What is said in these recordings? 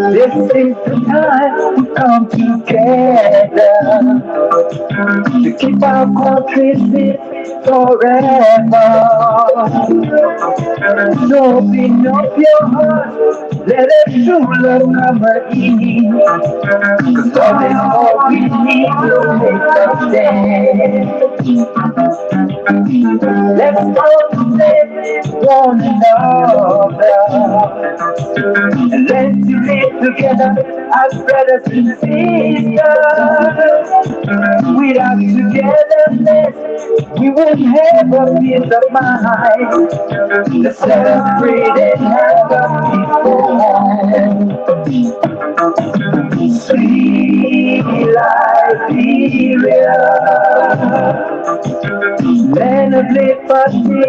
This is the time to come together to keep our country safe forever. So open up your heart, let us true love come in. Cause love is all we need to make us stand. Let's motivate one another and let's live together as brothers and sisters. Without togetherness, we won't have a peace of mind to celebrate and have a peaceful sweet Liberia. Land of liberty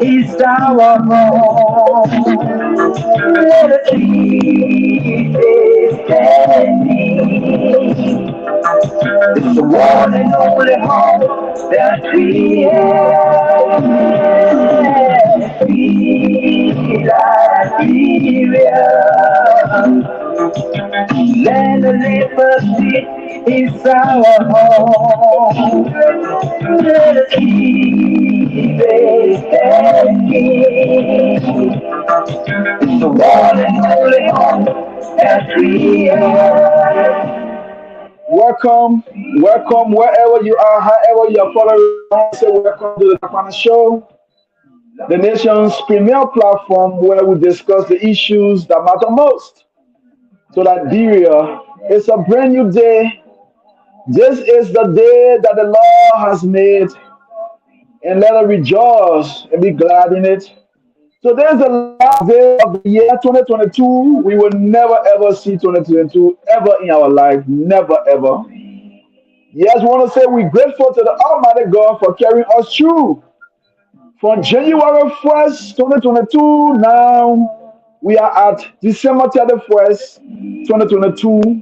is our home. Let us keep it standing. It's the one and only home that we have. Sweet Liberia. Land of liberty is our home. Let us keep it standing. It's the one and only home that we have. Welcome, welcome wherever you are, however you are following. Say welcome to the Dakpannah Show, the nation's premier platform where we discuss the issues that matter most. So Liberia, it's a brand new day. This is the day that the Lord has made, and let us rejoice and be glad in it. So there's the last day of the year 2022. We will never ever see 2022 ever in our life. Never ever. Yes, we want to say we're grateful to the Almighty God for carrying us through. From January 1st, 2022, now we are at December 31st, 2022.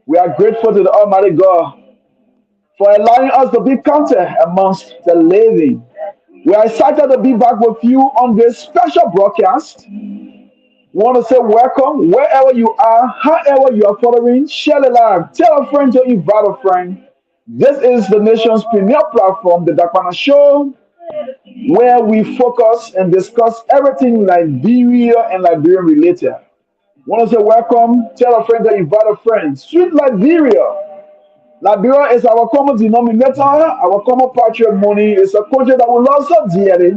We are grateful to the Almighty God for allowing us to be counted amongst the living. We are excited to be back with you on this special broadcast. We want to say welcome wherever you are, however you are following. Share the live. Tell a friend to invite a friend. This is the nation's premier platform, the Dakpannah Show, where we focus and discuss everything Liberia and Liberian related. Want to say welcome. Tell a friend to invite a friend. Sweet Liberia. Liberia is our common denominator, our common patrimony. It's a country that we love so dearly.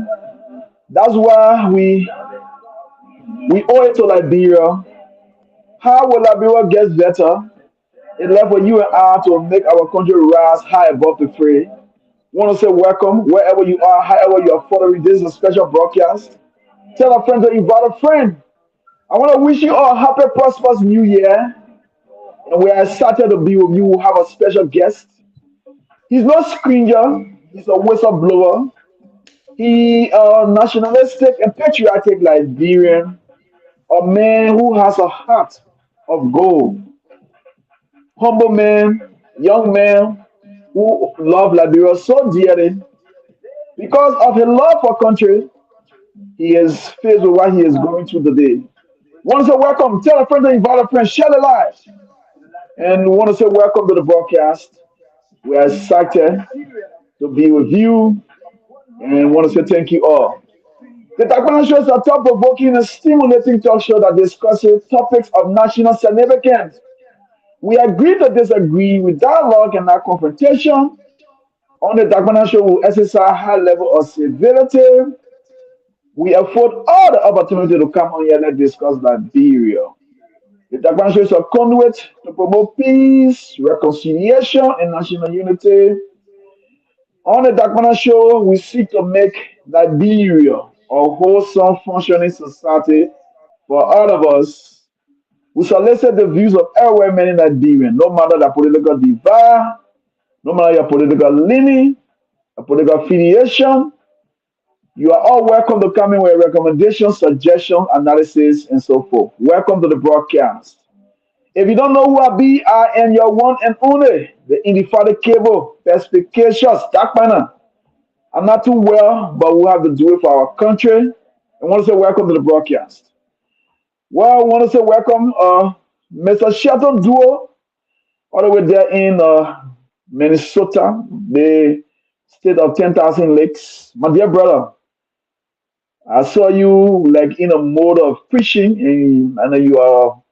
That's why we owe it to Liberia. How will Liberia get better? It's left for you and I to make our country rise high above the fray. Want to say welcome wherever you are, however you are following. This is a special broadcast. Tell a friend to invite a friend. I want to wish you all a happy, prosperous new year. And we are excited to be with you. We have a special guest. He's no stranger. He's a whistleblower. He nationalistic and patriotic Liberian. A man who has a heart of gold. Humble man, young man who love Liberia so dearly. Because of his love for country, he is faced with what he is going through today. Want to say welcome. Tell a friend to invite a friend. Share the live. And we want to say welcome to the broadcast. We are excited to be with you and want to say thank you all. The Dakpannah Show is a thought provoking and stimulating talk show that discusses topics of national significance. We agree to disagree with dialogue and not confrontation. On the Dakpannah Show, we exercise high level of civility. We afford all the opportunity to come on here and discuss Liberia. The Dakpannah Show is a conduit to promote peace, reconciliation, and national unity. On the Dakpannah Show, we seek to make Liberia a wholesome, functioning society for all of us. We solicit the views of every man in Liberia, no matter the political divide, no matter your political leaning, your political affiliation. You are all welcome to come in with recommendations, suggestions, analysis, and so forth. Welcome to the broadcast. If you don't know who I be, I am your one and only, the indefatigable, perspicacious Dakpannah. I'm not too well, but we have to do it for our country. I want to say welcome to the broadcast. Well, I want to say welcome, Mr. Shelton Duo, all the way there in Minnesota, the state of 10,000 lakes. My dear brother, I saw you like in a mode of preaching, and I know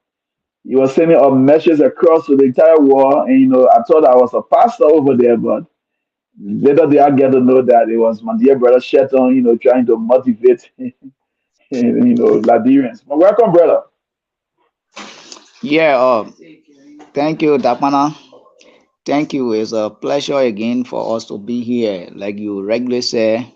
you are sending a message across to the entire world. And I thought I was a pastor over there, but later did I get to know that it was my dear brother Shelton, trying to motivate, Liberians. But welcome, brother. Yeah, thank you, Dakpannah. Thank you. It's a pleasure again for us to be here. Like you regularly say,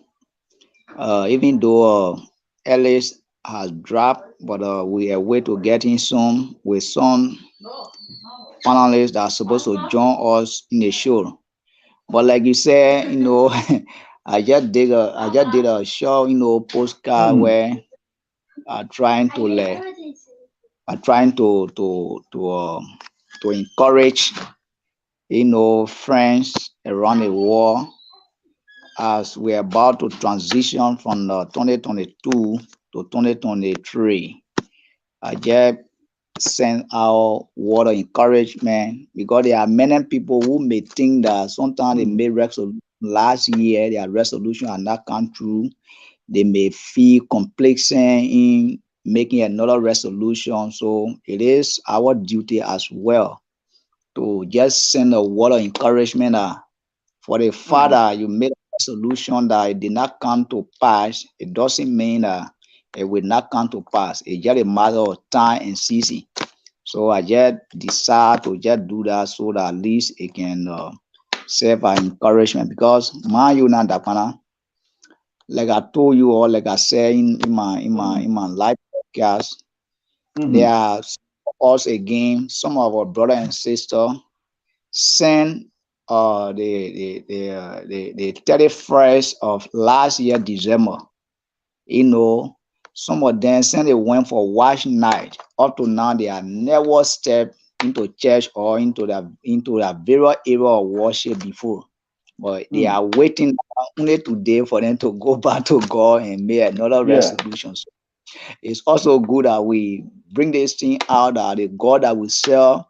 even though Ellis has dropped, but we are way to get in soon with some panelists that are supposed to join us in the show. But like you said, I just did a show, postcard Mm, where I'm trying to like I'm trying to encourage friends around the world as we're about to transition from 2022 to 2023. I just send out word of encouragement because there are many people who may think that sometimes they mm, made resolution last year, their resolution are not come true. They may feel complacent in making another resolution. So it is our duty as well to just send a word of encouragement for the mm. father you made a solution that it did not come to pass. It doesn't mean that it will not come to pass. It's just a matter of time and season. So I just decide to just do that so that at least it can serve as encouragement. Because mind you now, Dakpannah, like I told you or like I said in my live podcast, there Mhm. are us again, some of our brother and sister sent the 31st of last year December. You know, some of them since they went for watch night up to now they have never stepped into church or into the various area of worship before. But they Mm. are waiting only today for them to go back to God and make another Yeah. resolution. So it's also good that we bring this thing out that the God that we serve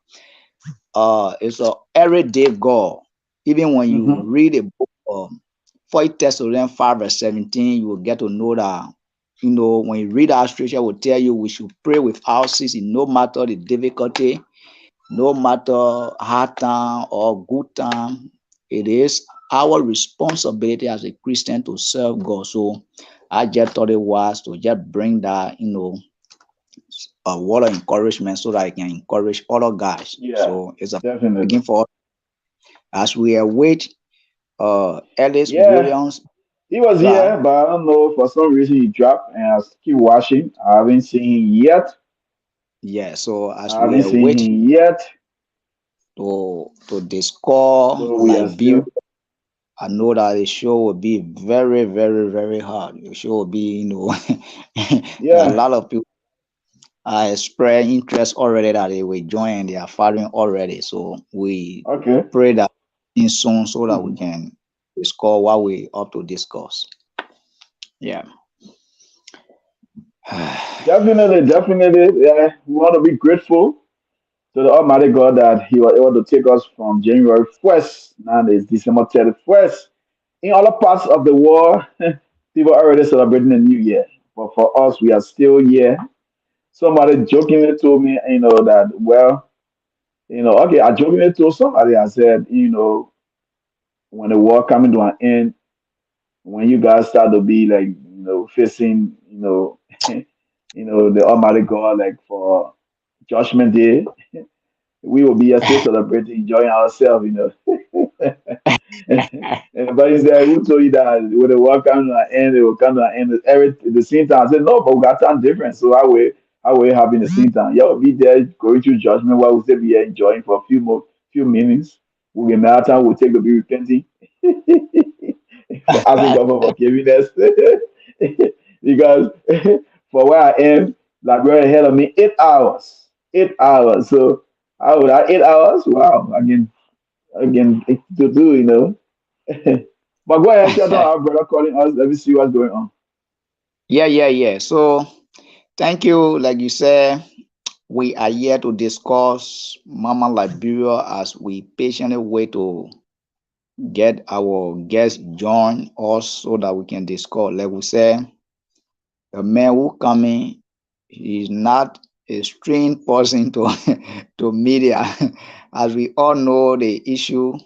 it's a everyday God. Even when you Mm-hmm. read a book of 1 Thessalonians 5 verse 17, you will get to know that when you read our scripture, will tell you we should pray without ceasing, no matter the difficulty, no matter hard time or good time. It is our responsibility as a Christian to serve God. So I just thought it was to just bring that, a word of encouragement so that I can encourage other guys. Yeah. So it's a Definitely. begin for as we await Ellis Yeah. Williams He was back. here, but I don't know for some reason he dropped, and I keep watching. I haven't seen him yet. Yeah, so as I we haven't seen await him yet. to discover So we are Liberia, still. I know that the show will be very, very, very hard. The show will be, there are a Yeah. lot of people are expressing interest already that they will join. They are following already. So we Okay. pray that in soon so that we Mhm. can discuss what we ought to discuss. Yeah. Definitely, definitely. Yeah. We want to be grateful to the Almighty God that He was able to take us from January 1st. Now it's December 31st. In other parts of the world, people are already celebrating the new year. But for us, we are still here. Somebody jokingly told me, that, well, okay, I jokingly told somebody, I said, when the war coming to an end, when you guys start to be like, facing, you know, the Almighty God, like for Judgment Day, we will be here still celebrating, enjoying ourselves, but he said, who told you that when the world come to an end, it will come to an end at the same time? I said, no, but we got time different. So how we having the same time? Yeah, we'll be there going through judgment while we still be here enjoying for a few minutes. We'll get mad time, we'll take to be repenting. For asking God for forgiveness. Because for where I am, like right ahead of me, 8 hours. 8 hours. So I would have 8 hours. Wow, again to do, But go ahead, shut down our brother calling us. Let me see what's going on. Yeah. So thank you. Like you said, we are here to discuss Mama Liberia as we patiently wait to get our guests join us so that we can discuss. Like we said, the man who coming is not a strange person to to media. As we all know the issue.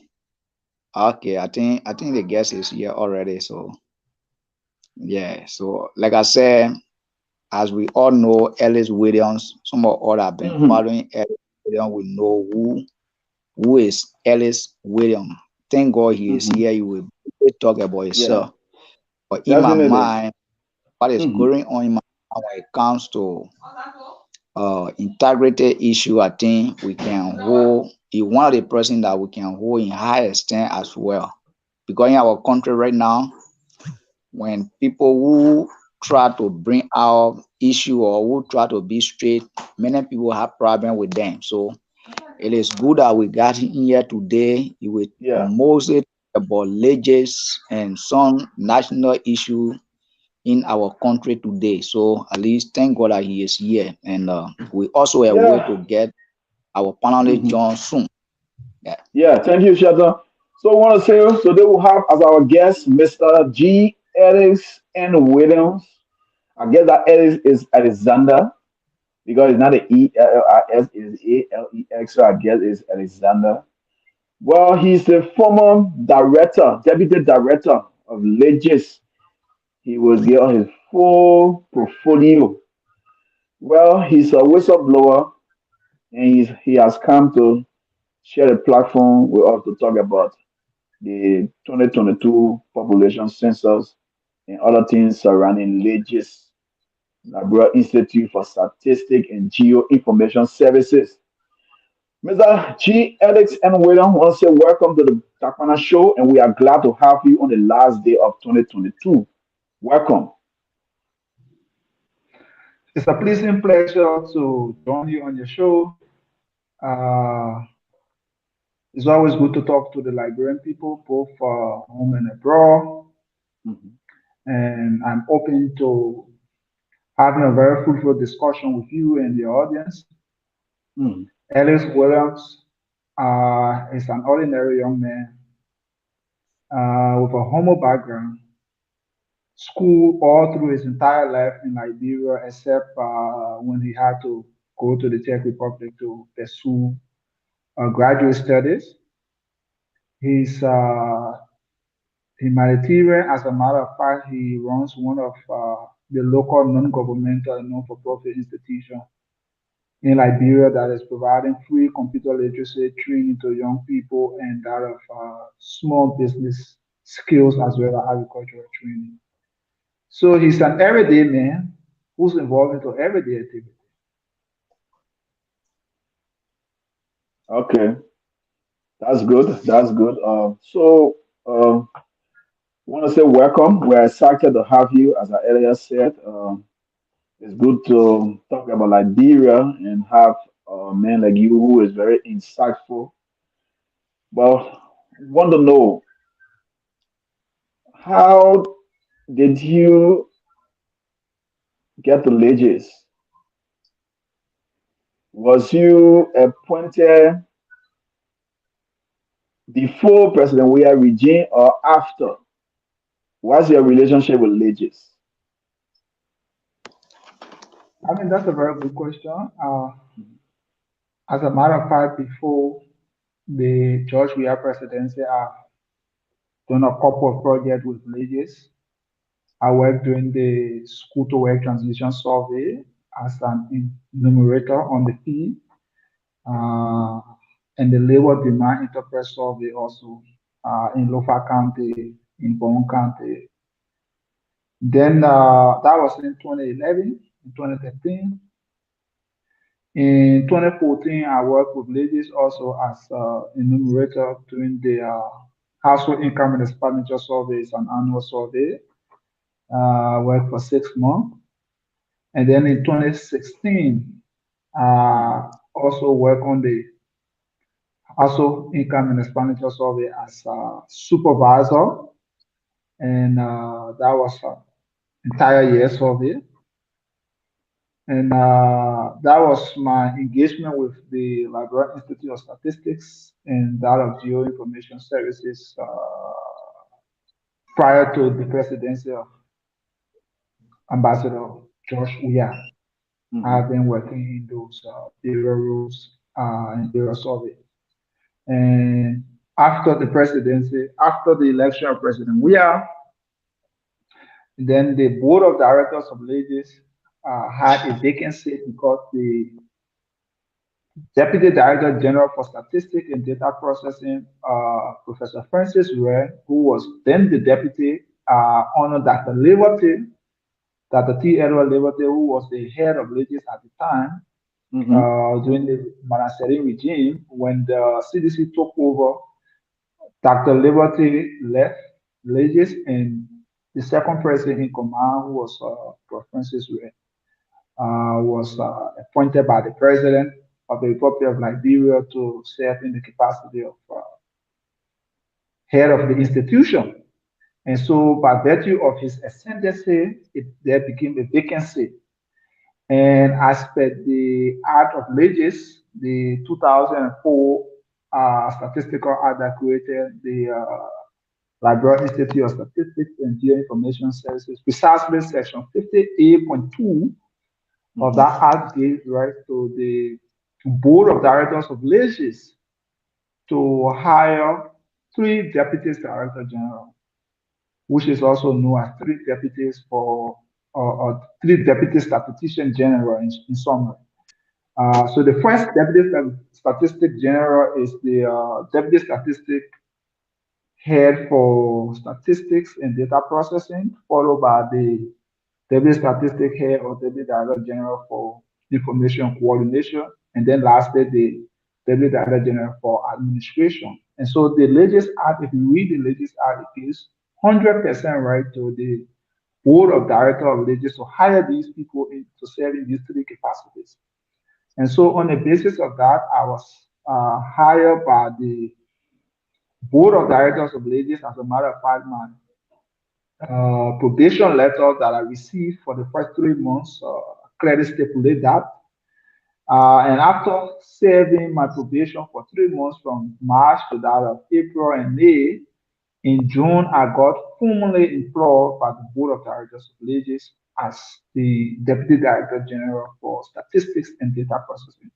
Okay, I think the guest is here already. So yeah. So like I said, as we all know, Ellis Williams, some of us have been Hmm. following Ellis Williams. We know who is Ellis Williams. Thank God he is Hmm. here. He will talk about Yeah, himself. But in my definitely. mind, what is Hmm. going on in my mind when it comes to integrity issue, I think we can hold is one of the person that we can hold in high esteem as well. Because in our country right now, when people who try to bring out issue or who try to be straight, many people have problem with them. So it is good that we got him here today. He will Yeah, mostly talk about leges and some national issue in our country today. So at least thank God that he is here. And we also are way yeah. to get our panelist Hmm. John soon. Yeah. Yeah, thank you, Shatta. So I want to say, so they will have as our guest Mr. G. Ellis and Williams. I guess that Ellis is Alexander because it's not an E-L-L-I-S, it's A-L-E-X, so I guess it's Alexander. Well, he's the former director, deputy director of LISGIS. He will get on his full portfolio. Well, he's a whistleblower and he has come to share the platform with us to talk about the 2022 population census and other things surrounding LISGIS, Liberia Institute for Statistics and Geo-Information Services. Mr. G. Alex and William want to say welcome to the Dakpannah Show, and we are glad to have you on the last day of 2022. Welcome. It's a pleasing pleasure to join you on your show. Uh, it's always good to talk to the Liberian people, both home and abroad. Mhm. And I'm open to having a very fruitful discussion with you and the audience. Mhm. Ellis Williams is an ordinary young man with a humble background, school all through his entire life in Liberia, except when he had to go to the Czech Republic to pursue graduate studies. He's humanitarian. As a matter of fact, he runs one of the local non-governmental and non-for-profit institutions in Liberia that is providing free computer literacy training to young people and that of small business skills as well as agricultural training. So he's an everyday man who's involved into everyday activity. Okay, that's good. That's good. Want to say welcome. We're excited to have you, as I earlier said. It's good to talk about Liberia and have a man like you who is very insightful. But want to know how did you get the legacy? Was you appointed before President Weah regime or after? What's your relationship with Legis? I mean, that's a very good question. As a matter of fact, before the George Weah presidency, I've done a couple of projects with LISGIS. I worked during the school to work transition survey as an enumerator on the fee, uh, and the labor demand enterprise survey also in Lofa County, in Bon County. Then that was in 2011, in 2013. In 2014, I worked with ladies also as enumerator during the household income and expenditure surveys, an annual survey. Worked for 6 months. And then in 2016, also worked on the household income and expenditure survey as a supervisor. And that was an entire year survey. And that was my engagement with the Liberia Institute of Statistics and that of GEO-Information Services prior to the presidency of Ambassador George Weah. I've been working in those various roles and various surveys. And after the presidency, after the election of President Weah, then the board of directors of ladies had a vacancy because the Deputy Director General for Statistics and Data Processing, Professor Francis Ray, who was then the deputy under Dr. Liberty, Dr. T. Edward Liberty, who was the head of Legis at the time, during the Manasserim regime, when the CDC took over, Dr. Liberty left Legis, and the second person in command, who was Prof. Francis Ray, was appointed by the president of the Republic of Liberia to serve in the capacity of head of the institution. And so, by virtue of his ascendancy, there became a vacancy. And as per the Act of Legis, the 2004 statistical act that created the Liberia Institute of Statistics and Geo-Information Services, precisely section 58.2 of that act gave right to the board of directors of LISGIS to hire 3 deputies director general, which is also known as 3 deputies for or 3 deputy statistician general in summary. So the first deputy statistic general is the deputy statistic head for statistics and data processing, followed by the deputy statistic head or deputy director general for information coordination, and then lastly the deputy director general for administration. And so the Legis Act, if you read the Legis Act, it gives 100% right to the board of director of Legis to hire these people to serve in these 3 capacities. And so on the basis of that, I was hired by the board of directors of Legis. As a matter of fact, my probation letter that I received for the first 3 months clearly stipulate that. And after serving my probation for 3 months from March to that of April and May, in June, I got formally employed by the Board of Directors of Legis as the Deputy Director General for Statistics and Data Processing.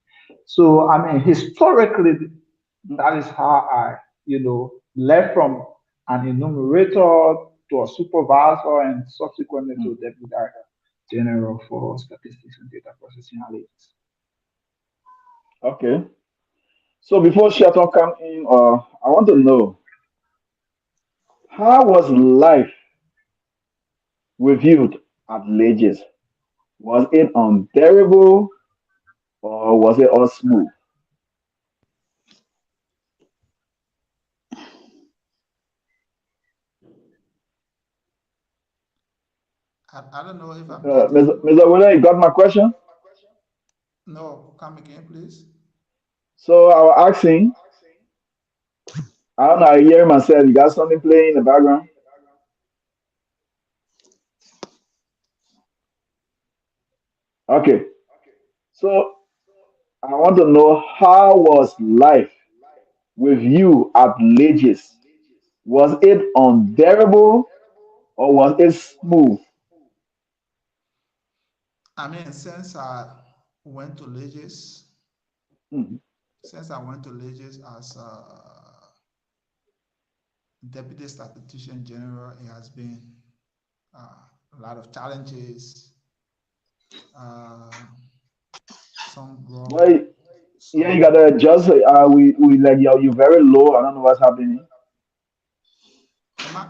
So, I mean, historically, that is how I, left from an enumerator to a supervisor and subsequently to Deputy Director General for Statistics and Data Processing at Legis. Okay. So before Shelton come in, I want to know, how was life reviewed at Legis? Was it unbearable or was it all smooth? I don't know if I'm getting. Mr. Willer, you got my question? No, come again, please. So I was asking, I don't know, I hear myself. You got something playing in the background? Okay. So I want to know, how was life with you at Legis? Was it unbearable or was it smooth? I mean, since I went to Legis, Mhm. as Deputy Statistician General, it has been a lot of challenges, uh, some growth. But yeah, you So gotta adjust. We like you very low. I don't know what's happening.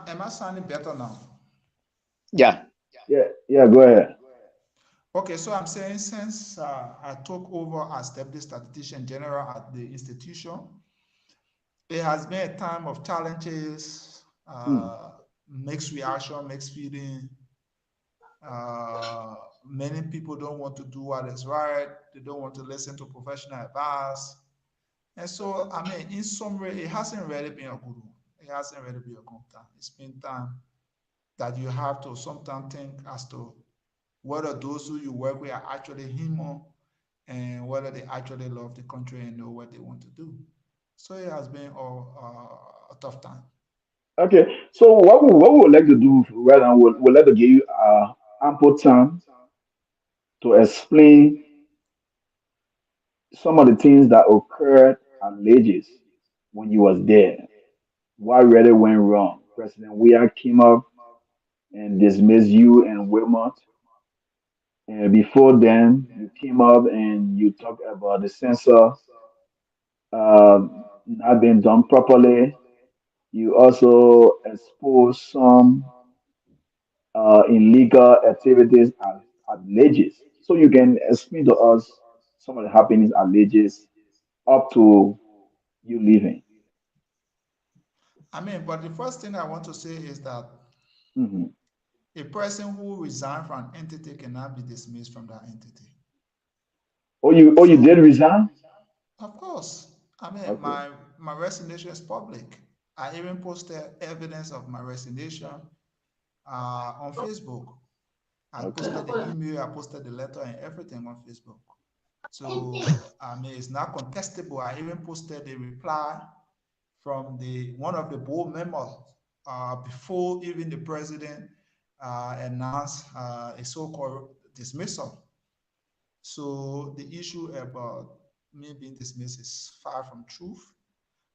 am I sounding better now? Yeah. Yeah, yeah. Go ahead. Okay, so I'm saying since I took over as Deputy Statistician General at the institution, it has been a time of challenges, Mm, mixed reaction, mixed feeling. Uh, Many people don't want to do what is right. They don't want to listen to professional advice. And so, I mean, in summary, it hasn't really been a good one. It hasn't really been a good time. It's been time that you have to sometimes think as to whether those who you work with are actually human and whether they actually love the country and know what they want to do. So it has been a tough time. okay. So what we would like to do right now, we'll like to give you ample time to explain some of the things that occurred at Legis when you was there. What really went wrong? President Weah came up and dismissed you and Wilmot. And before then, you came up and you talked about the censor not being done properly. You also exposed some illegal activities at Legis. So you can explain to us some of the happenings at Legis up to you leaving. I mean, but the first thing I want to say is that Hmm. a person who resigned from an entity cannot be dismissed from that entity. Oh, you did So, resign? of course, I mean, Okay. my resignation is public. I even posted evidence of my resignation on Facebook. I Okay. posted the email, I posted the letter, and everything on Facebook. So I mean, it's not contestable. I even posted a reply from the one of the board members before even the president announced a so-called dismissal. So the issue about me being dismissed is far from truth.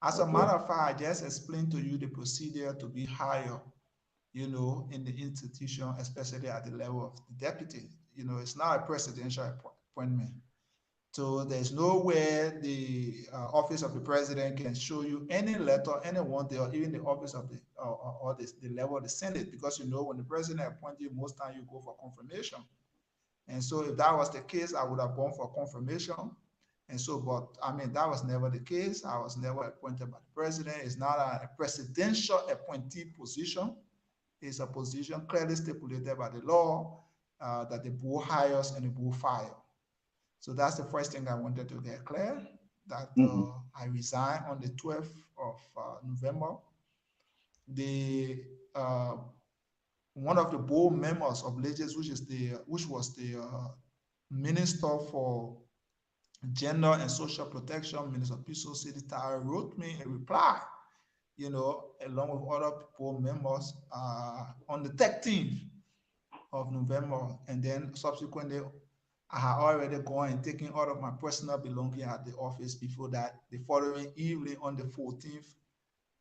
As a Okay. matter of fact, I just explained to you the procedure to be hired, in the institution, especially at the level of the deputy. It's not a presidential appointment. So there's nowhere the office of the president can show you any letter, anyone there, or even the office of the or the level of the Senate, because when the president appoints you, most time you go for confirmation. And so if that was the case, I would have gone for confirmation. And so, but I mean, that was never the case. I was never appointed by the president. It's not a presidential appointee position. It's a position clearly stipulated by the law that the board hires and the board fires. So that's the first thing I wanted to get clear, that Hmm. I resigned on the 12th of November. The One of the board members of LIGIS, which was the Minister for Gender and Social Protection, Minister Piso City, wrote me a reply, along with other board members on the 13th of November. And then subsequently, I had already gone and taken all of my personal belongings at the office. Before that, the following evening on the 14th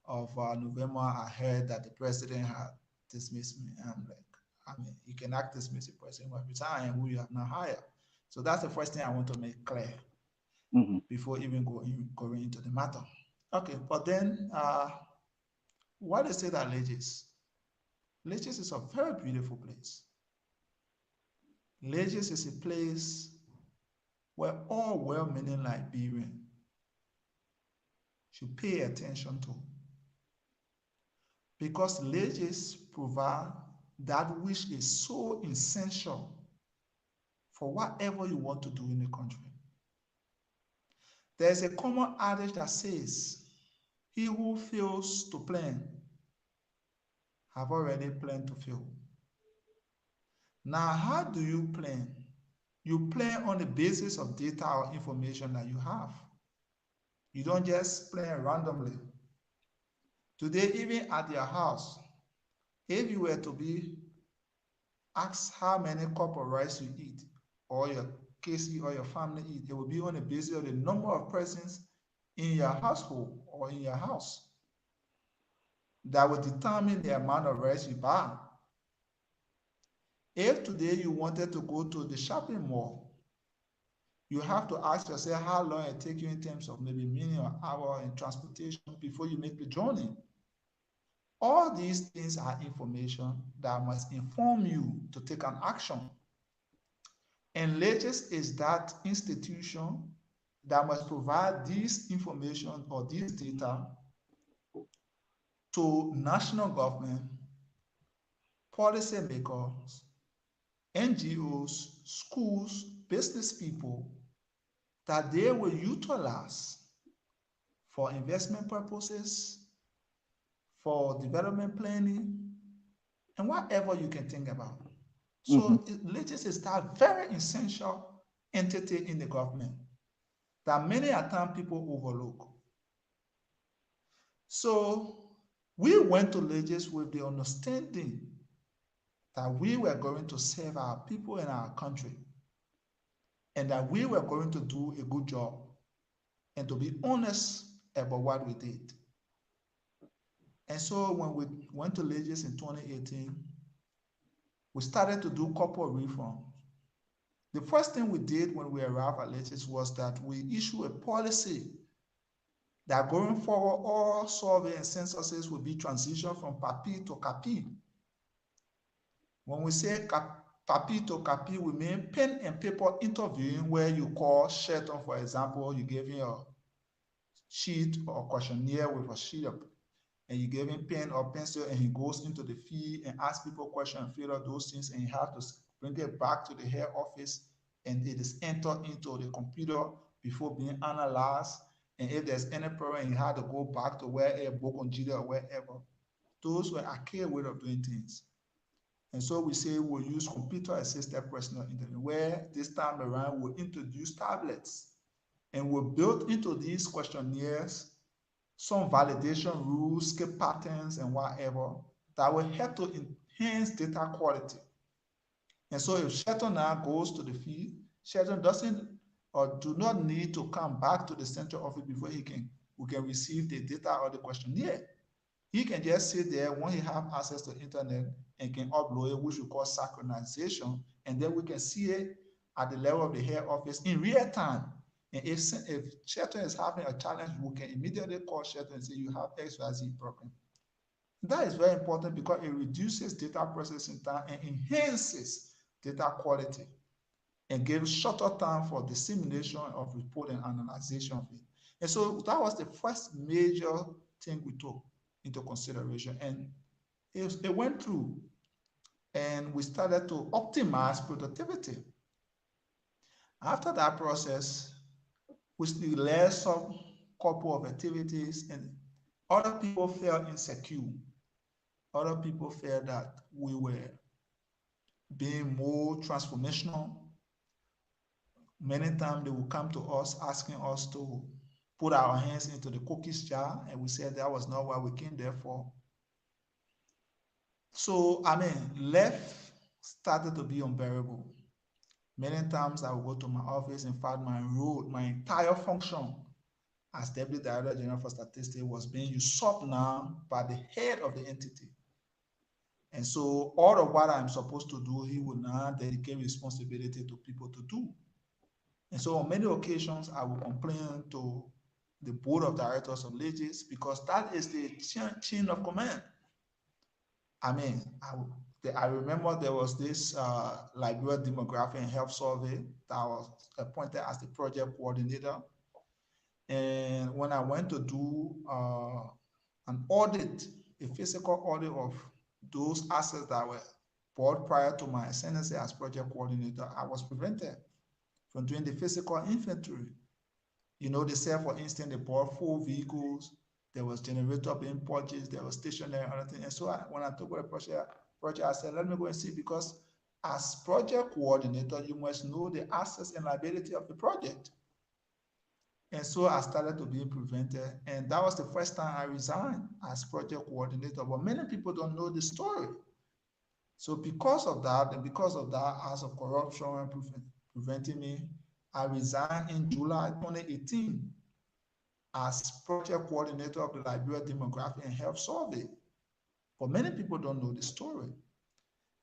of November, I heard that the president had dismissed me. And I'm like, I mean, you cannot dismiss a president who has resigned who you have not hired. So that's the first thing I want to make clear Hmm. before even going into the matter. Okay, but then what is it at Legis? Legis is a very beautiful place. Legis is a place where all well-meaning Liberians should pay attention to, because Legis provide that which is so essential for whatever you want to do in the country. There's a common adage that says, he who fails to plan have already planned to fail. Now, how do you plan? You plan on the basis of data or information that you have. You don't just plan randomly. Today, even at your house, if you were to be asked how many cup of rice you eat, or your case or your family eat, it will be on the basis of the number of persons in your household or in your house that will determine the amount of rice you buy. If today you wanted to go to the shopping mall, you have to ask yourself how long it takes you in terms of maybe minute or hour in transportation before you make the journey. All these things are information that must inform you to take an action. And LISGIS is that institution that must provide this information or this data to national government, policymakers, NGOs, schools, business people, that they will utilize for investment purposes, for development planning, and whatever you can think about. Mm-hmm. So LISGIS is that very essential entity in the government that many a time people overlook. So we went to LISGIS with the understanding that we were going to serve our people in our country and that we were going to do a good job and to be honest about what we did. And so when we went to LISGIS in 2018, we started to do corporate reforms. The first thing we did when we arrived at LISGIS was that we issued a policy that going forward, all survey and censuses will be transitioned from PAPI to CAPI. When we say PAPI to CAPI, we mean pen and paper interviewing, where you call Shelton, for example, you give him a sheet or questionnaire with a sheet of, and you give him pen or pencil, and he goes into the field and asks people questions and fill out those things, and you have to bring it back to the head office, and it is entered into the computer before being analyzed. And if there's any problem, you have to go back to wherever, Bokonjida or wherever. Those were archaic way of doing things. And so we say we'll use computer-assisted personal interview, where this time around we'll introduce tablets, and we'll build into these questionnaires some validation rules, skip patterns, and whatever that will help to enhance data quality. And so if Shelton now goes to the field, Shelton doesn't or do not need to come back to the central office before we can receive the data or the questionnaire. He can just sit there when he have access to the internet and can upload it, which we call synchronization, and then we can see it at the level of the head office in real time. And if Shelton is having a challenge, we can immediately call Shelton and say, you have XYZ problem. That is very important because it reduces data processing time and enhances data quality and gives shorter time for dissemination of report and analysis of it. And so that was the first major thing we took into consideration, and it went through, and we started to optimize productivity. After that process, we still led some couple of activities, and other people felt insecure. Other people felt that we were being more transformational. Many times they would come to us asking us to put our hands into the cookies jar, and we said that was not what we came there for. So, life started to be unbearable. Many times I would go to my office. In fact, my entire function as Deputy Director General for Statistics was being usurped now by the head of the entity. And so all of what I'm supposed to do, he would now dedicate responsibility to people to do. And so on many occasions, I will complain to the board of directors of LISGIS because that is the chain of command. I remember there was this Liberia demography and health survey that was appointed as the project coordinator. And when I went to do an audit, a physical audit of those assets that were bought prior to my ascendancy as project coordinator, I was prevented from doing the physical inventory. You know, they said, for instance, they bought 4 vehicles, there was generator being purchased, there was stationary and other things. And so when I took over the project, I said, let me go and see, because as project coordinator, you must know the assets and liability of the project. And so I started to be prevented. And that was the first time I resigned as project coordinator. But many people don't know the story. So because of that, and because of that, as of corruption preventing me, I resigned in July 2018 as project coordinator of the Liberia Demography and Health Survey. But many people don't know the story.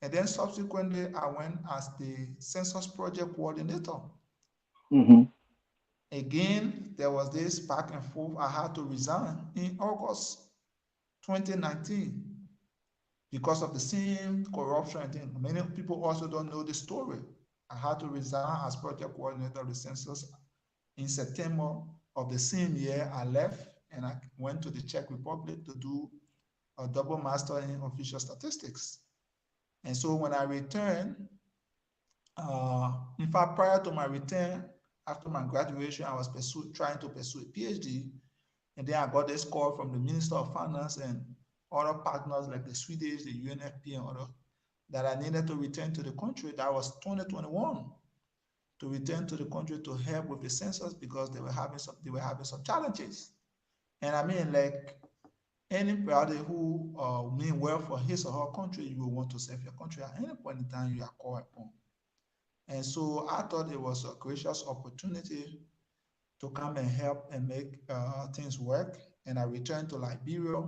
And then subsequently, I went as the census project coordinator. Mm-hmm. Again, there was this back and forth. I had to resign in August 2019 because of the same corruption thing. Many people also don't know the story. I had to resign as project coordinator of the census in September of the same year. I left and I went to the Czech Republic to do a double master in official statistics. And so when I returned, in fact, prior to my return, after my graduation, I was trying to pursue a PhD. And then I got this call from the Minister of Finance and other partners like the Swedish, the UNFP, and others, that I needed to return to the country. That was 2021, to return to the country to help with the census because they were having some challenges. And I mean, like anybody who mean well for his or her country, you will want to serve your country at any point in time you are called upon. And so I thought it was a gracious opportunity to come and help and make things work. And I returned to Liberia.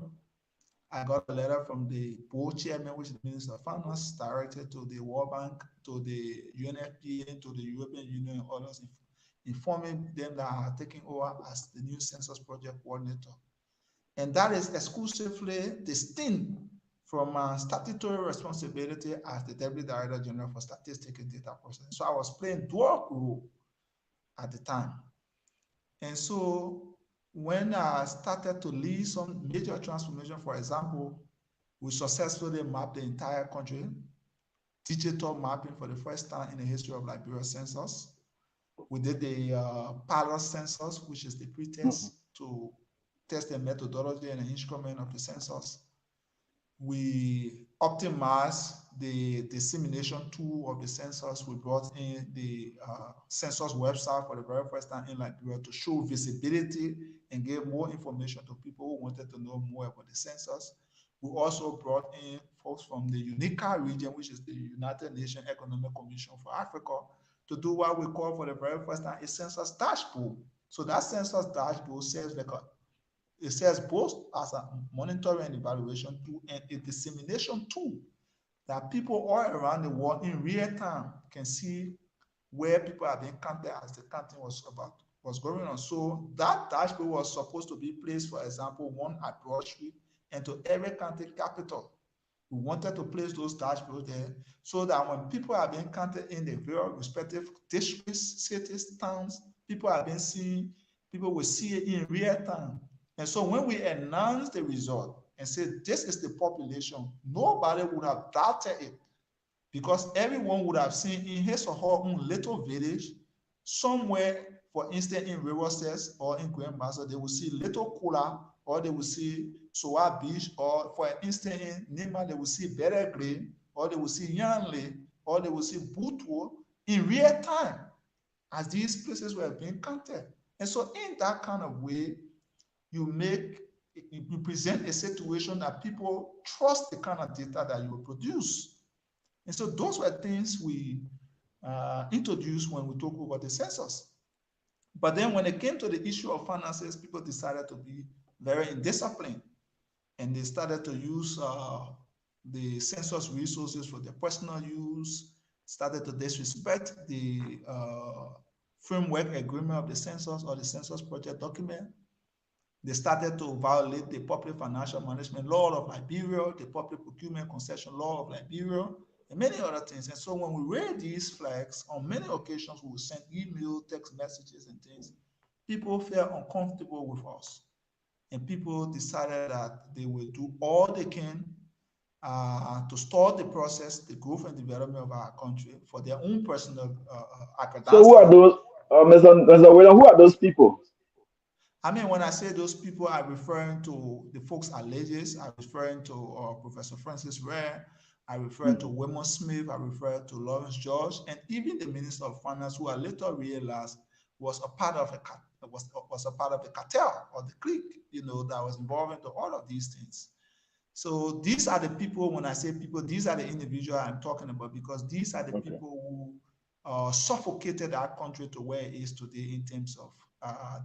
I got a letter from the board chairman, which is the Minister of Finance, directed to the World Bank, to the UNFPA, to the European Union, and others, informing them that I are taking over as the new census project coordinator. And that is exclusively distinct from my statutory responsibility as the Deputy Director General for Statistics and Data Processing. So I was playing dual role at the time. And so when I started to lead some major transformation, for example, we successfully mapped the entire country, digital mapping for the first time in the history of Liberia census. We did the pilot census, which is the pretest to test the methodology and the instrument of the census. We optimized the dissemination tool of the census. We brought in the census website for the very first time in Liberia to show visibility and give more information to people who wanted to know more about the census. We also brought in folks from the UNICA region, which is the United Nations Economic Commission for Africa, to do what we call for the very first time a census dashboard. So that census dashboard serves like it serves both as a monitoring and evaluation tool and a dissemination tool that people all around the world in real time can see where people are being counted as the counting was going on. So that dashboard was supposed to be placed, for example, one at Broad Street and to every county capital. We wanted to place those dashboards there so that when people are being counted in the various respective districts, cities, towns, people will see it in real time. And so when we announce the result and say, this is the population, nobody would have doubted it because everyone would have seen in his or her own little village, somewhere, for instance, in River Cess or in Grand Bassa, they will see Little Kula, or they will see Soa Beach, or for instance, in Nima, they will see Better Green, or they will see Yanle, or they will see Butuo in real time as these places were being counted. And so in that kind of way, you present a situation that people trust the kind of data that you produce. And so those were things we introduced when we took over the census. But then when it came to the issue of finances, people decided to be very indisciplined. And they started to use the census resources for their personal use, started to disrespect the framework agreement of the census or the census project document. They started to violate the public financial management law of Liberia, the public procurement concession law of Liberia, and many other things. And so when we raised these flags, on many occasions we would send email, text messages and things. People felt uncomfortable with us. And people decided that they will do all they can to stall the process, the growth and development of our country for their own personal So who are aggrandizement. those, Mr. William, who are those people? I mean, when I say those people, I'm referring to the folks at LISGIS, I'm referring to Professor Francis Rare, I refer to Wilmot Smith, I refer to Lawrence George, and even the Minister of Finance, who I later realized was a part of was a part of the cartel or the clique, that was involved into all of these things. So these are the people. When I say people, these are the individuals I'm talking about because these are the people who suffocated our country to where it is today in terms of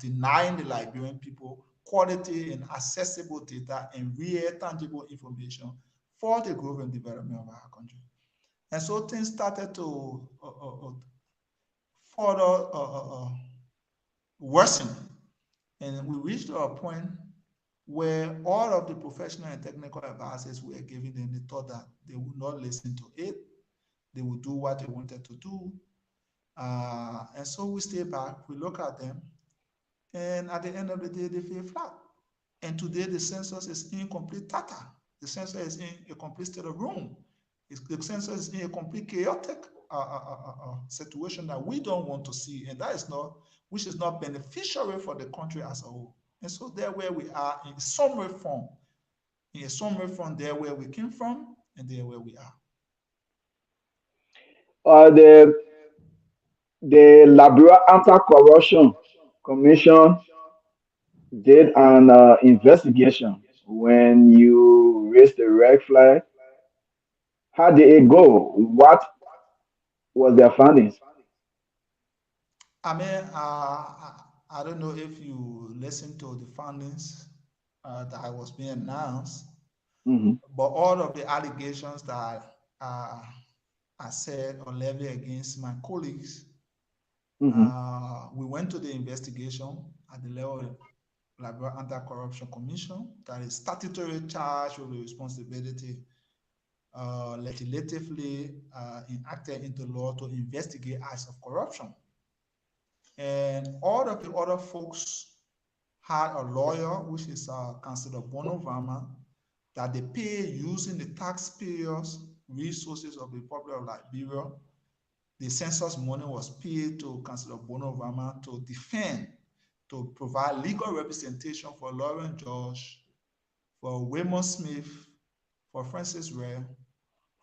denying the Liberian people quality and accessible data and real tangible information for the growth and development of our country. And so things started to further worsen. And we reached a point where all of the professional and technical advices we were giving them, they thought that they would not listen to it. They would do what they wanted to do. And so we stay back, we look at them, and at the end of the day, they feel flat. And today, the census is in complete tatter. The census is in a complete state of ruin. The census is in a complete chaotic situation that we don't want to see, and that is not, which is not beneficial for the country as a whole. And so there where we are in summary form, there where we came from and there where we are. The Liberia Anti-Corruption Commission did an investigation when you raised the red flag. How did it go? What was their findings? I mean, I don't know if you listened to the findings that was being announced, Hmm. but all of the allegations that I said or levied against my colleagues, Hmm. we went to the investigation at the level of Liberia Anti-Corruption Commission that is statutory charged with the responsibility legislatively enacted into law to investigate acts of corruption. And all of the other folks had a lawyer, which is Councillor Bono Vama, that they pay using the taxpayers' resources of the Republic of Liberia. The census money was paid to Councillor Bono Vama to defend, to provide legal representation for Lauren George, for Wilmot Smith, for Francis Ray,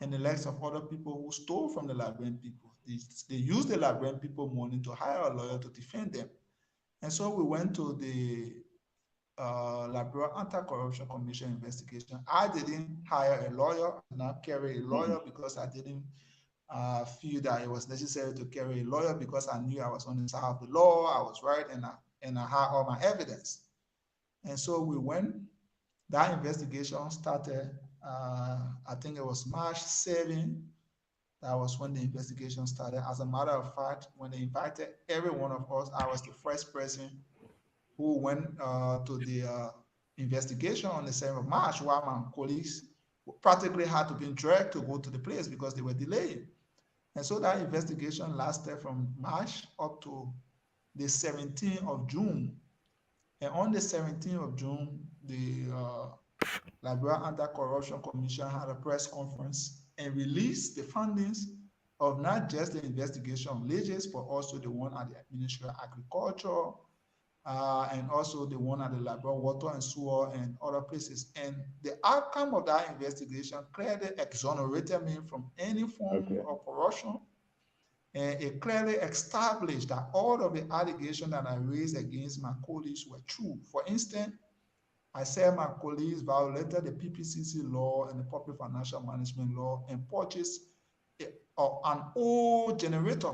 and the likes of other people who stole from the Liberian people. They used the Liberian people money to hire a lawyer to defend them. And so we went to the Liberia Anti-Corruption Commission investigation. I didn't hire a lawyer, I did not carry a lawyer because I didn't feel that it was necessary to carry a lawyer because I knew I was on the side of the law, I was right, and I had all my evidence. And so we went, that investigation started, I think it was March 7. That was when the investigation started. As a matter of fact, when they invited every one of us, I was the first person who went to the investigation on the 7th of March, while my colleagues practically had to be dragged to go to the place because they were delayed. And so that investigation lasted from March up to the 17th of June. And on the 17th of June, the Liberia Anti-Corruption Commission had a press conference and released the findings of not just the investigation of LISGIS, but also the one at the Ministry of Agriculture, and also the one at the Liberia Water and Sewer and other places. And the outcome of that investigation clearly exonerated me from any form Okay. of corruption. And it clearly established that all of the allegations that I raised against my colleagues were true. For instance, I said my colleagues violated the PPCC law and the public financial management law and purchased an old generator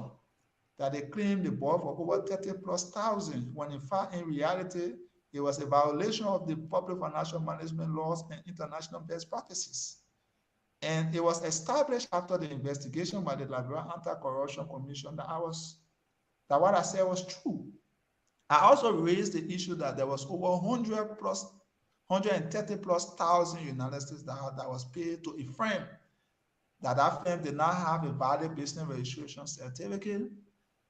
that they claimed they bought for over 30,000+, when in fact, in reality, it was a violation of the public financial management laws and international best practices. And it was established after the investigation by the Liberia Anti-Corruption Commission that what I said was true. I also raised the issue that there was over 130,000+ United States that was paid to a firm, that firm did not have a valid business registration certificate.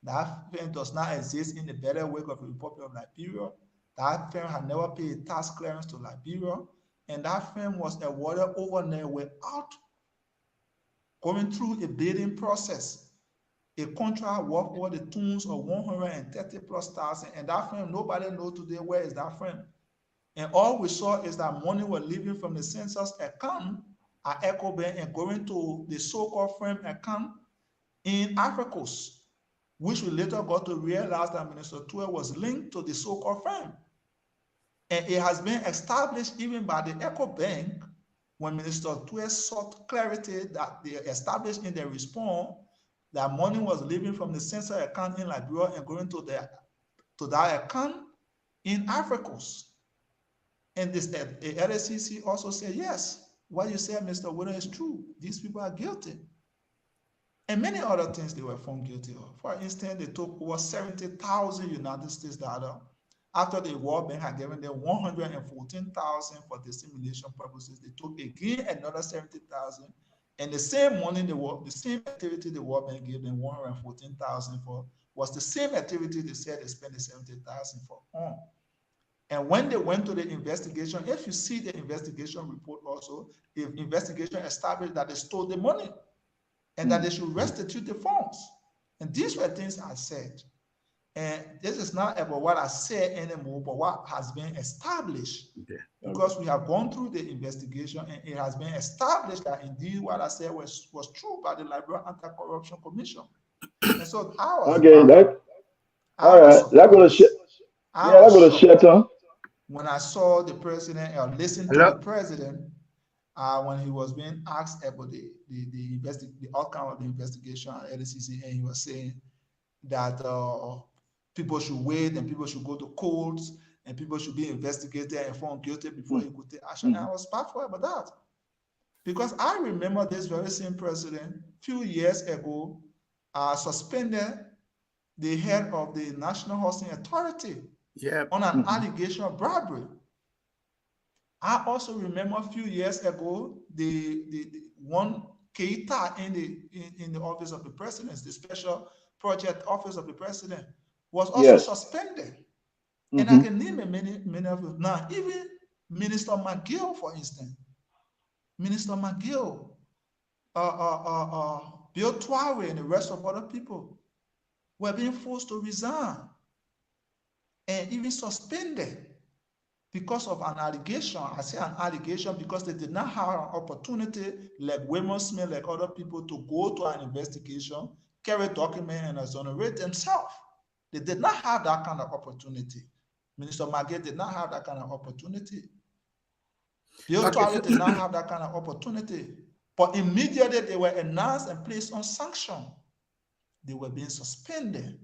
That firm does not exist in the better wake of the Republic of Liberia. That firm had never paid tax clearance to Liberia. And that firm was awarded overnight without going through a bidding process, a contract worth over the tunes of 130,000+, and that firm, nobody knows today where is that firm. And all we saw is that money was leaving from the census account at EcoBank and going to the so-called firm account in Africos, which we later got to realize that Minister Tue was linked to the so-called firm. And it has been established even by the EcoBank, when Minister Tue sought clarity, that they established in their response that money was leaving from the census account in Liberia and going to that account in Africos. And this LSCC also said, yes, what you said, Mr. Winner, is true. These people are guilty. and many other things they were found guilty of. For instance, they took over 70,000 United States dollar after the World Bank had given them 114,000 for dissemination purposes. They took again another 70,000, and the same money the same activity the World Bank gave them 114,000 for was the same activity they said they spent the 70,000 for on. And when they went to the investigation, if you see the investigation report also, the investigation established that they stole the money and that they should restitute the funds. And these were things I said. And this is not about what I said anymore, but what has been established. Okay. Because we have gone through the investigation and it has been established that indeed what I said was true by the Liberia Anti-Corruption Commission. And so I was all right. Let's go to shit. Yeah, let's go to shit. When I saw the president or listened to the president, when he was being asked about the outcome of the investigation at LCC, and he was saying that people should wait and people should go to courts and people should be investigated and found guilty before he could take action. And I was baffled about that. Because I remember this very same president a few years ago suspended the head of the National Housing Authority on an allegation of bribery. I also remember a few years ago the one Keita in the office of the president, the special project office of the president, was also suspended. And I can name many of you. Now, even Minister McGill, for instance, Minister McGill, Bill Tware, and the rest of other people were being forced to resign and even suspended because of an allegation. I say an allegation because they did not have an opportunity, like William Smith, like other people, to go to an investigation, carry documents, and exonerate themselves. They did not have that kind of opportunity. Minister McGill did not have that kind of opportunity. Bill Tware did not have that kind of opportunity. But immediately they were announced and placed on sanction. They were being suspended.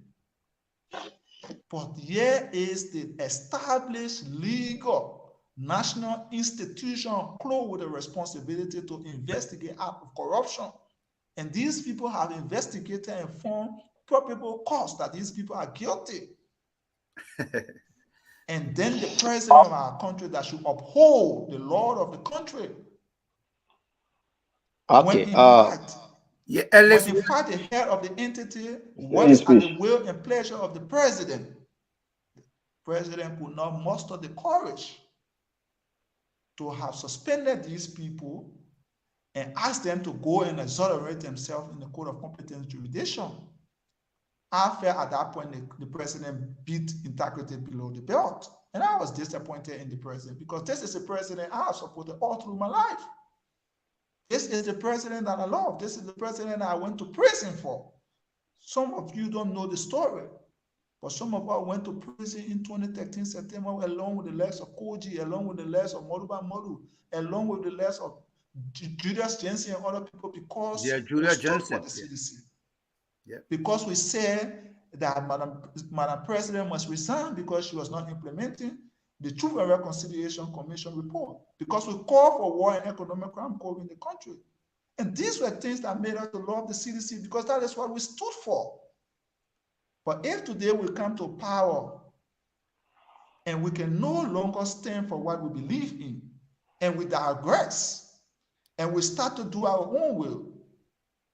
But here is the established legal national institution clothed with a responsibility to investigate acts of corruption. And these people have investigated and found probable cause that these people are guilty. And then the president of our country that should uphold the law of the country. Okay. When in fact the head of the entity was at the will and pleasure of the president, the president could not muster the courage to have suspended these people and ask them to go and exonerate themselves in the court of competent jurisdiction. I felt at that point the president beat integrity below the belt. And I was disappointed in the president because this is the president I have supported all through my life. This is the president that I love. This is the president I went to prison for. Some of you don't know the story, but some of us went to prison in 2013 September along with the likes of Koji, along with the likes of Moruba Moru, along with the likes of Julius Jensen and other people because we stood for the CDC. Because we said that Madam President must resign because she was not implementing the Truth and Reconciliation Commission report, because we call for war and economic crime code in the country. And these were things that made us to love the CDC because that is what we stood for. But if today we come to power and we can no longer stand for what we believe in, and we digress, and we start to do our own will,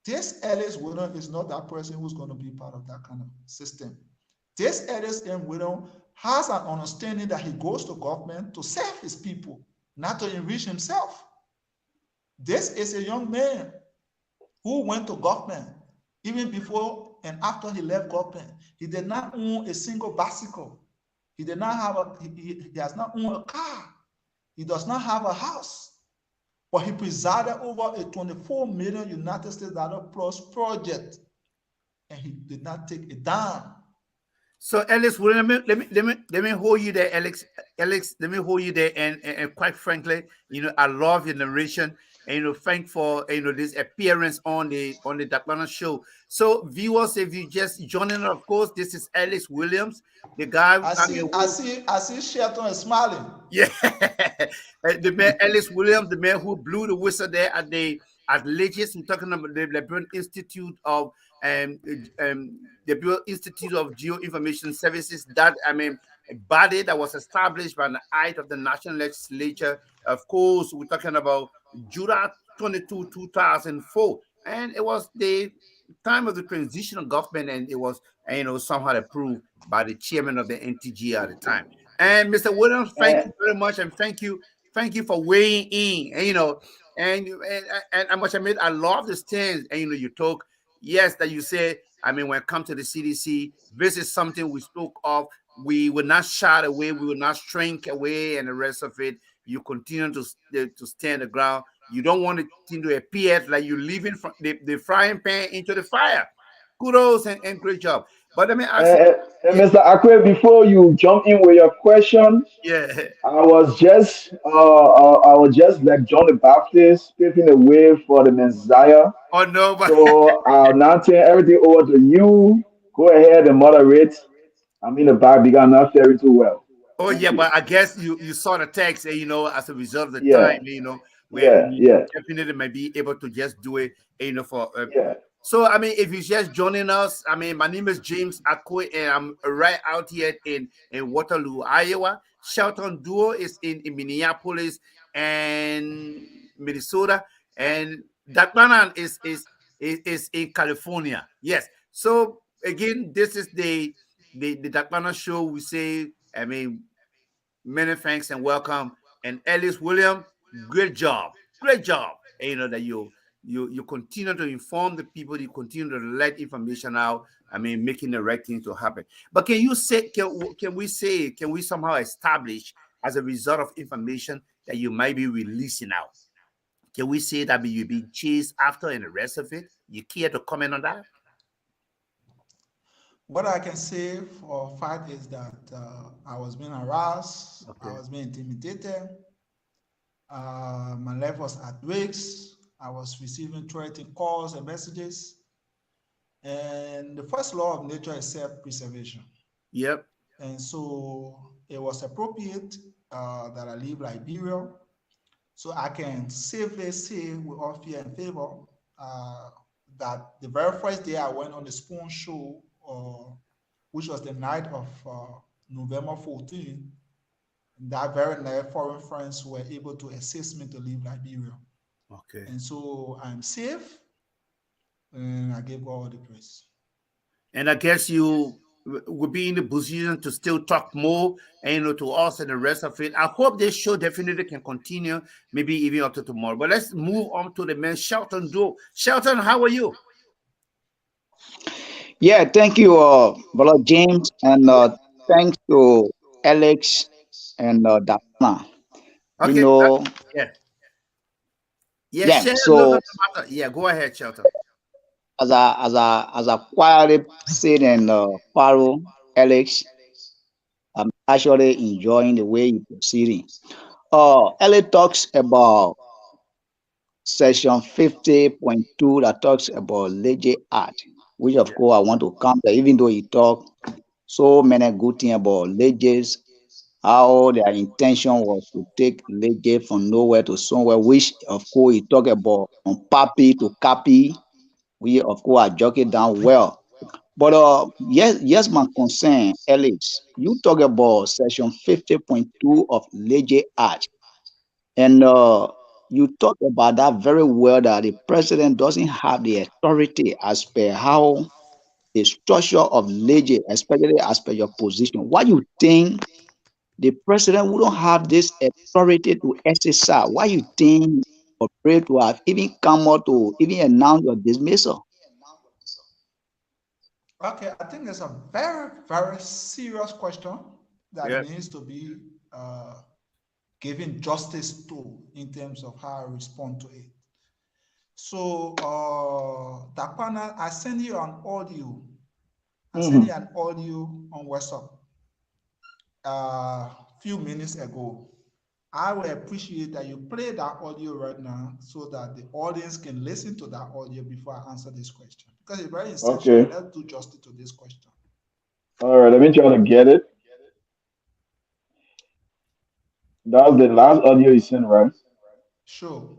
this Ellis William is not that person who's going to be part of that kind of system. This Ellis M. William has an understanding that he goes to government to serve his people, not to enrich himself. This is a young man who went to government even before and after he left government. He did not own a single bicycle. He did not have he does not own a car. He does not have a house. But he presided over a 24 million United States dollar plus project, and he did not take a dime. So, Alex, well, let me hold you there, Alex. Alex, let me hold you there, and quite frankly, I love your narration, and thank for this appearance on the Dakpannah Show. So, viewers, if you just joining, of course, this is Alex Williams, the guy. I see Shelton smiling. Yeah, the man Alex Williams, the man who blew the whistle there at the at LIGIS. We're talking about the Liberian Institute of um, the Bureau Institute of Geo-Information Services. That a body that was established by the act of the National Legislature. Of course, we're talking about July 22, 2004, and it was the time of the transitional government, and it was somehow approved by the chairman of the NTG at the time. And Mr. Williams, thank And you very much, and thank you for weighing in. And I must admit, I love the stance. And you took, yes, that you said. When it comes to the CDC, this is something we spoke of. We will not shy away. We will not shrink away, and the rest of it. You continue to stand the ground. You don't want it to appear like you're leaving from the frying pan into the fire. Kudos and great job. But let me ask you, and yeah, Mr. Akwe, before you jump in with your question, yeah. I was just like John the Baptist paving the way for the Messiah. Oh no, but So I'll now turn everything over to you. Go ahead and moderate. I'm in the back because I'm not faring too well. oh Thank yeah, you. but I guess you saw the text, and as a result of the time, Yeah, where yeah, we yeah, definitely might be able to just do it, for. yeah. So if you're just joining us, my name is James Akwe, and I'm right out here in Waterloo, Iowa. Shelton Duo is in Minneapolis and Minnesota, and Dakpannah is in California. Yes. So again, this is the Dakpannah Show. We say, many thanks and welcome. And Ellis William, great job, great job. And that you continue to inform the people, you continue to let information out. Making the right thing to happen. But can we somehow establish, as a result of information that you might be releasing out? Can we say that you're being chased after and the rest of it? You care to comment on that? What I can say for a fact is that I was being harassed, I Okay. was being intimidated, my life was at risk, I was receiving threatening calls and messages. And the first law of nature is self-preservation. Yep. And so it was appropriate that I leave Liberia so I can safely say with all fear and favor uh, that the very first day I went on the Spoon Show, which was the night of November 14th, that very night, foreign friends were able to assist me to leave Liberia. Okay. And so I'm safe, and I give God all the praise. And I guess you will be in the position to still talk more, and to us and the rest of it. I hope this show definitely can continue, maybe even up to tomorrow. But let's move on to the man Shelton Joe. Shelton, how are you? Yeah, thank you, Brother James, and thanks to Alex and Dana. You Okay. know, Yeah. Yeah, yeah. share a little So bit about that. Yeah, go ahead, Shelton. as I quietly said and follow Alex, I'm actually enjoying the way you're proceeding. Alex talks about section 50.2 that talks about Leger Act, which of Yeah. course I want to counter, even though he talk so many good things about Legers, how their intention was to take Leger from nowhere to somewhere, which of course he talk about from papi to capi. We of course are joking down well. But yes, my concern, Alex, you talk about section 50.2 of Leger Act. And you talk about that very well that the president doesn't have the authority as per how the structure of legend, especially as per your position. Why you think the president wouldn't have this authority to exercise? Why you think or pray to have even come out to even announce your dismissal? Okay, I think it's a very, very serious question that Yeah. needs to be uh, given justice to in terms of how I respond to it. So, Dakpannah, I send you an audio. I sent you Mhm. an audio on WhatsApp a few minutes ago. I will appreciate that you play that audio right now so that the audience can listen to that audio before I answer this question because it's very essential. Okay. Let's do justice to this question. All right. Let me try to get it. That was the last audio you sent, right? Sure.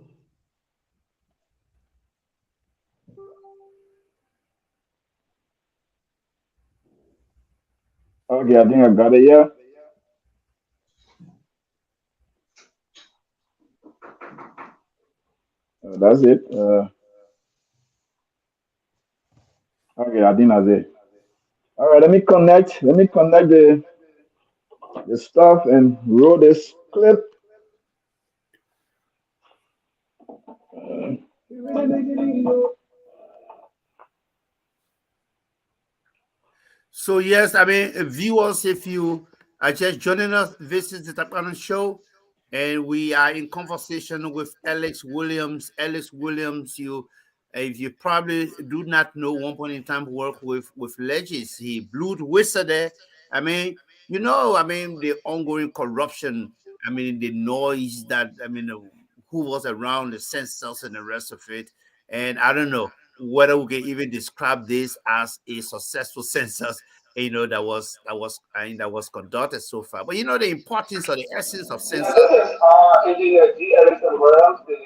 Okay, I think I got it. Yeah, that's it. Okay, I think that's it. All right, let me connect. Let me connect the stuff and roll this clip. So yes, I mean, viewers, if you are just joining us, this is the Dakpannah Show, and we are in conversation with Alex Williams. Alex Williams, if you probably do not know, one point in time worked with LISGIS. He blew the whistle there. I mean, I mean, the ongoing corruption. I mean, the noise that who was around the census and the rest of it. And I don't know whether we can even describe this as a successful census, that was conducted so far. But the importance or the essence of census. This is Engineer G. Ellison Williams, the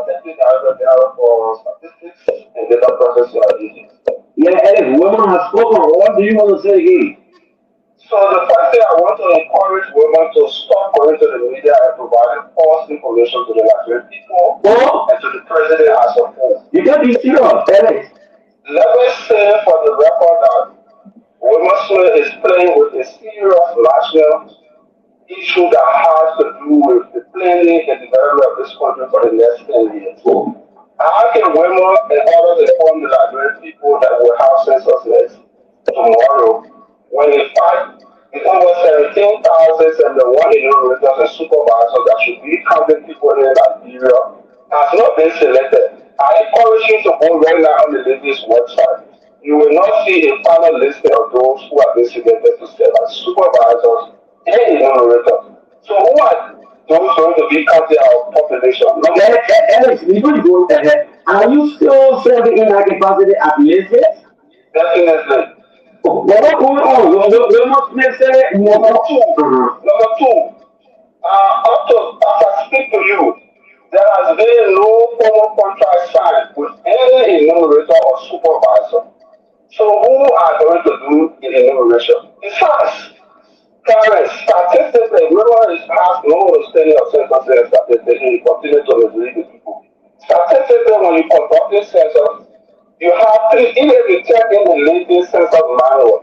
Deputy Director for Statistics and Data Processing Agency. Yeah, Alex, women have spoken. What do you want to say again? So the first thing I want to encourage women to stop going to the media and providing false information to the Nigerian people and to the president as a whole. You can't be serious, Alex. Let me say for the record that Women's is playing with a serious national issue that has to do with the planning and development of this country for the next 10 years. How can women and others inform the Nigerian people that will have census next tomorrow when in fact it's over 17,071 enumerators and supervisors that should be counting people in Nigeria has not been selected? I encourage you to go right now on the LISGIS website. You will not see a final list of those who have been selected to serve as supervisors and enumerators. So who are those going to be counting our population? Alex, before you go ahead, are you still serving in that capacity at LISGIS? Definitely. What going on? We must say number two. Number two. Up to as I speak to you, there has been no formal contract signed with any enumerator or supervisor. So who are going to do the enumeration? It's us. Parents, statistically, everyone has no understanding of census and statistics, and you continue to mislead the people. Statistically, when you conduct this census, you have three, even if you check in the latest census manual,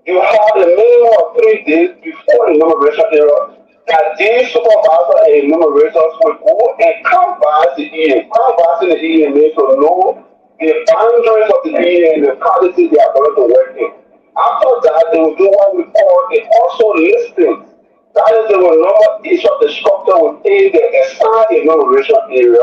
you have a minimum of 3 days before the enumeration era that these supervisors and enumerators will go and canvass the EA. Canvassing the EA means to know the boundaries of the EA and the quality they are going to work in. After that, they will do what we call a also listing. That is, they will number each of the structure within the assigned enumeration area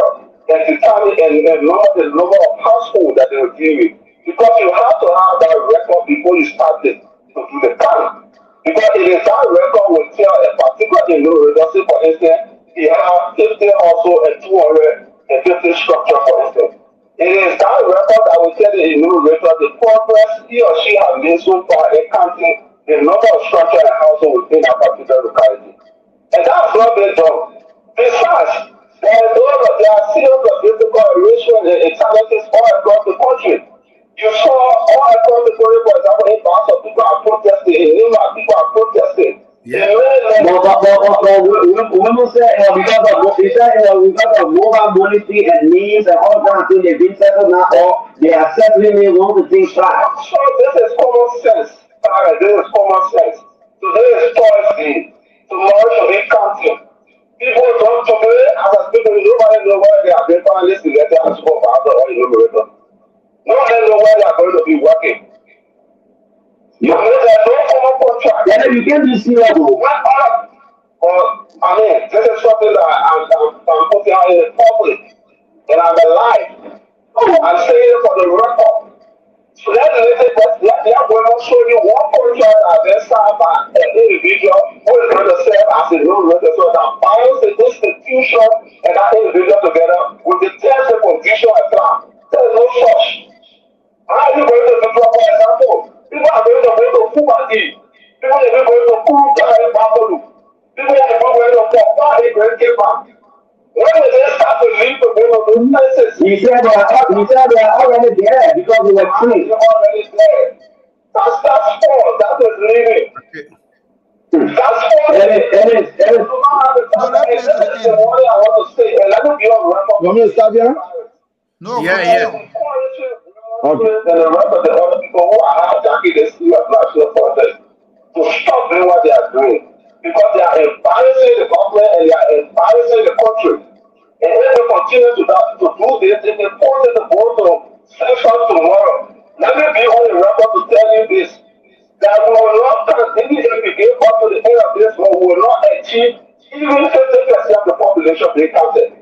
and determine and number of households that they will deal with. Because you have to have that record before you start to do the count. Because it is that record will tell a particular enumerator, say for instance, he has 50 also and 250 structure, for instance. It is that record that will tell the enumerator the progress he or she has made so far in counting the number of structure and household within a particular locality. And that's not been done. Besides, there are series of difficult erosion and challenges all across the country. You saw all across the country, for example, in parts of people are protesting, in Lima, people are protesting. Yeah. Women say because of mobile money and means and all kinds of things, they've been settled now, or they are settling in one to things right. So this is common sense. This is common sense. Today is Thursday. Tomorrow should be counting. People don't today, as I speak, nobody know where they have been finally selected as supervisor or enumerator. None of them know where they are going to be working. You know, there's no formal contract. Yeah, you can't be serious. Well, I mean, this is something that I'm putting out in the public, and I'm alive. I'm saying it for the record. So let women show you one contract has been signed by an individual who is going to serve as a enumerator, so that binds the institution and that individual together with the terms and conditions and plan. There is no such. How are you going to do, for example? People are going to go to Fumati. People are going to Kuruka and Babalu. People are going to Papa and Great Cape. When did they start to leave to go to those places? He said they are already there because they were free. They're already there. That's fun. That is living. Okay. That's fun. And No, let's play to the this is the end. one I want to say. And let me be on record. You want me to stop here? No, Yeah, continue. yeah. Okay. And the rest of the other people who are hijacking the city of national protest to stop doing what they are doing. Because they are embarrassing the government and they are embarrassing the country. And if they continue to do this, if they force it to go to session tomorrow, let me be on the record to tell you this. That we will not, even if we get up to the end of this, we will not achieve even 50% of the population being counted.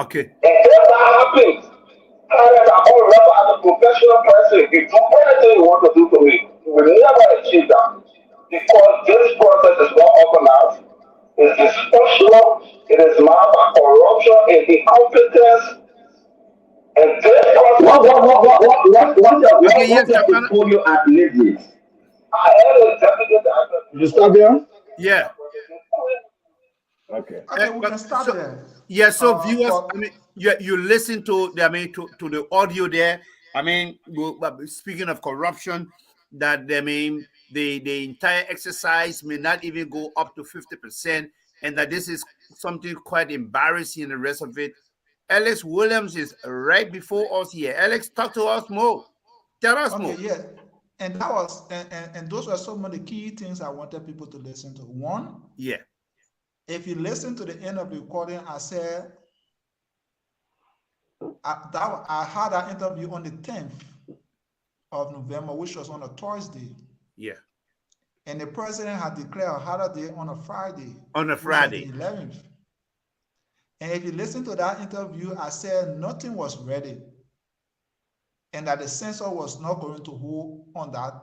Okay. And if that happens, as a whole rapper, as a professional person, you do anything you want to do for me, you will never achieve that. Because this process is not organized, it's dysfunctional, it is marked by corruption and incompetence. And this process. Okay, yes, What's your Dakpannah. portfolio at LISGIS? I am a deputy director. You stop here? Yeah. Okay. Okay, we But can start there. yeah, so viewers, For- I mean, you listen to the, I mean, to the audio there. I mean, speaking of corruption, that I mean, the entire exercise may not even go up to 50%, and that this is something quite embarrassing and the rest of it. Alex Williams is right before us here. Alex, talk to us more. Tell us more. Okay, yeah. And that was and those were some of the key things I wanted people to listen to. One, Yeah. if you listen to the end of the recording, I said I had an interview on the 10th of November, which was on a Thursday. Yeah. And the president had declared a holiday on a Friday. On a which was Friday. the 11th. And if you listen to that interview, I said nothing was ready. And that the census was not going to hold on that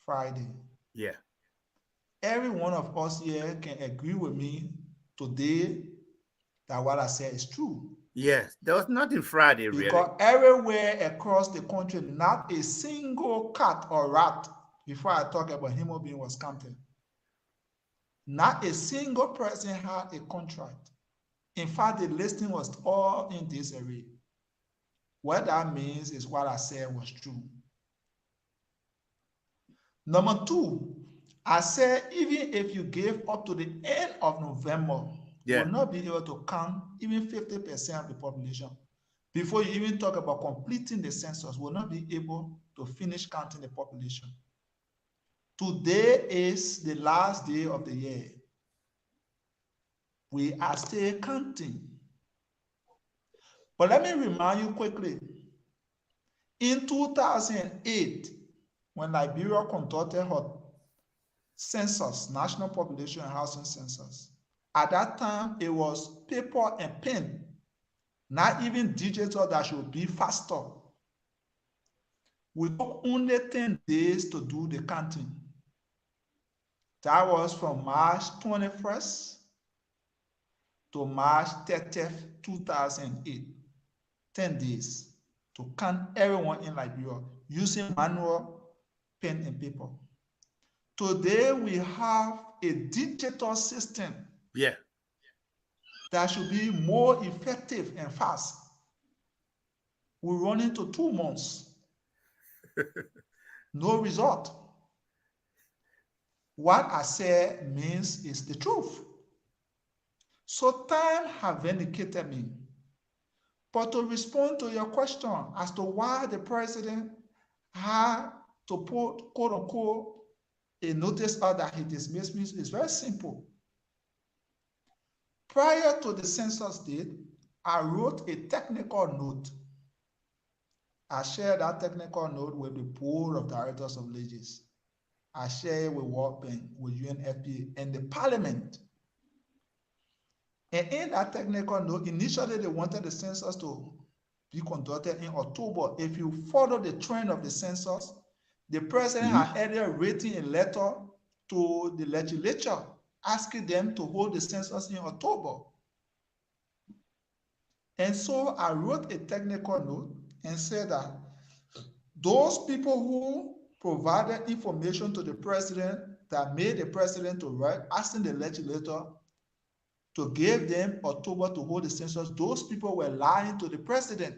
Friday. Yeah. Every one of us here can agree with me today that what I said is true. Yes. There was nothing Friday, really. Because everywhere across the country, not a single cat or rat, before I talk about human being, was counted. Not a single person had a contract. In fact, the listing was all in disarray. What that means is what I said was true. Number two, I said even if you gave up to the end of November, you will not be able to count even 50% of the population. Before you even talk about completing the census, will not be able to finish counting the population. Today is the last day of the year. We are still counting. But let me remind you quickly. In 2008, when Liberia conducted her census, National Population and Housing Census, at that time it was paper and pen, not even digital that should be faster. We took only 10 days to do the counting. That was from March 21st to March 30th, 2008. 10 days to count everyone in Liberia using manual pen and paper. Today we have a digital system that should be more effective and fast. We run into 2 months. No result. What I said means is the truth. So time have vindicated me. But to respond to your question as to why the president had to put, quote unquote, a notice out that he dismissed me is very simple. Prior to the census date, I wrote a technical note. I shared that technical note with the board of directors of LISGIS. I shared it with World Bank, with UNFPA, and the parliament. And in that technical note, initially they wanted the census to be conducted in October. If you follow the trend of the census, the president had earlier written a letter to the legislature asking them to hold the census in October. And so I wrote a technical note and said that those people who provided information to the president that made the president to write, asking the legislator to give them October to hold the census, those people were lying to the president.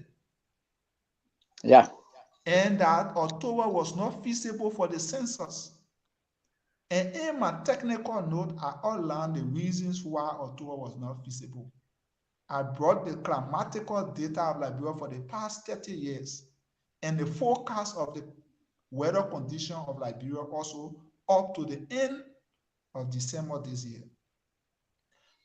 Yeah. and that October was not feasible for the census. And in my technical note, I outlined the reasons why October was not feasible. I brought the climatical data of Liberia for the past 30 years and the forecast of the weather condition of Liberia also up to the end of December this year.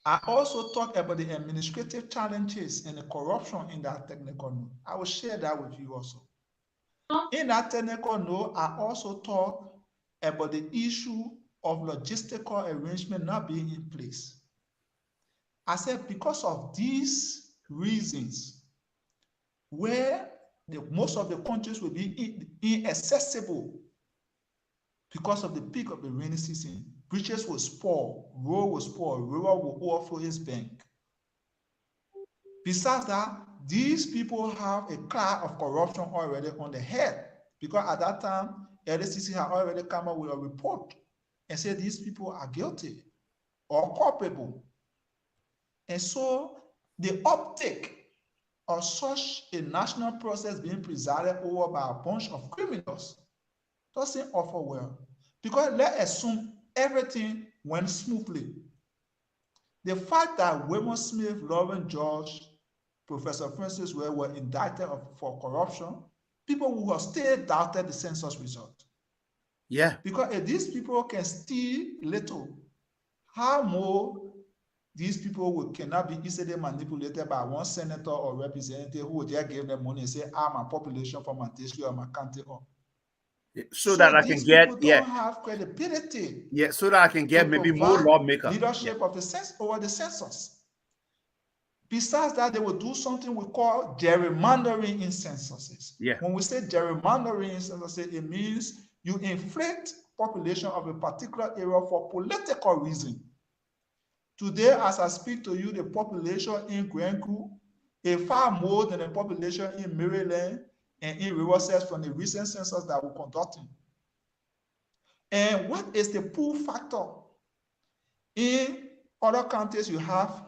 I also talked about the administrative challenges and the corruption in that technical note. I will share that with you also. In that technical note, I also talked about the issue of logistical arrangement not being in place. I said because of these reasons, where most of the countries will be inaccessible because of the peak of the rainy season, bridges will spoil, road will spoil, river will overflow its bank. Besides that, these people have a cloud of corruption already on their head, because at that time, LISGIS had already come up with a report and said these people are guilty or culpable. And so the uptake of such a national process being presided over by a bunch of criminals doesn't offer well. Because let's assume everything went smoothly. The fact that William Smith, Lauren George, Professor Francis were indicted for corruption, people who have still doubted the census result. Yeah. Because if these people can steal little, how more these people cannot be easily manipulated by one senator or representative who will just give them money and say, I'm a population from my district or my county. So that I can get, people don't have credibility. Yeah, so that I can get maybe more lawmakers. Leadership of the over the census. Besides that, they will do something we call gerrymandering in censuses. Yeah. When we say gerrymandering in censuses, it means you inflate population of a particular area for political reason. Today, as I speak to you, the population in Grand Coup is far more than the population in Maryland and in Riverside from the recent census that we're conducting. And what is the pull factor? In other counties, you have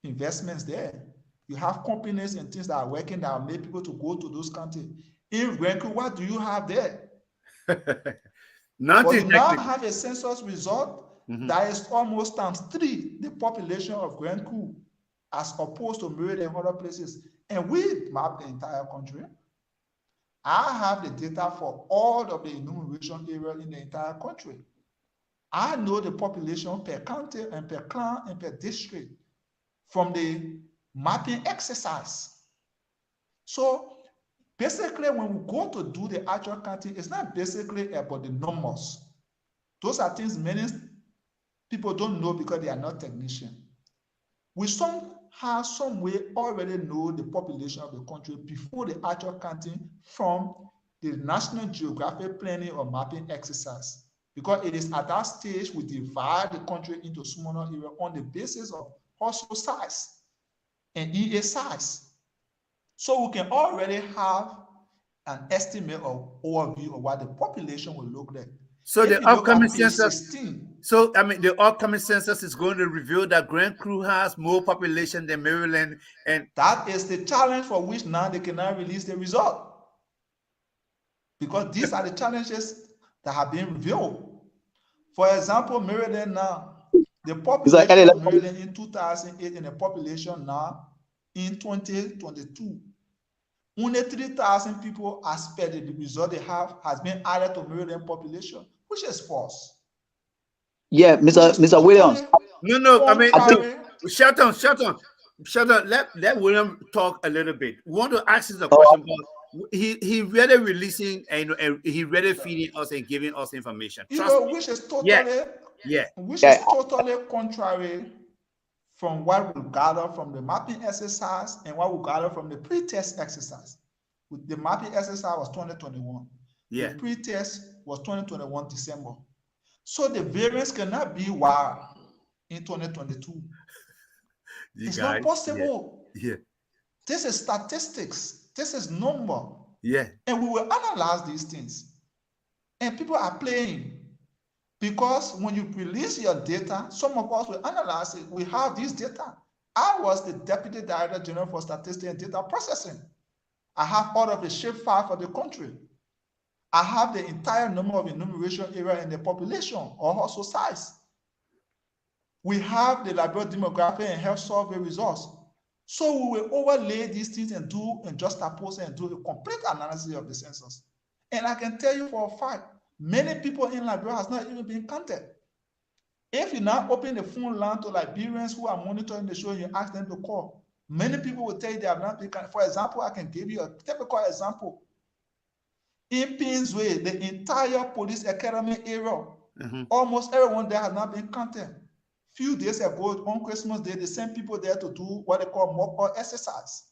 investments there. You have companies and things that are working that will make people to go to those counties. In Grand Coup, what do you have there? Nothing. But you now have a census result that is almost ×3 the population of Grand Coup as opposed to Maryland and other places. And we map the entire country. I have the data for all of the enumeration areas in the entire country. I know the population per county and per clan and per district from the mapping exercise. So basically, when we go to do the actual counting, it's not basically about the numbers. Those are things many people don't know because they are not technicians. We somehow, some way already know the population of the country before the actual counting from the National Geographic Planning or Mapping exercise. Because it is at that stage we divide the country into smaller areas on the basis of household size and EA size. So we can already have an estimate or overview of what the population will look like. So the upcoming census, 16, so I mean the upcoming census is going to reveal that Grand Coup has more population than Maryland, and that is the challenge for which now they cannot release the result. Because these are the challenges that have been revealed. For example, Maryland now, the population of Maryland in 2008 and the population now in 2022. Only 3,000 people as per the result they have has been added to Maryland population, which is false. Yeah, Mr. Williams. No, I mean, shut on. Let William talk a little bit. We want to ask him a question, but he really releasing and he really feeding us and giving us information. Which is totally contrary from what we gather from the mapping exercise and what we gather from the pre-test exercise. The mapping exercise was 2021. Yeah. The pre-test was 2021 December. So the variance cannot be wild in 2022. It's not possible. Yeah. This is statistics. This is number. Yeah. And we will analyze these things. And people are playing. Because when you release your data, some of us will analyze it. We have this data. I was the Deputy Director General for Statistics and Data Processing. I have all of the shapefile for the country. I have the entire number of enumeration area in the population or household size. We have the Liberia demographic and health survey results. So we will overlay these things and juxtapose and do a complete analysis of the census. And I can tell you for a fact, many people in Liberia has not even been counted. If you now open the phone line to Liberians who are monitoring the show and you ask them to call, many people will tell you they have not been counted. For example, I can give you a typical example. In Pinsway, the entire police academy area, almost everyone there has not been counted. Few days ago, on Christmas Day, they sent people there to do what they call mock exercise.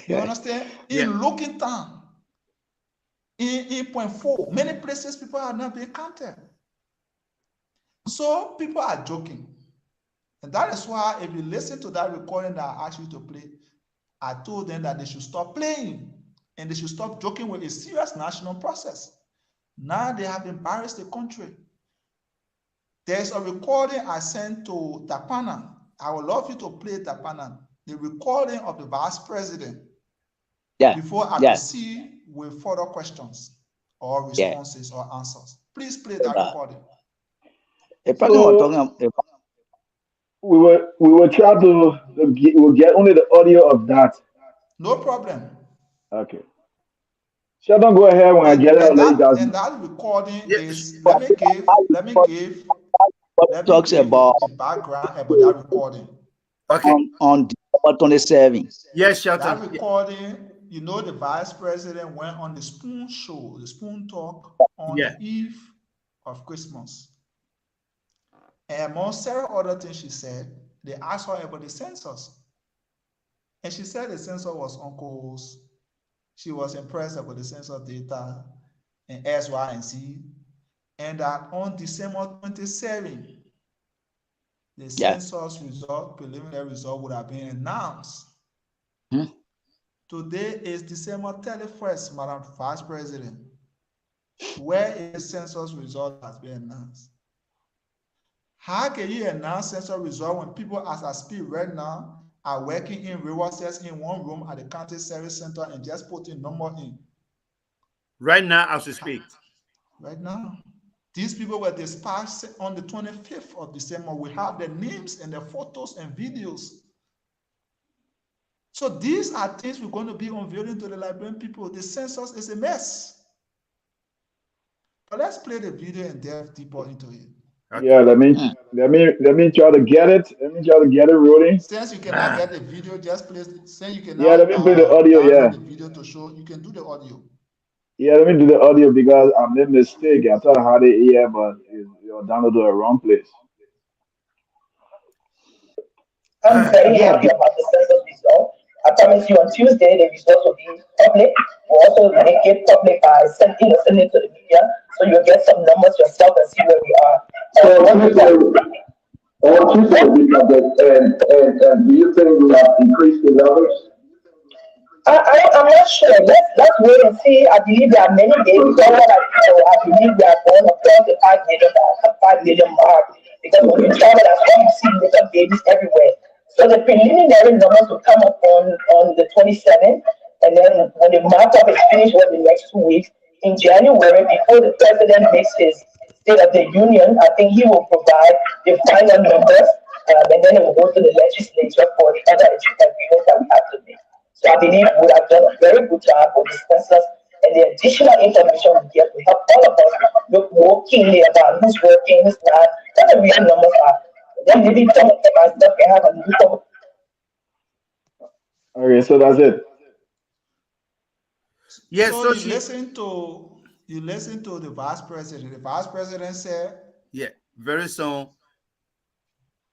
You understand? In Looking Town, in Point 4, many places people have not been counted. So people are joking. And that is why if you listen to that recording that I asked you to play, I told them that they should stop playing and they should stop joking with a serious national process. Now they have embarrassed the country. There's a recording I sent to Dakpannah. I would love you to play Dakpannah, the recording of the vice president, before I proceed with further questions or responses or answers. Please play that recording. We will try to we'll get only the audio of that. No problem. Okay. Sheldon, go ahead when I get it. And that recording is let me give the background about that recording. Okay. On December 27. Yes, Sheldon. That recording, you know, the vice president went on the Spoon Show, the Spoon Talk, on the eve of Christmas. And among several other things she said, they asked her about the census. And she said the census was uncle's. She was impressed about the census data and S, Y, and Z. And that on December 27, the census result, preliminary result, would have been announced. Today is December 31st, Madam Vice President. Where is the census result has been announced? How can you announce census result when people, as I speak right now, are working in reverses in one room at the county service center and just putting number in? Right now, as we speak. Right now. These people were dispatched on the 25th of December. We have their names and their photos and videos. So these are things we're going to be unveiling to the Liberian people. The census is a mess. But let's play the video and delve deeper into it. Okay. Yeah, let me try to get it. Let me try to get it rolling. Since you cannot get the video, just play. Since you cannot, let me play the audio. The video to show. You can do the audio. Yeah, let me do the audio because I made a mistake. I thought I had it here, but you're downloaded to the wrong place. I'm very happy about the census result. I promise you on Tuesday the results will be public. We'll also make it public by sending it to the media, so you'll get some numbers yourself and see where we are. So what you say? On Tuesday will be public, and do you think we have increased the numbers? I'm not sure. Let's wait and see. I believe there are many babies. I believe we are going across the 5 million mark. Because when you travel as well, you see little babies everywhere. So the preliminary numbers will come up on the 27th, and then when the markup is finished over the next 2 weeks, in January, before the president makes his State of the Union, I think he will provide the final numbers, and then it will go to the legislature for the other agreements that we have to make. So I believe we have done a very good job with the census and the additional information we get to help all of us look more keenly about who's working, who's not, what the real numbers are. Then maybe some of them are stuff can have a new. Okay, so that's it. Yes, so you listen to the vice president. The vice president said, very soon,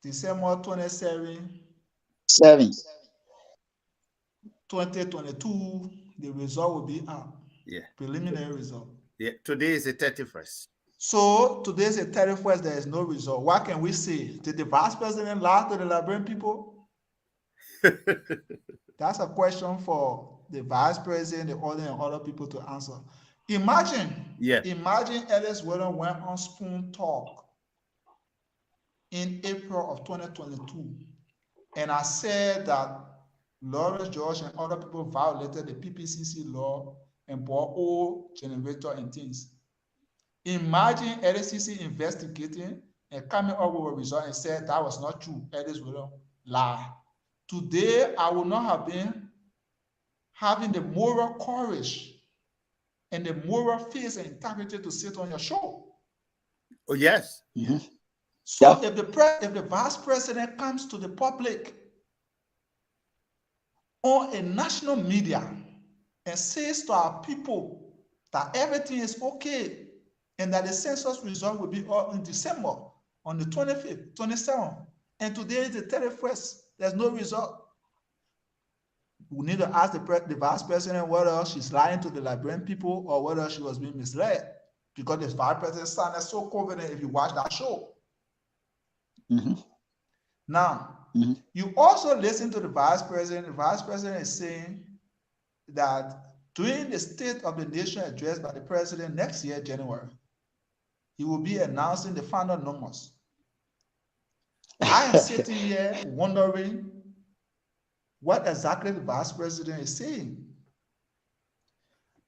December 27, 2022, the result will be out. Preliminary result. Today is the 31st. So today is the 31st, there is no result. What can we say? Did the vice president lie to the Liberian people? That's a question for the vice president, the other and other people to answer. Imagine Ellis William went on Spoon Talk in April of 2022, and I said that Lawrence George and other people violated the PPCC law and bought old generator and things. Imagine LCC investigating and coming up with a result and said that was not true. Ellis William lie. Today, I would not have been having the moral courage and the moral faith and integrity to sit on your show. Oh, yes. Mm-hmm. So Yeah. if the vice president comes to the public on a national media and says to our people that everything is okay and that the census result will be out in December on the 25th, 27th, and today is the 31st, there's no result. We need to ask the vice president whether she's lying to the Liberian people or whether she was being misled. Because the vice president sounded so confident if you watch that show. Mm-hmm. Now, Mm-hmm. you also listen to the vice president. The vice president is saying that during the State of the Nation address by the president next year, January, he will be announcing the final numbers. I am sitting here wondering what exactly the vice president is saying.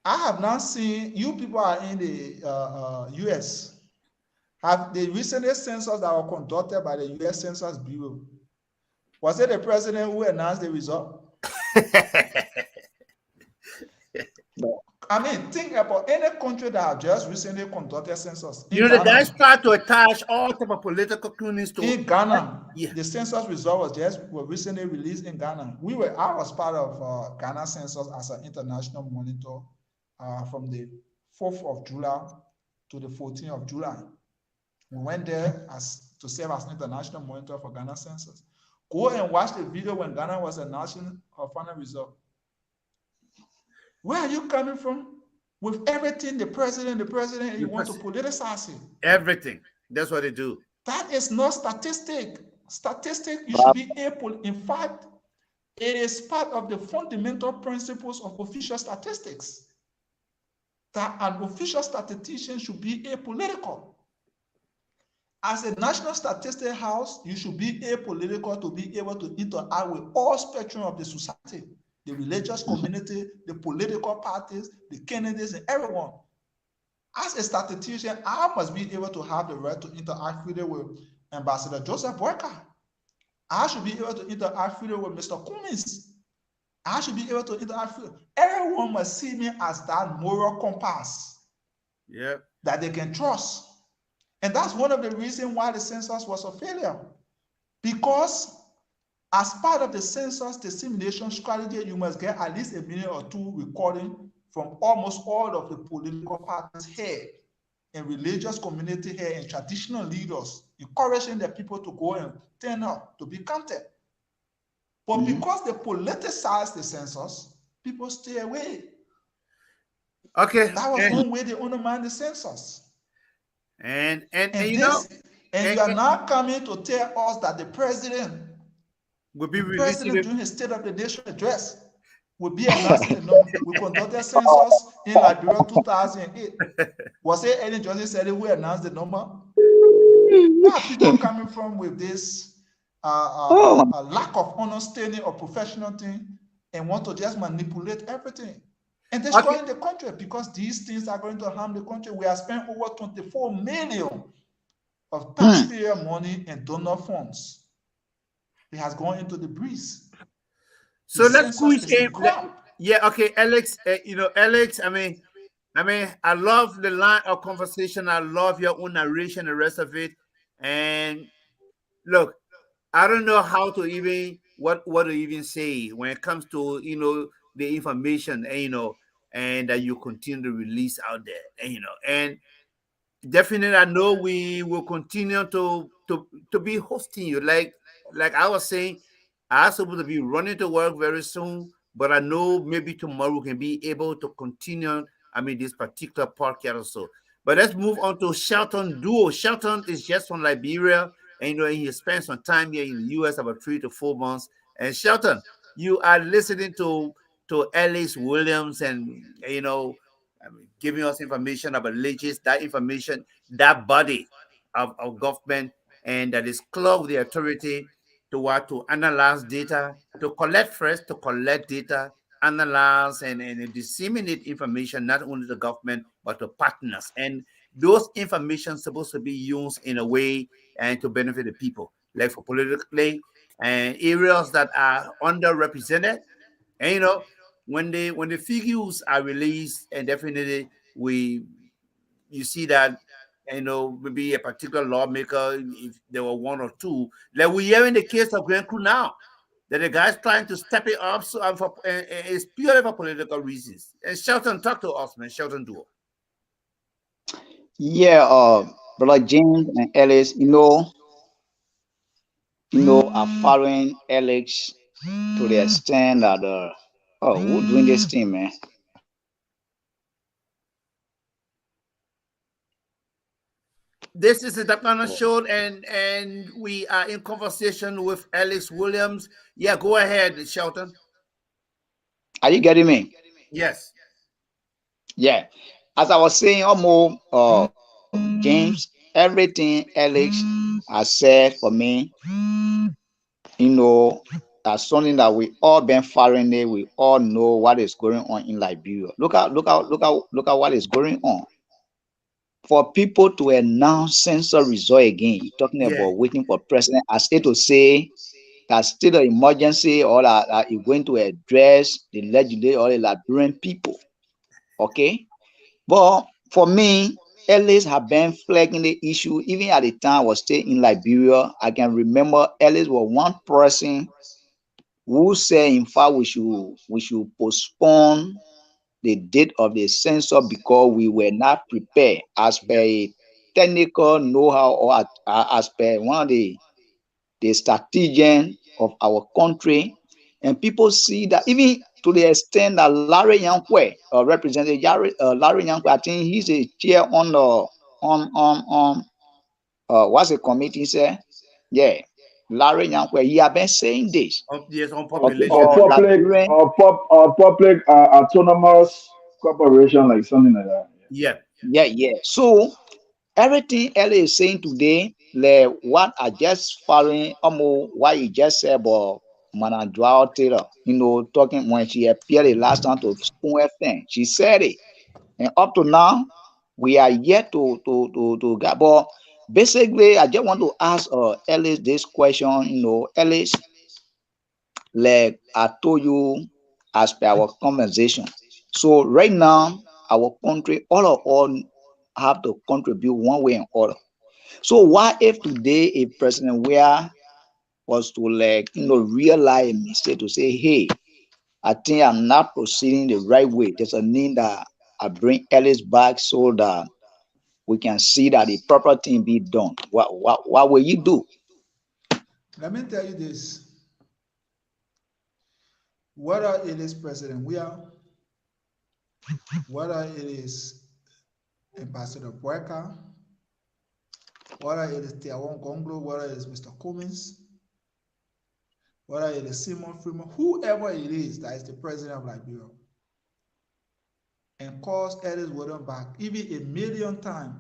I have not seen, you people are in the US, have the recent census that were conducted by the US Census Bureau, was it the president who announced the result? I mean, think about any country that have just recently conducted census. You know, the guys try to attach all type of political clues to in Ghana. Yeah. The census result was recently released in Ghana. I was part of Ghana census as an international monitor from the 4th of July to the 14th of July. We went there to serve as international monitor for Ghana census. Go and watch the video when Ghana was announcing her final result. Where are you coming from? With everything, the president, you want to politicize it. Everything. That's what they do. That is not statistic. Statistic, you should be able, in fact, it is part of the fundamental principles of official statistics that an official statistician should be apolitical. As a national statistic house, you should be apolitical to be able to interact with all spectrum of the society, the religious community, the political parties, the candidates, and everyone. As a statistician, I must be able to have the right to interact freely with Ambassador Joseph Boyka. I should be able to interact freely with Mr. Cummins. I should be able to interact freely. Everyone must see me as that moral compass that they can trust. And that's one of the reasons why the census was a failure. Because as part of the census dissemination strategy, you must get at least 1 million or 2 recording from almost all of the political parties here, and religious community here, and traditional leaders, encouraging the people to go and turn up to be counted. But because they politicize the census, people stay away. Okay. That was one way they undermined the census. And you are now coming to tell us that the president will be during his State of the Nation address will be announcing the number. We conducted census in Liberia 2008. Was it any Johnson said who announced the number? Where are people coming from with this lack of understanding or professional thing and want to just manipulate everything and destroying the country? Because these things are going to harm the country. We have spent over 24 million of taxpayer money and donor funds. It has gone into the breeze. So let's push in. Okay, Alex. Alex. I mean, I love the line of conversation. I love your own narration, the rest of it. And look, I don't know how to even what to even say when it comes to the information, and that you continue to release out there, and definitely I know we will continue to be hosting you. Like I was saying, I'm supposed to be running to work very soon, but I know maybe tomorrow we can be able to continue. This particular podcast also. But let's move on to Shelton Duo. Shelton is just from Liberia, and he spent some time here in the US, about 3 to 4 months. And Shelton, you are listening to Ellis Williams, and giving us information about LISGIS, that information, that body of government, and that is clogged with the authority. to what, to analyze data, to collect data, analyze and disseminate information, not only to the government but to partners. And those information supposed to be used in a way and to benefit the people, like for politically and areas that are underrepresented. And when the figures are released, and definitely we you see that, maybe a particular lawmaker, if there were one or two, like we hear in the case of Grand Crew now, that the guy's trying to step it up, so it's purely for political reasons. And Shelton, talk to us, man. Shelton, do it. Yeah, brother James and Ellis, are following Alex to the extent that who doing this thing, man? This is the Dakpannah Show, and we are in conversation with Alex Williams. Yeah, go ahead, Shelton. Are you getting me? Yes. Yeah. As I was saying, almost James, everything Alex has said for me, that's something that we all been following it. We all know what is going on in Liberia. Look at what is going on. For people to announce census result again, you're talking Yeah. about waiting for president as it to say that's still an emergency, or that you're going to address the legislature or the Liberian people. Okay? But for me, Ellis have been flagging the issue even at the time I was still in Liberia. I can remember Ellis was one person who said, in fact, we should postpone the date of the census because we were not prepared as per a technical know-how, or as per one of the strategies of our country. And people see that, even to the extent that Larry Yankwe, Representative Larry Yankwe, I think he's a chair on the on what's the committee say? Yeah, Larry Yankwe, he have been saying this. Yes, on Okay, population. Yeah. Liberian, Public autonomous corporation, like something like that. Yeah. yeah. So everything Ellie is saying today, like what I just following almost what you just said about Manadwao Taylor, talking when she appeared the last time to Spoon FM. She said it. And up to now, we are yet to get. But basically, I just want to ask Ellis this question. Ellis, like I told you as per our conversation. So right now, our country, all of us have to contribute one way or other. So what if today a President Weah was to realize a mistake, to say, hey, I think I'm not proceeding the right way. There's a need that I bring Ellis back so that we can see that the proper thing be done. What will you do? Let me tell you this. Whether it is President Weah, whether it is Ambassador Boyka, whether it is Tiawon Gonglo, whether it is Mr. Cummins, whether it is Simon Freeman, whoever it is that is the president of Liberia, and calls Ellis William back even 1,000,000 times,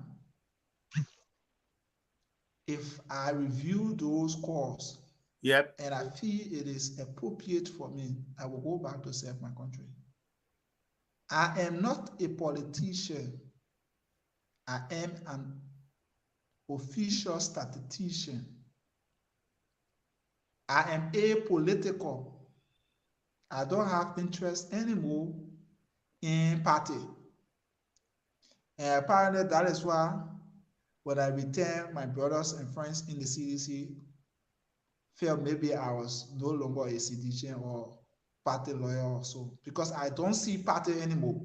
if I review those calls, Yep. and I feel it is appropriate for me, I will go back to serve my country. I am not a politician. I am an official statistician. I am apolitical. I don't have interest anymore in party. And apparently that is why when I returned, my brothers and friends in the CDC felt maybe I was no longer a citizen or party lawyer or so, because I don't see party anymore.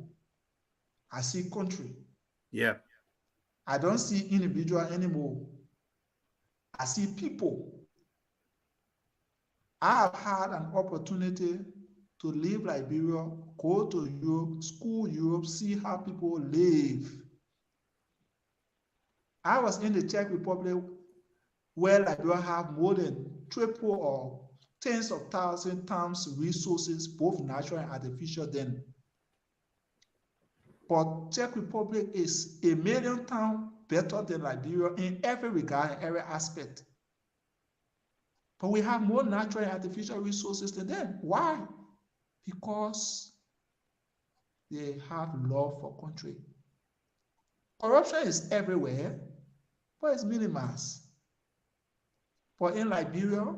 I see country. Yeah. I don't see individual anymore. I see people. I have had an opportunity to leave Liberia, go to Europe, school Europe, see how people live. I was in the Czech Republic, where Liberia have more than triple or tens of thousands times resources, both natural and artificial, than. But Czech Republic is 1,000,000 times better than Liberia in every regard, in every aspect. But we have more natural and artificial resources than them. Why? Because they have love for country. Corruption is everywhere, but it's minimized. But in Liberia,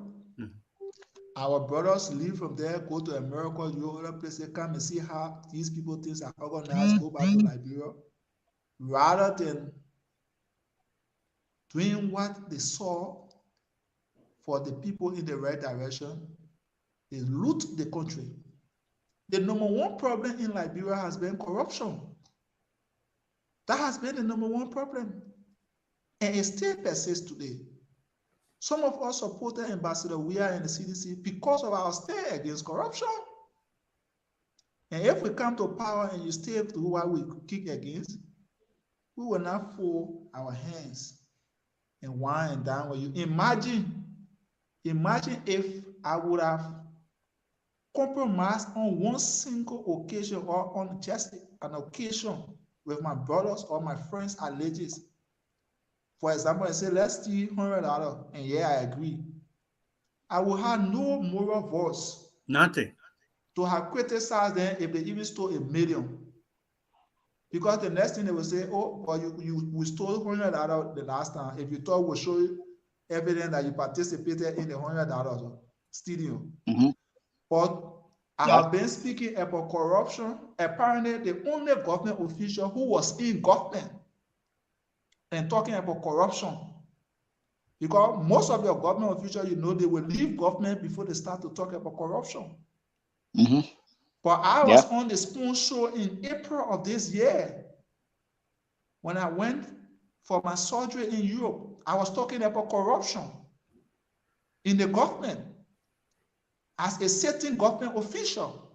our brothers leave from there, go to America, you other places, come and see how these people things are organized, go back to Liberia, rather than doing what they saw for the people in the right direction. They loot the country. The number one problem in Liberia has been corruption. That has been the number one problem. And it still persists today. Some of us supported Ambassador Weah and the CDC because of our stand against corruption. And if we come to power and you still do what we kick against, we will not fold our hands and whine and down with you. Imagine if I would have compromised on one single occasion or on just an occasion with my brothers or my friends at LISGIS. For example, I say, let's steal $100, and yeah, I agree. I will have no moral voice. Nothing. To have criticized them if they even stole $1 million. Because the next thing they will say, oh, but we stole $100 the last time. If you thought we'll show you evidence that you participated in the $100 stealing. But I have been speaking about corruption. Apparently, the only government official who was in government and talking about corruption, because most of your government officials, you know, they will leave government before they start to talk about corruption. But I was on the Spoon Show in April of this year when I went for my surgery in Europe. I was talking about corruption in the government as a certain government official.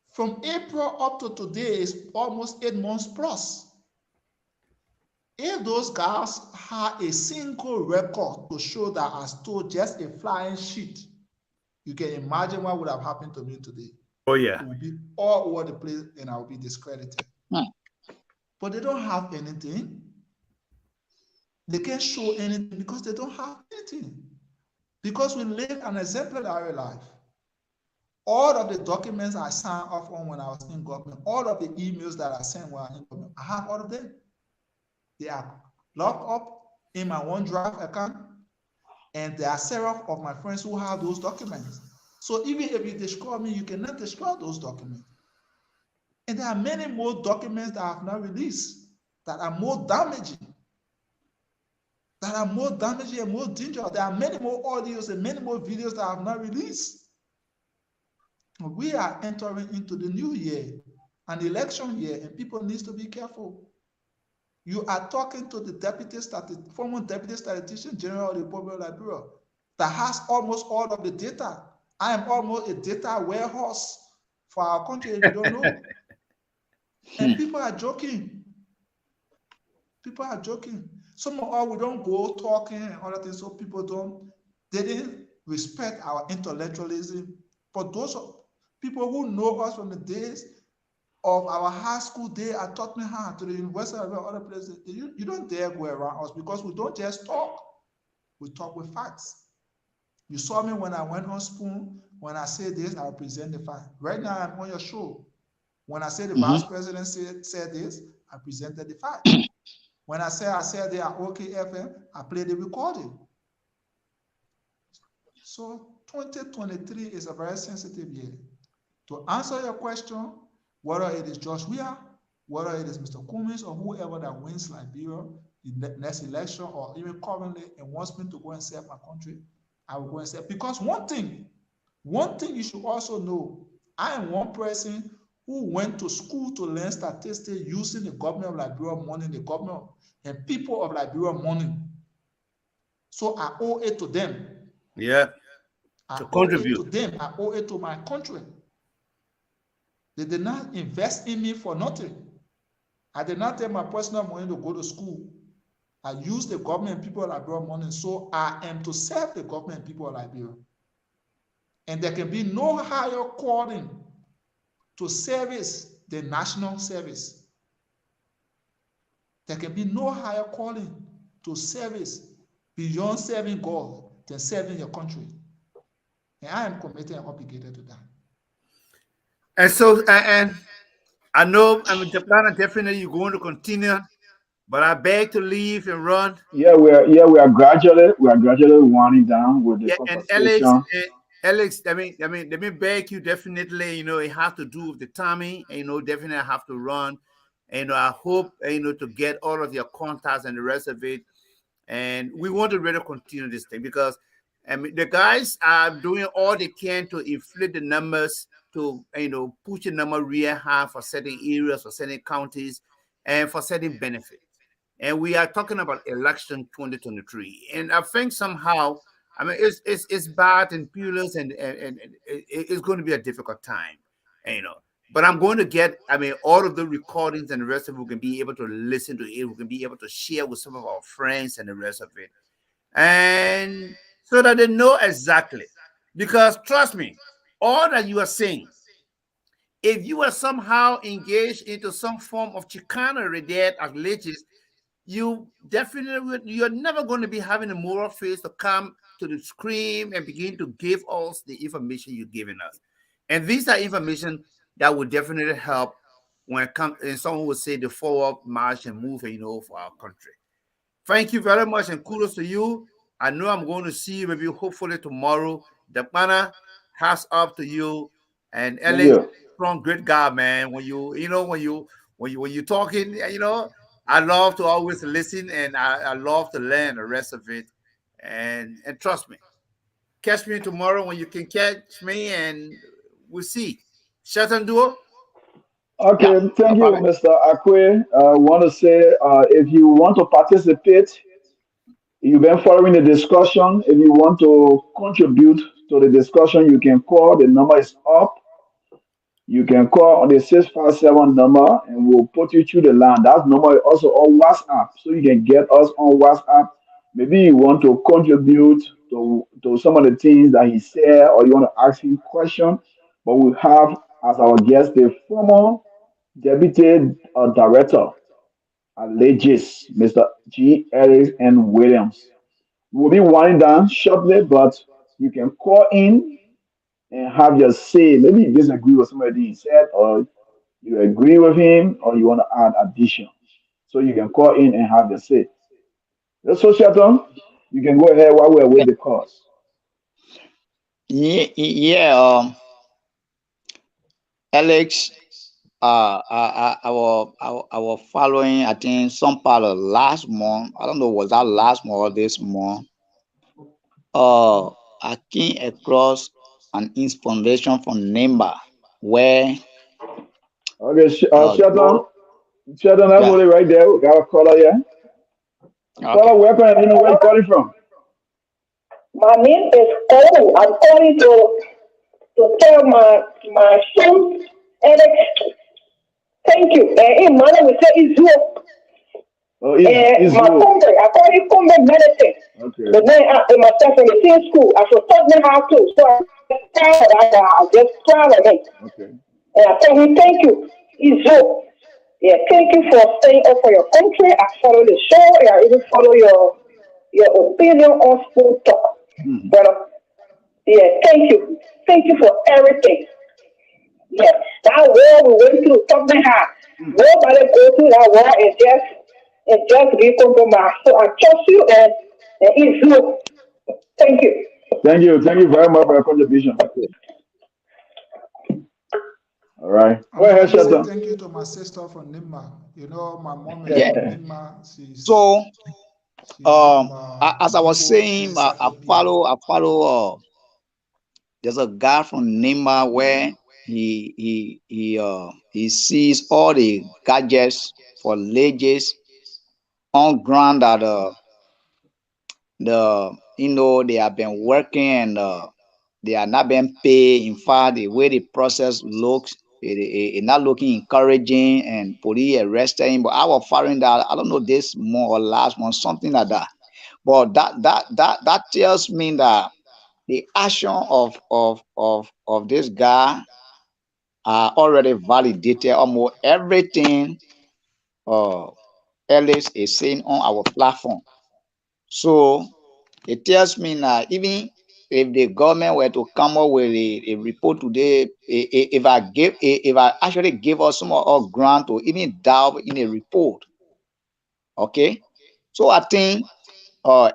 From April up to today is almost 8 months plus. If those guys had a single record to show that I stole just a flying sheet, you can imagine what would have happened to me today. Oh, yeah. It would be all over the place and I would be discredited. But they don't have anything. They can't show anything because they don't have anything. Because we live an exemplary life. All of the documents I signed off on when I was in government, all of the emails that I sent when I was in government, I have all of them. They are locked up in my OneDrive account, and there are several of my friends who have those documents. So even if you destroy me, you cannot destroy those documents. And there are many more documents that I have not released that are more damaging. And more dangerous. There are many more audios and many more videos that I have not released. We are entering into the new year, an election year, and people need to be careful. You are talking to the former deputy statistician general of the Republic of Liberia that has almost all of the data. I am almost a data warehouse for our country, if you don't know. And people are joking. People are joking. Some of us, we don't go talking and other things, so people they didn't respect our intellectualism. But those people who know us from the days of our high school day at Tottenham to the University of other places, you don't dare go around us because we don't just talk. We talk with facts. You saw me when I went on Spoon. When I say this, I present the fact. Right now, I'm on your show. When I say the vice president said this, I presented the fact. When I said they are OK FM, I played the recording. So 2023 is a very sensitive year. To answer your question, whether it is Josh Weah, whether it is Mr. Cummings or whoever that wins Liberia in the next election or even currently and wants me to go and serve my country, I will go and serve. Because one thing you should also know, I am one person who went to school to learn statistics using the government of Liberia money, the government and people of Liberia money. So I owe it to them. Yeah. I owe it to them. I owe it to my country. They did not invest in me for nothing. I did not take my personal money to go to school. I used the government and people of Liberia money, so I am to serve the government and people of Liberia. And there can be no higher calling to service than national service. There can be no higher calling to service beyond serving God than serving your country. And I am committed and obligated to that. And so, and I know, I mean, Dakpannah, definitely you're going to continue, but I beg to leave and run. We are gradually winding down with the Yeah, and Alex, conversation. Alex, let me beg you definitely. It has to do with the timing. Definitely I have to run. I hope to get all of your contacts and the rest of it. And we want to really continue this thing because I mean the guys are doing all they can to inflate the numbers to push the number real high for certain areas, for certain counties, and for certain benefits. And we are talking about election 2023. And I think somehow, I mean, it's bad and peerless, and it's going to be a difficult time, you know. But I'm going to get, I mean, all of the recordings and the rest of it. We can be able to listen to it. We can be able to share with some of our friends and the rest of it, and so that they know exactly. Because trust me, all that you are saying, if you are somehow engaged into some form of chicanery there at LISGIS, you're never going to be having a moral face to come to the screen and begin to give us the information you're giving us. And these are information that will definitely help when it comes, and someone would say the forward march and move, for our country. Thank you very much and kudos to you. I know I'm going to see you maybe hopefully tomorrow. Dakpannah, hats up to you. And Thank Alex, you. strong, great guy, man. When you talking, I love to always listen and I love to learn the rest of it. And trust me, catch me tomorrow when you can catch me and we'll see. Shatan Duo? Okay, Yeah, no thank you, problem. Mr. Akwe. I want to say if you want to participate, you've been following the discussion. If you want to contribute to the discussion, you can call. The number is up. You can call on the 657 number and we'll put you through the line. That number is also on WhatsApp. So you can get us on WhatsApp. Maybe you want to contribute to some of the things that he said or you want to ask him question. But we have as our guest the former deputy director at LISGIS, Mr. G. Ellis and Williams. We'll be winding down shortly, but you can call in and have your say. Maybe you disagree with somebody he said, or you agree with him, or you want to add addition. So you can call in and have your say. So, Shelton, you can go ahead while we're with the calls. Yeah, yeah, Alex, I was following, I think, some part of last month. I don't know, was that last month or this month? I came across an information from NEMBA where, Okay, those, Shelton, that's yeah, really right there. We got a caller here. okay. Caller, welcome. You know where you calling from? My name is Cole. I'm calling to tell my son Alex thank you. In Mala we say is you. Oh, is My you. country, I call it combat medicine. Okay, The man in myself in the same school. I should taught me how to. So I just proud of him. okay. And I tell him thank you. Is you. Yeah, thank you for staying up for your country. I follow the show. I even follow your opinion on school talk. Mhm. Brother. Yeah, thank you. Thank you for everything. Yes, that war we went through something hard. Nobody go through that war and just be compromised. So I trust you and it's you. Thank you. Thank you. Thank you very much for your contribution. All right. And Go let ahead, me say Shelton. thank you to my sister from Nima. My mom is Yeah. from Nima. So, She's as I was people saying, encyclopedia. I follow, there's a guy from NEMBA where he sees all the gadgets for LISGIS on ground that they have been working and they are not being paid. In fact, the way the process looks, it not looking encouraging, and police arrested him. But I was following that. I don't know this month or last month, something like that. But that tells me that the action of this guy are already validated. Almost everything uh Ellis is saying on our platform. So It tells me now, even if the government were to come up with a report today, if I actually give us some of our grant to even delve in a report, okay? So I think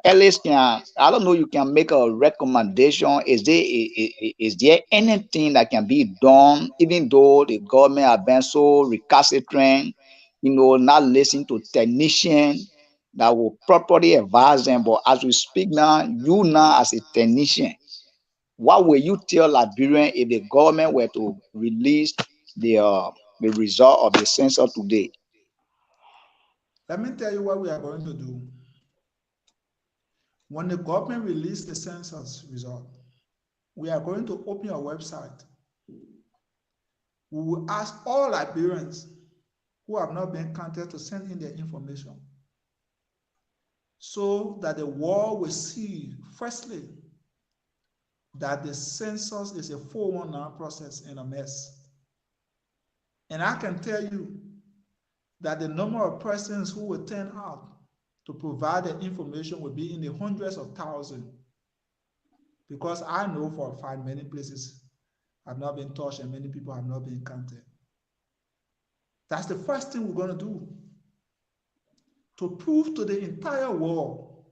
Ellis can, I don't know, you can make a recommendation. Is there anything that can be done, even though the government have been so recalcitrant, not listening to technicians that will properly advise them? But as we speak now, you now as a technician, what will you tell Liberian if the government were to release the result of the census today? Let me tell you what we are going to do. When the government releases the census result, we are going to open a website. We will ask all Liberians who have not been counted to send in their information so that the world will see, firstly, that the census is a 419 process and a mess. And I can tell you that the number of persons who will turn out to provide the information will be in the hundreds of thousands, because I know for a fact many places have not been touched and many people have not been counted. That's the first thing we're going to do, to prove to the entire world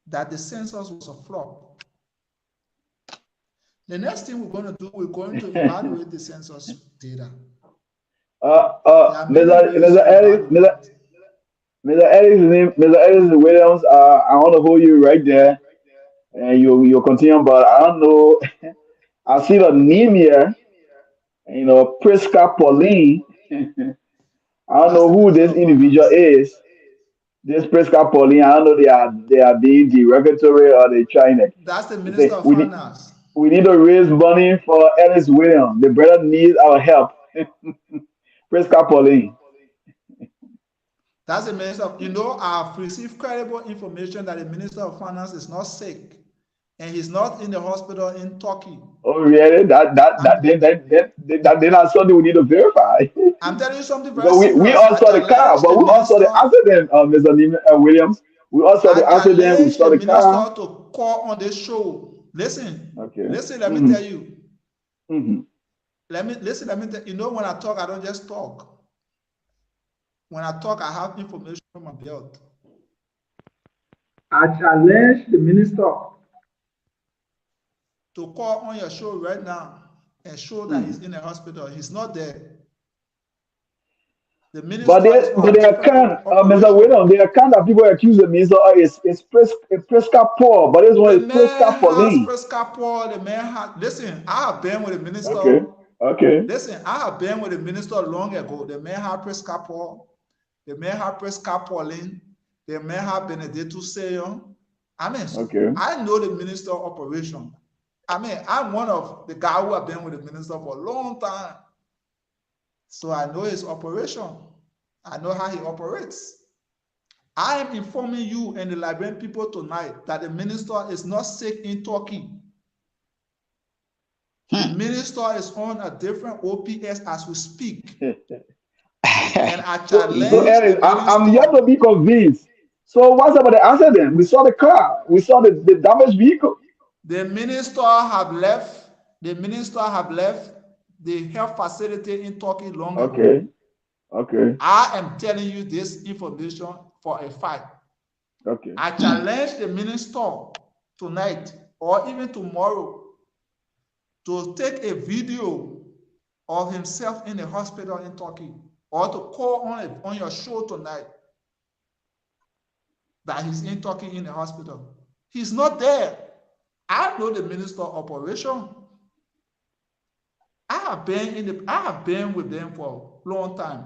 that the census was a flop. The next thing we're going to do, we're going to evaluate the census data. Mr. Ellis Williams, I want to hold you right there, and you continue, but I don't know. I see the name here, Priska Pauline. I don't That's know the who Minister this of individual Finance. is. This Priska Pauline, I don't know they are being derogatory or they trying to That's the Minister say of Finance. we need to raise money for Ellis Williams. The brother needs our help. Priska Pauline. That's the Minister of, I've received credible information that the Minister of Finance is not sick and he's not in the hospital in Turkey. Oh really? Then that's something we need to verify. I'm telling you something very Because we serious. all I saw the car, challenge but the we all saw the minister. accident, Mr. Williams. We all saw I the accident. We challenge saw the the car. minister to call on this show. Listen, Okay. let me tell you. Mm-hmm. Let me tell you. When I talk, I don't just talk. When I talk, I have information from my belt. I challenge the minister To call on your show right now and show that he's in the hospital. He's not there. The But minister is they on a different Mr. operation. Williams, they account that people accuse the minister is Priska Paul, but this one The is Priska man has Pauline. Prescapol. The man has. Listen, I have been with the minister. Okay. Listen, I have been with the minister long ago. The man had Prescapol. The man had Prescapolin. The man had Benedetto Seyon. I know the minister of operation. I'm one of the guys who have been with the minister for a long time. So I know his operation. I know how he operates. I am informing you and the Liberian people tonight that the minister is not sick in Turkey. The minister is on a different OPS as we speak. And I challenge so Eric, the minister. I'm yet to be convinced. So what's about the accident? We saw the car. We saw the damaged vehicle. The minister have left. The minister have left the health facility in Turkey long ago. Okay. I am telling you this information for a fact. Okay. I challenge the minister tonight or even tomorrow to take a video of himself in the hospital in Turkey, or to call on your show tonight that he's in Turkey in the hospital. He's not there. I know the minister of operation. I have been with them for a long time.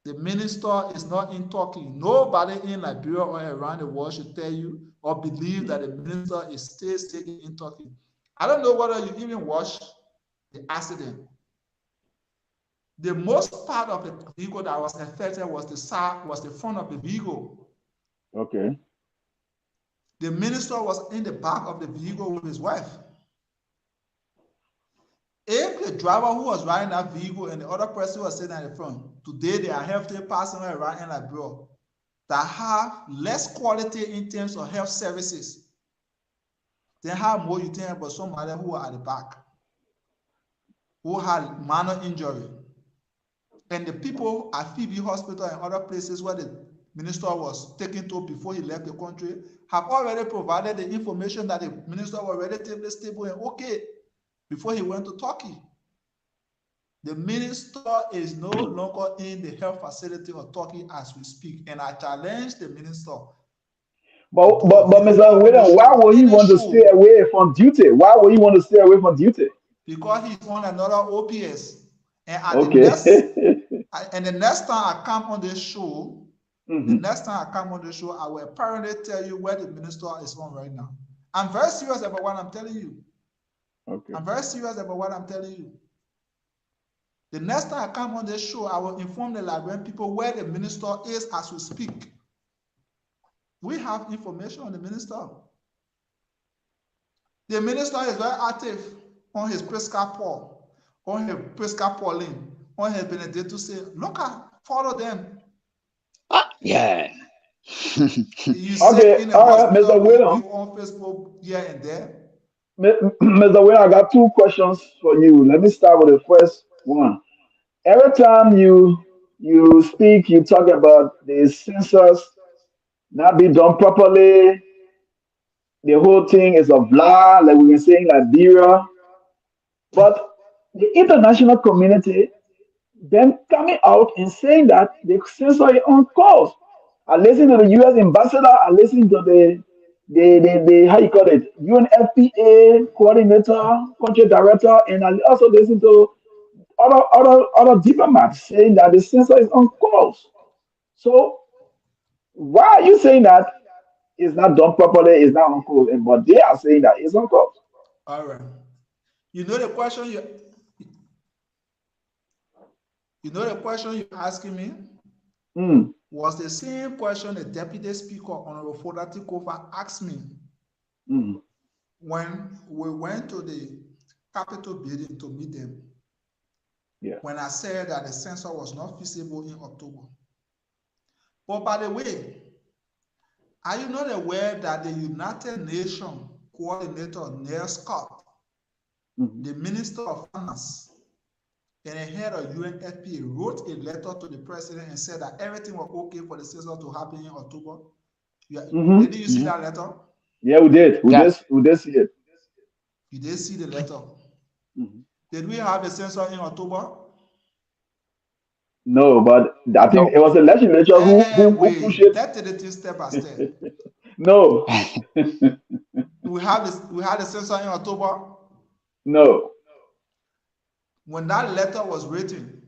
The minister is not in Turkey. Nobody in Liberia or around the world should tell you or believe that the minister is still staying in Turkey. I don't know whether you even watched the accident. The most part of the vehicle that was affected was the front of the vehicle. Okay. The minister was in the back of the vehicle with his wife. If the driver who was riding that vehicle and the other person was sitting at the front, today they are healthy passing around in Liberia. that have less quality in terms of health services, then how more you think about somebody who are at the back, who had minor injury. And the people at Phoebe Hospital and other places where the minister was taken to before he left the country have already provided the information that the minister was relatively stable and okay before he went to Turkey. The minister is no longer in the health facility of Turkey as we speak, and I challenge the minister. But Mr. William, why would he want to stay away from duty? Why would he want to stay away from duty? Because he's on another OPS, and at Okay. the next time I come on this show, the next time I come on the show, I will apparently tell you where the minister is on right now. I'm very serious about what I'm telling you. Okay. I'm very serious about what I'm telling you. The next time I come on this show, I will inform the Liberian people where the minister is as we speak. We have information on the minister. The minister is very active on his Prescott Paul, on his Prescott Pauline, on his Benedicto say, look at, follow them. Yeah. You Okay, sit in a all right, hospital Mr. William. on Facebook here and there. Mr. William, I got two questions for you. Let me start with the first one. Every time you speak, you talk about the census not being done properly. The whole thing is a blah, like we were saying, Liberia. But the international community then coming out and saying that the census is on course. I listened to the U.S. ambassador. I listened to the how you call it, UNFPA coordinator, country director, and I also listened to other diplomats saying that the census is on course. So why are you saying that it's not done properly, it's not on course, but they are saying that it's on course? All right. You know the question you're asking me was the same question the Deputy Speaker, Honorable Foda Tikofa, asked me when we went to the Capitol building to meet them. Yeah. When I said that the census was not feasible in October. But by the way, are you not aware that the United Nations coordinator, Neil Scott, the Minister of Finance, and the head of UNFPA wrote a letter to the president and said that everything was okay for the census to happen in October? Did you see that letter? Yeah, we did. We did see it. You did see the letter. Did we have a census in October? No, but I think it was the legislature who pushed it. Let's take it step by step. No. We had a census in October. No. When that letter was written,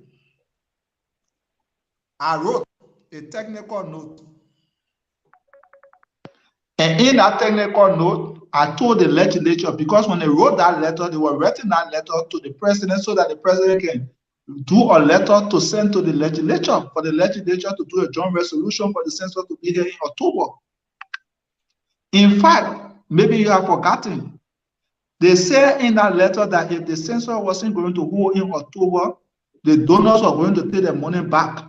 I wrote a technical note. And in that technical note, I told the legislature, because when they wrote that letter, they were writing that letter to the president so that the president can do a letter to send to the legislature, for the legislature to do a joint resolution for the census to be here in October. In fact, maybe you have forgotten, they said in that letter that if the census wasn't going to hold in October, the donors were going to take their money back.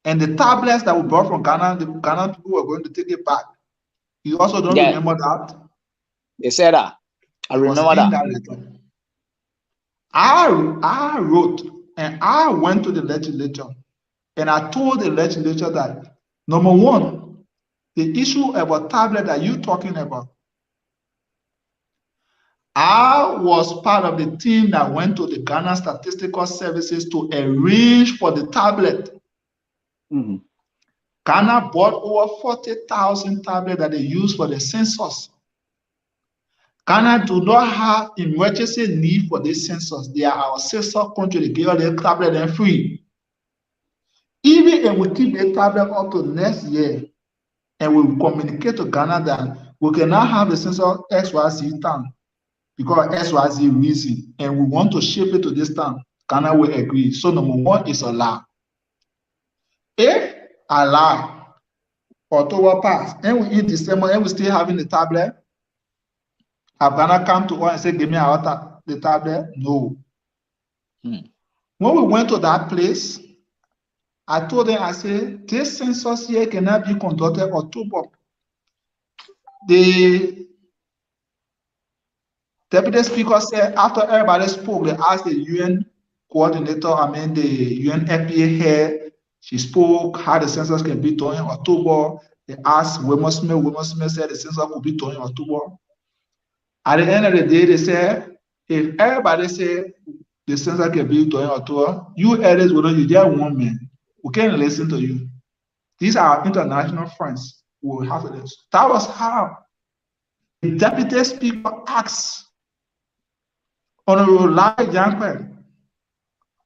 And the tablets that we brought from Ghana, the Ghana people were going to take it back. You also don't remember that? They said that. I remember that. Letter. I wrote and I went to the legislature and I told the legislature that, number one, the issue about tablet that you're talking about, I was part of the team that went to the Ghana Statistical Services to arrange for the tablet. Ghana bought over 40,000 tablets that they use for the census. Ghana do not have emergency need for this census. They are our sister country. They give us the tablet and free. Even if we keep the tablet up to next year and we communicate to Ghana that we cannot have the census XYZ town because XYZ reason, and we want to ship it to this town, Ghana will agree. So number one is allowed. If allowed, October pass, and we in December and we still having the tablet, have Ghana come to us and say, give me the tablet? No. When we went to that place, I told them, I said, this census here cannot be conducted October. The deputy speaker said after everybody spoke, they asked the UN coordinator, the UN FPA head, she spoke how the census can be done in October. They asked Wilmer Smith. Wilmer Smith said the census could be done in October. At the end of the day, they said, if everybody said the census can be done in October, you editors, you just one man. We can't listen to you. These are our international friends who will have this. That was how the deputy speaker asked Honorable Larry Jankwe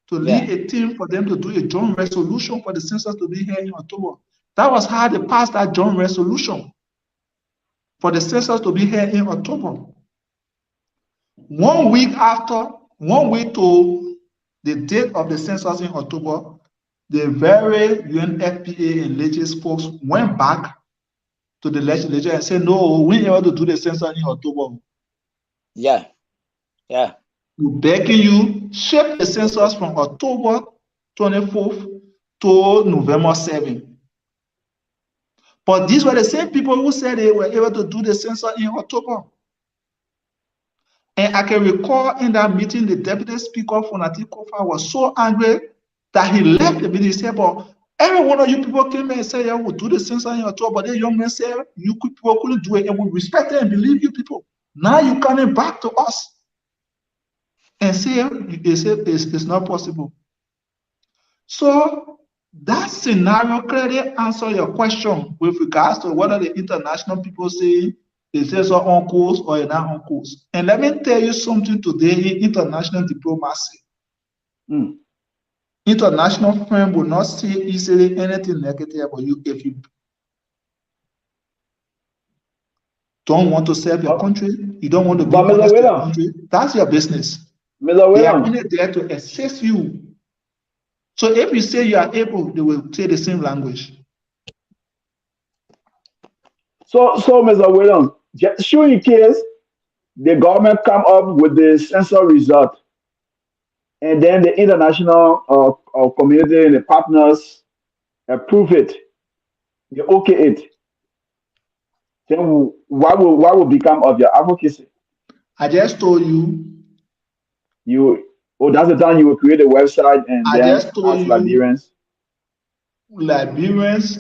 to lead a team for them to do a joint resolution for the census to be here in October. That was how they passed that joint resolution for the census to be here in October. 1 week to the date of the census in October, the very UNFPA and LISGIS folks went back to the legislature and said, no, we ain't able to do the census in October. Yeah. We're begging you, shift the census from October 24th to November 7th. But these were the same people who said they were able to do the census in October. And I can recall in that meeting, the deputy speaker, Fonati Kofa, was so angry that he left the meeting. He said, but every one of you people came and said, yeah, we'll do the census in October. But the young man said, you people couldn't do it, and we respect it and believe you people. Now you're coming back to us and say it's not possible. So that scenario clearly answers your question with regards to whether the international people say the census on course or not on course. And let me tell you something today in international diplomacy. International firm will not say easily anything negative about you if you don't want to serve your country, you don't want to be honest to your country. That's your business. They are only there to assist you. So if you say you are able, they will say the same language. So Mr. Williams, just show in case the government come up with the census result, and then the international community and the partners approve it, they okay it, then what will become of your advocacy? I just told you. That's the time you will create a website and I then just told ask you, Liberians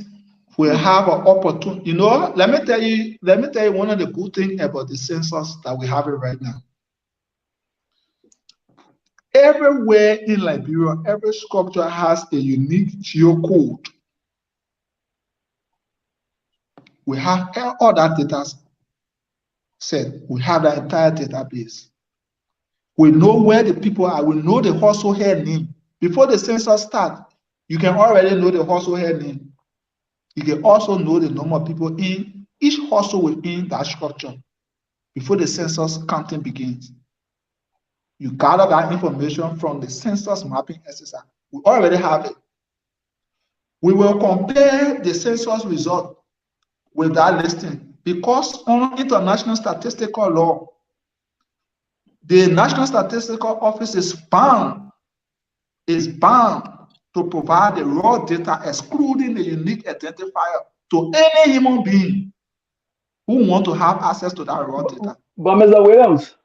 will have an opportunity. You know, let me tell you one of the good things about the census that we have it right now. Everywhere in Liberia, every sculpture has a unique geocode. We have all that data set. We have the entire database. We know where the people are. We know the household head name. Before the census starts, you can already know the household head name. You can also know the number of people in each household within that structure before the census counting begins. You gather that information from the census mapping exercise. We already have it. We will compare the census result with that listing because on international statistical law, the National Statistical Office is bound to provide the raw data, excluding the unique identifier, to any human being who want to have access to that raw data. But Mr. Williams,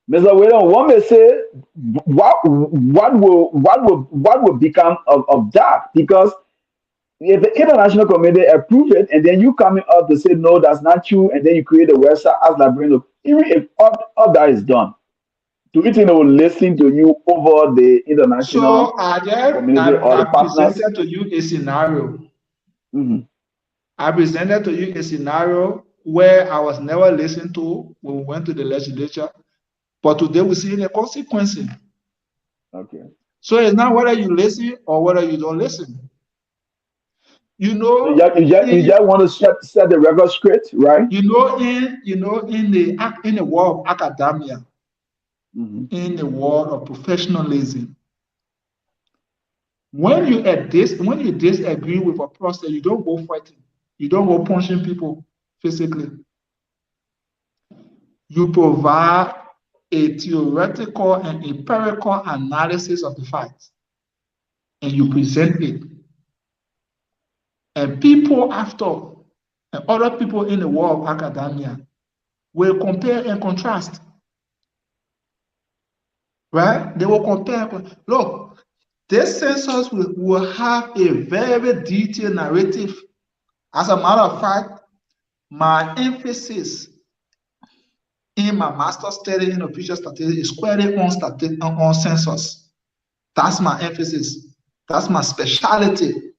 one may say, what will become of that? Because if the international community approve it, and then you coming up to say no, that's not true, and then you create a website as Librarian, even if all that is done, do you think they will listen to you over the international community or the partners? I presented to you a scenario. I presented to you a scenario where I was never listened to when we went to the legislature, but today we see the consequences. Okay. So it's not whether you listen or whether you don't listen. You know, so you just want to set the record straight, right? In the world of academia, in the world of professionalism, when you disagree with a process, you don't go fighting, you don't go punching people physically. You provide a theoretical and empirical analysis of the facts, and you present it. And people after, and other people in the world of academia will compare and contrast. Right? They will compare. Look, this census will have a very detailed narrative. As a matter of fact, my emphasis in my master's study in official statistics is squarely on census. That's my emphasis. That's my specialty.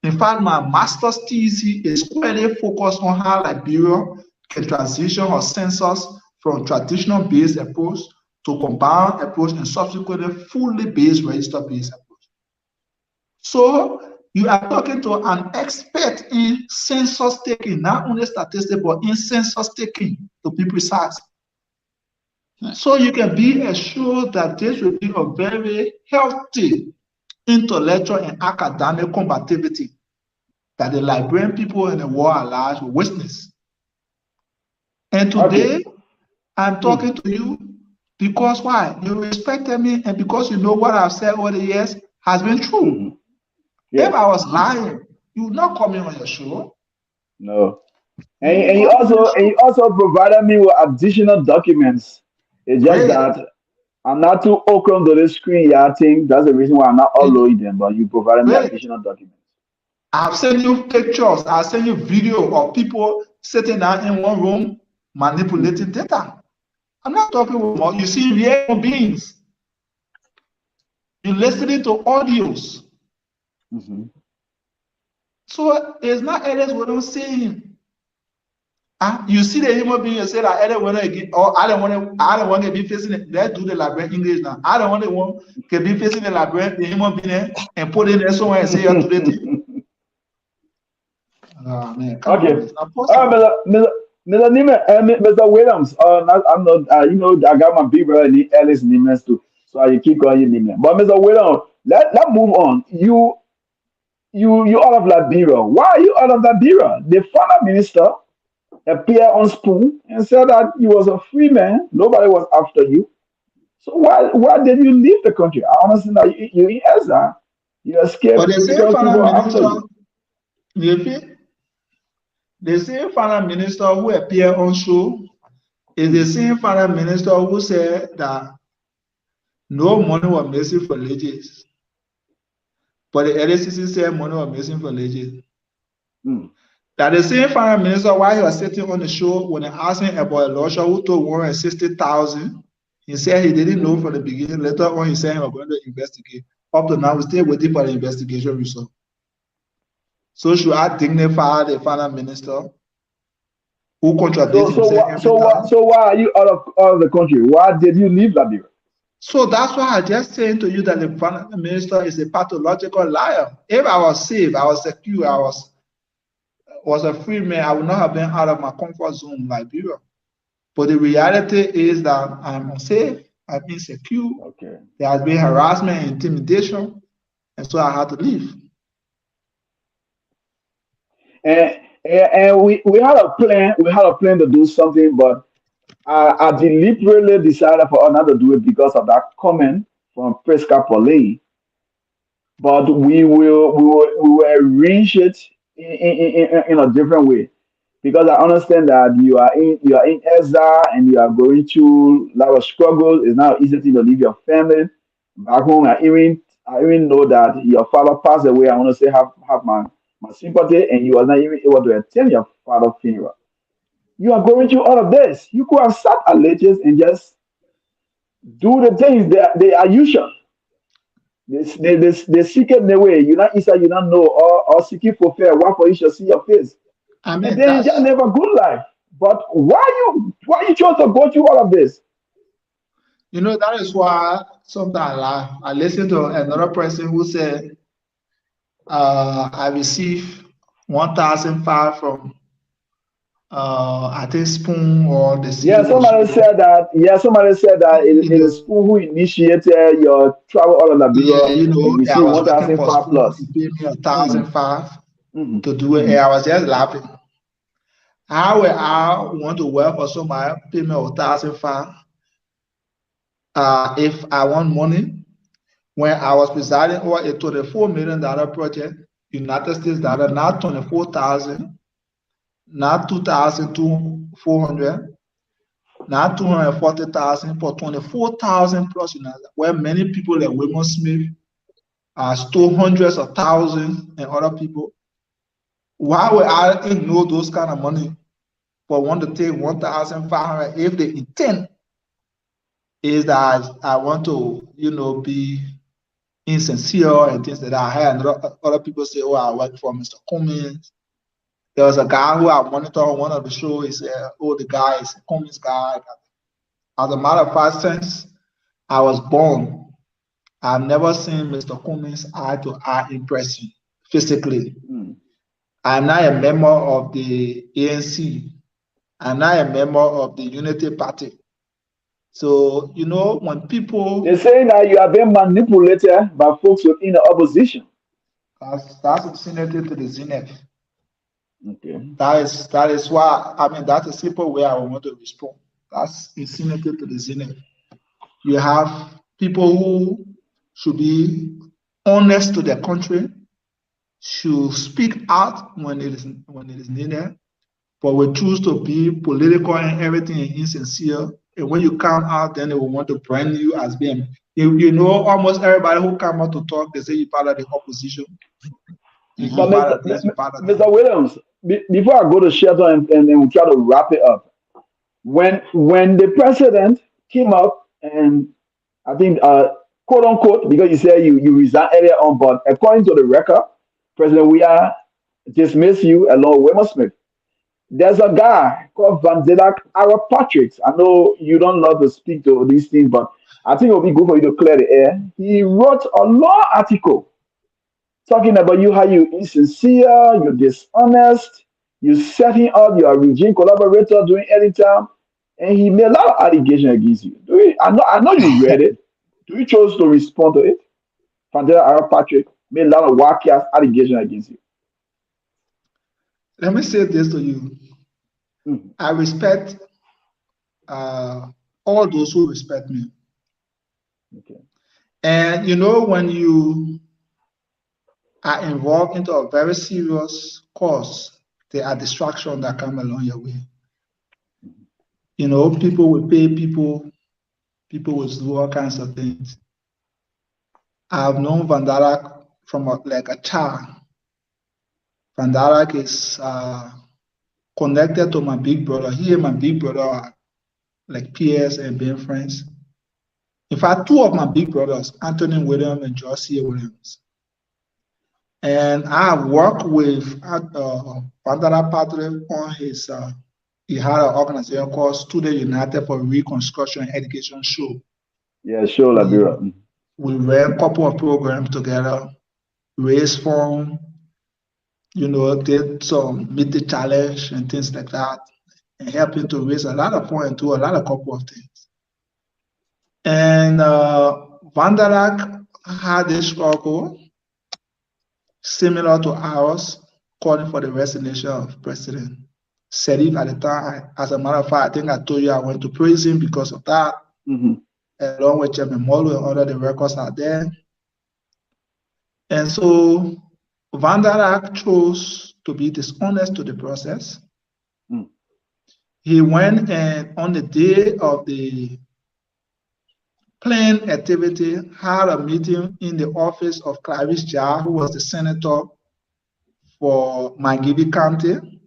In fact, my master's thesis is squarely focused on how Liberia can transition her census from traditional based approach to combined approach and subsequently fully based register-based approach. So you are talking to an expert in census taking, not only statistics, but in census taking, to be precise. So you can be assured that this will be a very healthy intellectual and academic combativity that the Liberian people in the world at large will witness. And today, I'm talking to you because why? You respected me, and because you know what I've said over the years has been true. If I was lying, you would not come in on your show. No. And you also provided me with additional documents. It's just that I'm not too open to this screen. Yeah, I think that's the reason why I'm not uploading them, but you provided me additional documents. I've sent you pictures, I've sent you video of people sitting down in one room manipulating data. I'm not talking about, you see real beings. You're listening to audios. So it's not Ellis what I'm saying. You see the human being, you say that I don't want to be facing it. Let's do the Liberian English now. I don't want to be facing the Liberian, the human being, and put in there somewhere and say you're today. Man, okay. Mr. Neiman, Mr. Williams, I'm not, you know, I got my big brother Ellis Nimes too, so I keep calling you Nimes. But Mr. Williams, let's move on. You out of Liberia. Why are you out of Liberia? The former minister appeared on Spoon and said that he was a free man. Nobody was after you. So why did you leave the country? I understand that you in Ezra. You escaped because people are after you. The same finance minister who appeared on show is the same finance minister who said that no money was missing for LISGIS. But the LCC said money was missing for LISGIS. That the same finance minister, while he was sitting on the show, when they asked him about Elisha who took 160,000, he said he didn't know from the beginning. Later on, he said he was going to investigate. Up to now, we're still waiting for the investigation result. So should I dignify the finance minister who contradicts himself? So why are you out of the country? Why did you leave Liberia? So that's why I just saying to you that the finance minister is a pathological liar. If I was safe, I was secure, I was a free man, I would not have been out of my comfort zone in Liberia. But the reality is that I'm unsafe, I'm insecure, there has been harassment and intimidation, and so I had to leave. And we had a plan to do something, but I deliberately decided for us not to do it because of that comment from Prescott Pauline. But we will arrange it in a different way, because I understand that you are in Ezra and you are going through a lot of struggles. It's not easy to leave your family back home. I even know that your father passed away. I want to say have my sympathy, and you are not even able to attend your father's funeral. You are going through all of this. You could have sat at LISGIS and just do the things they are usual. They seek it in the way. You not inside, you don't know, or seeking for fair, one for you shall see your face. And then you just live a good life. But why you chose to go through all of this? You know, that is why sometimes I listen to another person who said, I received 1,005 from I think Spoon or the CEO. Somebody said that it is Spoon who initiated your travel all of Liberia. Yeah, you know, and I was 1,005 plus. He paid me 1,005 to do it, and I was just laughing. How will I want to work for somebody pay me 1,005 if I want money when I was presiding over a $24 million project United States dollar, not 24,000, not 2,400, not 240,000, but 24,000 plus United, where many people like William Smith stole hundreds of thousands and other people. Why would I ignore those kind of money for one to take 1,500 if the intent is that I want to, be insincere and things like that? I had other people say, oh, I work for Mr. Cummings. There was a guy who I monitored on one of the shows. He said, oh, the guy is a Cummings guy. As a matter of fact, since I was born, I've never seen Mr. Cummings eye-to-eye in person, physically. I'm not a member of the ANC. I'm not a member of the Unity Party. So, when people... They're saying that you are being manipulated by folks within the opposition. That's insinuated to the zenith. Okay. That is why, that's a simple way I want to respond. That's insinuated to the zenith. You have people who should be honest to their country, should speak out when it is needed, but we choose to be political and everything and insincere. And when you come out, then they will want to brand you as being, almost everybody who come out to talk, they say you're part of the opposition. But Mr. Williams, before I go to shelter and we try to wrap it up, when the president came up and I think quote unquote, because you said you resigned earlier on, but according to the record, President Weah dismissed you along with Wilma Smith. There's a guy called Van Zedek Arab Patrick. I know you don't love to speak to these things, but I think it will be good for you to clear the air. He wrote a long article talking about you, how you insincere, you're dishonest, you setting up your regime collaborator during any time, and he made a lot of allegations against you. I know you read it. Do you chose to respond to it? Van Zedek Arab Patrick made a lot of wacky allegations against you. Let me say this to you. I respect all those who respect me. Okay. And when you are involved into a very serious cause, there are distractions that come along your way. People will pay people will do all kinds of things. I've known Van Zedek from like a child. Van Zedek is connected to my big brother. He and my big brother are like peers and being friends. In fact, two of my big brothers, Anthony Williams and George C. Williams. And I have worked with Van Zedek Patrick on his, he had an organization called Student United for Reconstruction and Education Show. Yeah, sure, Liberia. We ran a couple of programs together, raised funds, did some meet the challenge and things like that, and helping to raise a lot of funds and do a lot of couple of things. And Van Zedek had a struggle similar to ours, calling for the resignation of President Serif at the time. As a matter of fact, I think I told you I went to prison because of that, along with Chairman Molo and other the records are there. And so Van Zedek chose to be dishonest to the process. He went and on the day of the planned activity, had a meeting in the office of Clarice Jar, who was the senator for Mangibi County,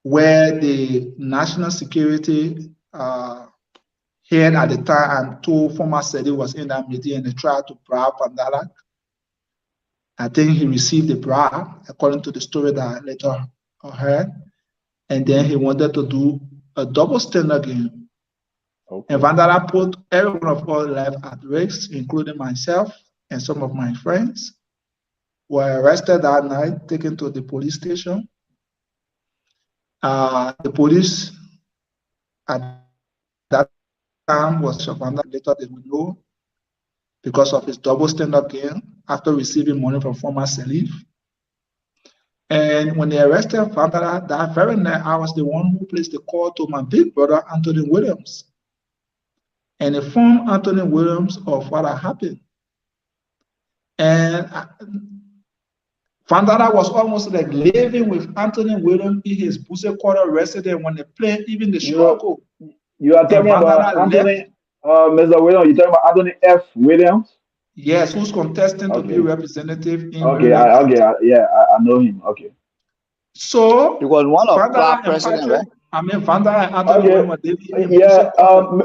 where the national security head at the time and told former Sedi was in that meeting and they tried to bribe Van Zedek. I think he received the bribe, according to the story that I later heard. And then he wanted to do a double standard game. Okay. And Van Zedek put every one of our life at risk, including myself and some of my friends. Were arrested that night, taken to the police station. The police at that time was Van Zedek. Later they would know because of his double standard game after receiving money from former Salif. And when they arrested Van Zedek, that very night, I was the one who placed the call to my big brother, Anthony Williams, and informed Anthony Williams of what had happened. And Fontana was almost like living with Anthony Williams in his Busse Quarter residence when they played even the Chicago. You are talking about Anthony, Mr. Williams. You're talking about Anthony F. Williams. Yes, who's contesting to be representative in. I know him. Okay. So he was one of our president, right? I mean, Fontana and Anthony Williams.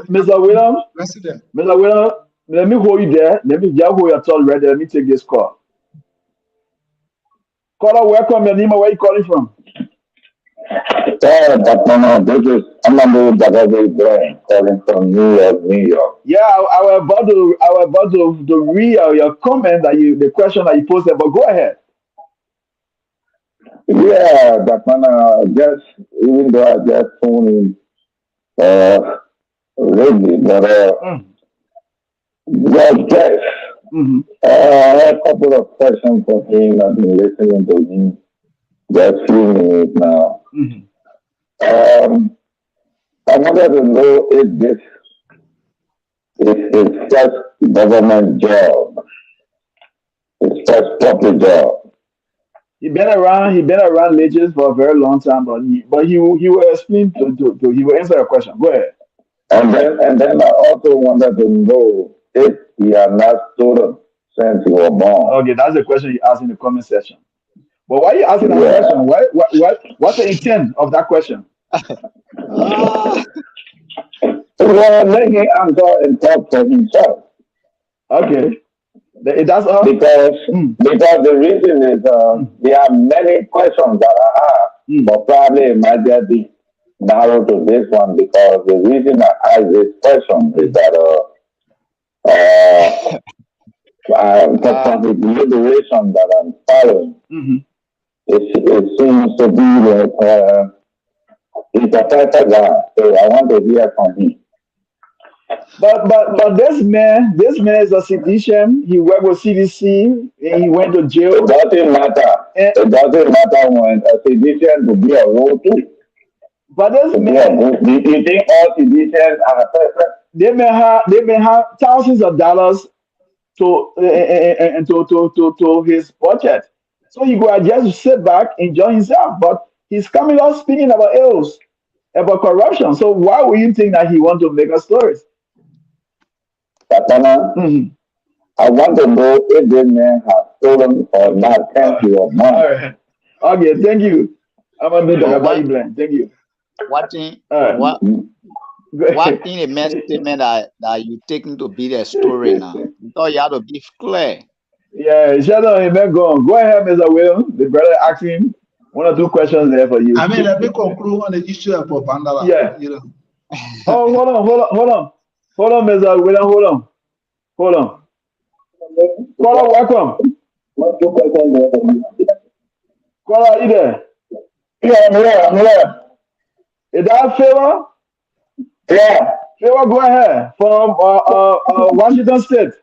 Mr. Williams. President. Mr. Williams, let me hold you there. Let me just hold your thought right there. Let me take this call. Caller, welcome. Your name, where you calling from? Dakpannah, this is Mama calling from New York. Yeah, I was about to read your comment the question that you posted, but go ahead. Yeah, Dakpannah, even though I just phone in lately, but I had a couple of questions for him. I've been listening to him just a few minutes now. I wanted to know if this is his first government job, his first public job. He been around LISGIS for a very long time, but he will explain he will answer your question. Go ahead. And then I also wanted to know if he had not stolen since he was born. Okay, that's the question you asked in the comment section. But why are you asking that question? What's the intent of that question? Well, let him answer and talk for himself. Okay. That's all? Because the reason is there are many questions that I have, but probably it might just be narrowed to this one because the reason I ask this question is that from the deliberation that I'm following, it seems to be like he's a perfect guy, so I want to hear from him. But this man is a citizen. He worked with CDC and he went to jail. It doesn't matter. It doesn't matter when a citizen to be a role too. But this man, you think all citizens are perfect? They may have thousands of dollars to his budget. So he go just sit back, enjoy himself. But he's coming out speaking about ills, about corruption. So why would you think that he want to make a stories? Dakpannah, I want to know if this man has stolen or not. Thank you. All right. Okay, thank you. I'm gonna do that. Thank you. What thing the main statement that you taking to be the story now? You thought you had to be clear. Yeah, shut up, amen. Go ahead, Mr. Will. The brother asking one or two questions there for you. I mean, let me conclude on the issue of propaganda. Yeah. You know. Oh, hold on, Mr. William. Hold on. Caller, welcome. Caller, are you there? Yeah, I'm here. Is that Favor? Yeah. Favor, go ahead. From Washington State.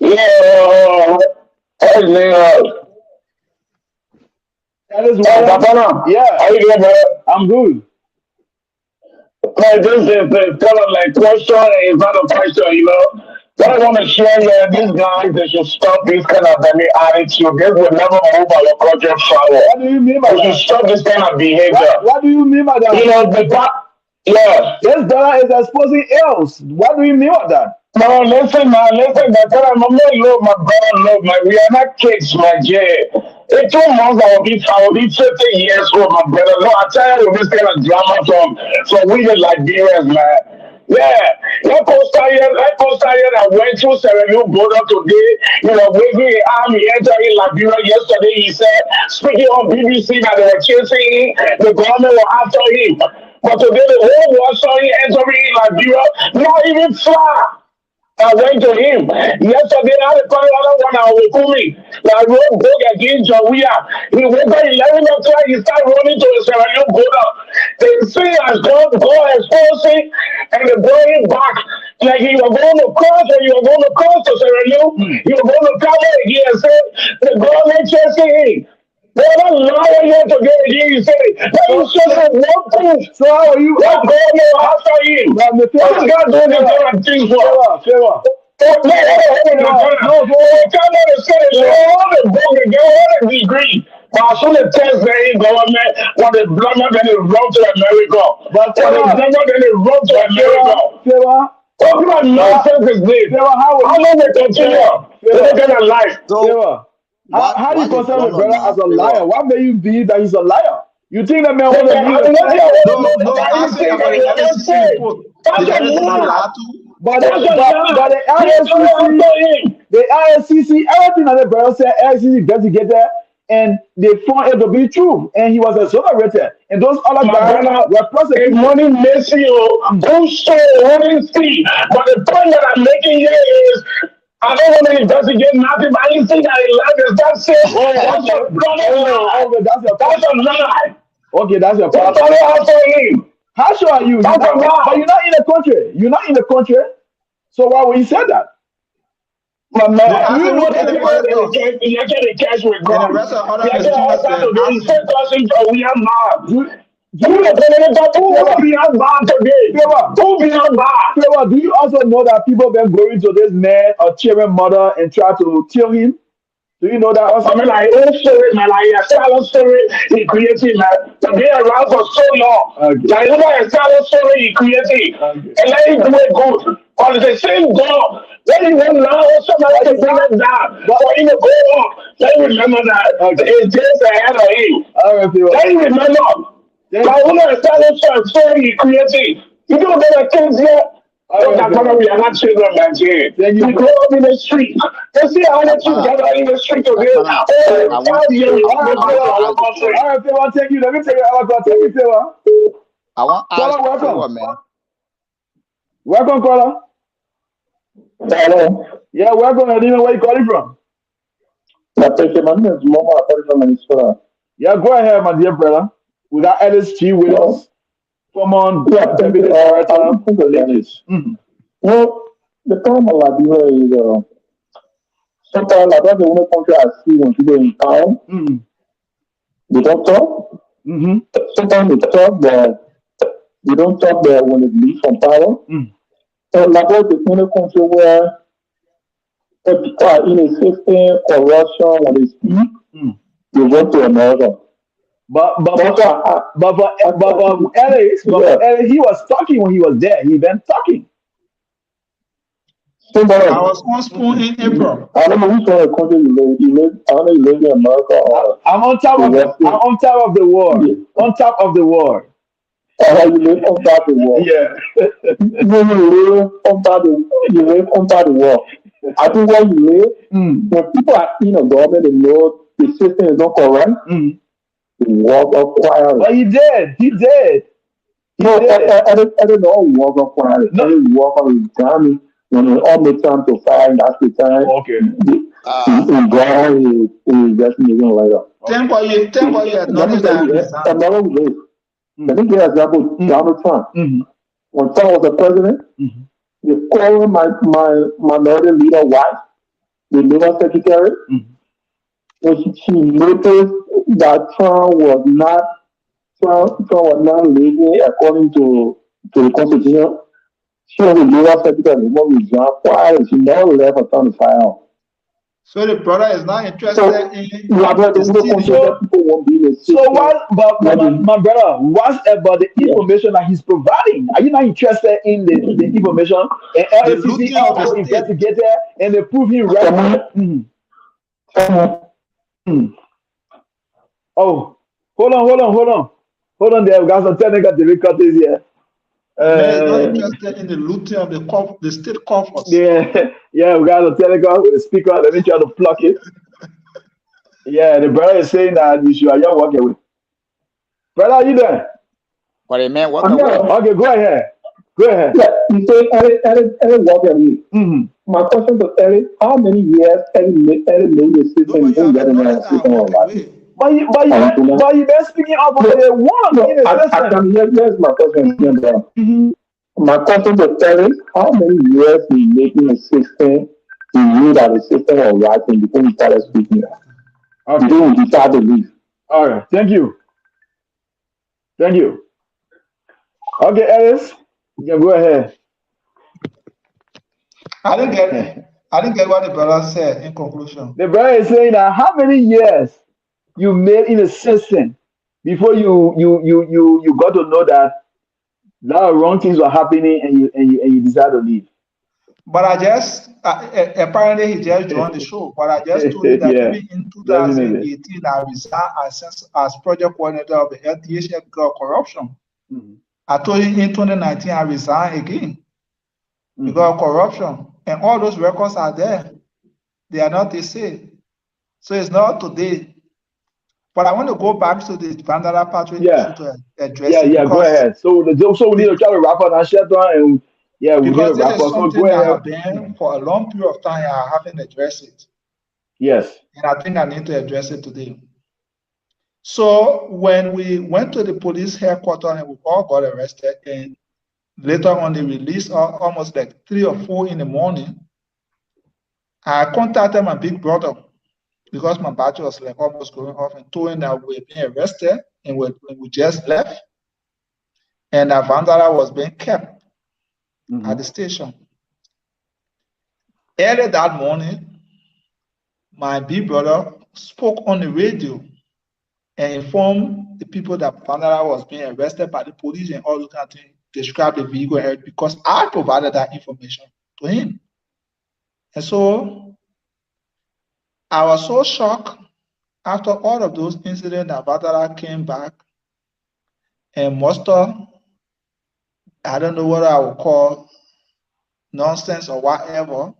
Yeah. Dakpannah. Yeah. How you doing, bro? I'm good. Like, this is kind of like question, it's not a question, you know. What I want to share here, these guys, they should stop this kind of attitude. This will never move our culture forward. What do you mean by that? They should stop this kind of behavior. What do you mean by that? You know, This dollar is exposing ills. What do you mean by that? No, listen, man, I'm not my brother, we are not kids, my J. In 2 months, I will be 50 years old, my brother. No, I tell you this kind of drama from we the Liberians, man. Yeah, that poster here, I went through Sierra Leone border today, you know, waving the army entering Liberia yesterday. He said, speaking on BBC, that they were chasing him, the government were after him. But today, the whole world saw him entering Liberia, not even far. I went to him. Yesterday, I had a call one hour with me. I wrote book against Jawia. He went by 11 o'clock, he started running to the Sierra Leone border. They see us go exposing and they brought him back. Like he was going to cross and he was going to cross to Sierra Leone. He was going to come again and say, the government chasing him. They're not lying here to get again. You say, that is just one thing. So how are you? That government after him. What is God doing this kind of thing for? Degree. As soon as test the government, when the government then they run to America. But when the government then they run to America. What kind of nonsense is this? How long they continue? They get a life. So How do you what is consider going the on brother as now, a liar? Favor? What made you believe that he's a liar? You think that man want to leave No, asking about the LSCC report. The LSCC lied to. but the LSCC, everything that the brother said, LSCC investigated, and they found it to be true, and he was exonerated. And those other guys were prosecuted. Money messy, don't show wouldn't see. But the point that I'm making here is, I don't want to investigate nothing, but I think I love is that safe. That's a lie. That's a lie. Okay, that's your That's problem. all I'm saying. How sure are you? That's a lie. But you're not in the country. You're not in the country. So why would you say that? My man, They you asking know who that get the fire you get the cash with and God. the rest of other You get all institutions that that today. You asking. say person for we are mad. You know that who beyond bad today? Who beyond bad? Favor, do you also know that people been going to this man or cheering mother and try to kill him? Do you know that also? I mean, like, own story, man, like, a silent story he created, man, to be around for so long. Okay. Like, you know, a silent story he created, and let him do it good. But it's the same God. Let him know now, somebody can bring him down. But for him to go on, let him remember that it's just ahead of him. All right, Favor. Let him remember. Like, you know, a silent story he created. You know, there are kids here. Oh, Dakpannah, we are not children, man. We grow up in the street. You see how the children gather in the street today? I want All right, Favor, thank you. Let me tell you how I got. Thank you, Favor. I want to ask Caller, Favor, welcome. man. Welcome, caller. Hello. Yeah, welcome. I didn't know where you calling from. My name is Mama Liberia. Yeah, go ahead, my dear brother. We got LSG with us. Come on. Yeah, Deputy Director. Well, the problem with Liberia is sometimes I don't know country I see when people in town, they don't talk. Sometimes they talk, but they don't talk there when they leave from power. So Liberia is the only country where people are in a system, corruption, when they speak, they vote to America. But Ellis, he was talking when he was there. He been talking. I was on spoon in April. I don't know which one of the country you live. I don't know you live in America or I'm on top of the world. On top of the world. You live on top of the world. Yeah. You live on top of the world. I think where you live, when people are in a government, they know the system is not correct. They walk up quietly. But he did. No, I don't know walk up quietly. No. They walk up with Johnny when they all make time to fight. That's the time. Okay. God is just moving later. Thank you acknowledge that. Another way. Let me give an example. Donald Trump. When Trump was the president, they called my minority leader wife, the labor secretary. When she noticed that Trump was not living according to the Constitution, she was the labor secretary. What we dropped quiet. She never left her son to fire out. So the brother is not interested in So what? But my brother, what about the information that he's providing? Are you not interested in the information? And LSCC also investigated and they prove him right. Oh, hold on there. We got some technical difficulties here. Man is not interested in the looting of the state coffers. Yeah, we got a technical with the speaker. Let me try to plug it. Yeah, the brother is saying that you should walk away. Brother, are you there? But a man walk away. Okay, go ahead. Yeah, you say Eric walk away. My question to Eric: how many years Eric made the system in the system of life? But you been speaking up for the one. Here's my question. My question to Eric: how many years he making a system? He knew that the system was right before he started speaking. Okay. Then he decided to leave. All right. Thank you. Okay, Ellis, you can go ahead. I didn't get what the brother said in conclusion. The brother is saying that how many years you made in a system before you got to know that a lot of wrong things were happening and you decided to leave. But I just apparently he just joined the show. But I just told you that Yeah, even in definitely. 2018, I resigned as project coordinator of the LTHF because of corruption. Mhm. I told you in 2019 I resigned again because of corruption, and all those records are there. They are not the same. So it's not today. But I want to go back to the Vandala pathway issue Yeah, to address it yeah. Go because ahead. So we need to try to wrap up that shut down, and yeah, we need to because this wrap is up. So something go that ahead. have been for a long period of time I haven't addressed it. Yes. And I think I need to address it today. So when we went to the police headquarters and we all got arrested, and later on they released almost like 3 or 4 in the morning, I contacted my big brother because my battery was like almost going off and told him that we were being arrested and we just left and that Vandala was being kept at the station. Early that morning, my big brother spoke on the radio and informed the people that Vandala was being arrested by the police and all those kind of things, described the vehicle because I provided that information to him. And so I was so shocked after all of those incidents that Vandala came back and muster, I don't know what I would call nonsense or whatever,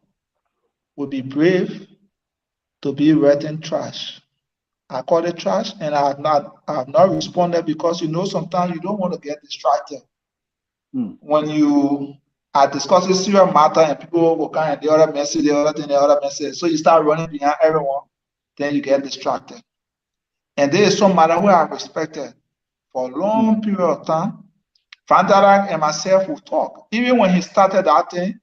would be brave to be written trash. I call it trash, and I have not responded because sometimes you don't want to get distracted. When you are discussing serious matter and people will kind of the other message, so you start running behind everyone, then you get distracted. And there is some matter who I respected for a long period of time. Vandala and myself will talk. Even when he started that thing,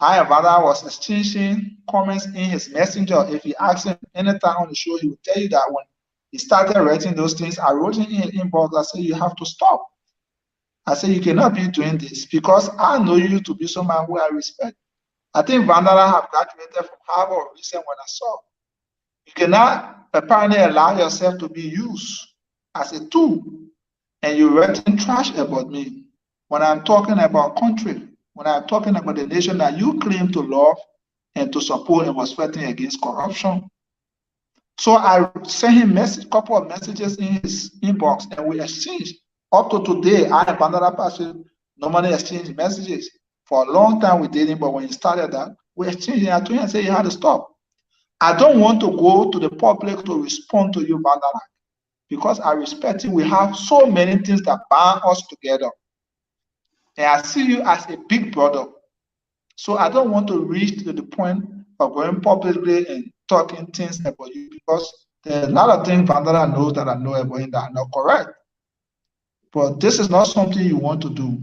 I and Vandala was exchanging comments in his messenger. If you ask him anytime on the show, he will tell you that when he started writing those things, I wrote in his inbox, I said, you have to stop. I said, you cannot be doing this because I know you to be someone who I respect. I think Vandala have graduated from Harvard recently when I saw. You cannot apparently allow yourself to be used as a tool and you're writing trash about me when I'm talking about country, when I'm talking about the nation that you claim to love and to support and was fighting against corruption. So I sent him a couple of messages in his inbox and we exchanged. Up to today, I and another person normally exchange messages. For a long time we didn't, but when he started that, we exchanged. I told him, I said, you had to stop. I don't want to go to the public to respond to you, Vandala, because I respect you. We have so many things that bind us together. And I see you as a big brother. So I don't want to reach to the point of going publicly and talking things about you because there's a lot of things Vandala knows that I know about him that are not correct. But this is not something you want to do.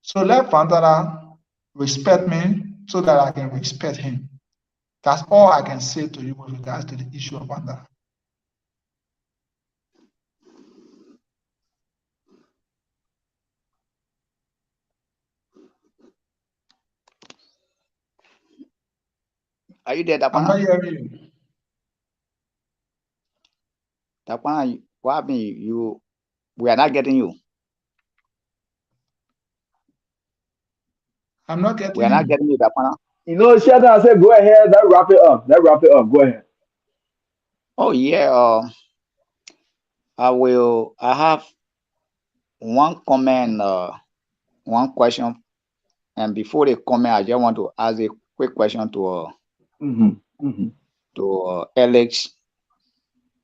So let Vandala respect me so that I can respect him. That's all I can say to you with regards to the issue of Vandala. Are you there, I'm not Dakpannah? hearing you. Dakpannah, what happened? We are not getting you. I'm not We getting are not you. getting you, Dakpannah. Shut down. I said, go ahead. Let's wrap it up. Let's wrap it up. Go ahead. Oh yeah. I have one comment, one question, and before they comment, I just want to ask a quick question to Alex.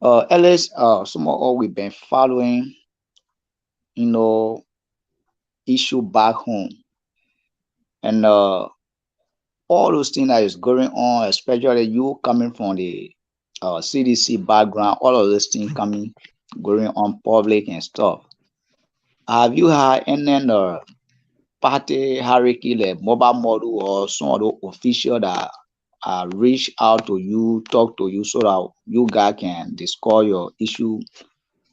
Alex, some of all we've been following, issue back home, and all those things that is going on, especially you coming from the CDC background, all of those things going on public and stuff. Have you had any party hierarchy, like mobile model or some of the official that reach out to you, talk to you, so that you guys can discuss your issue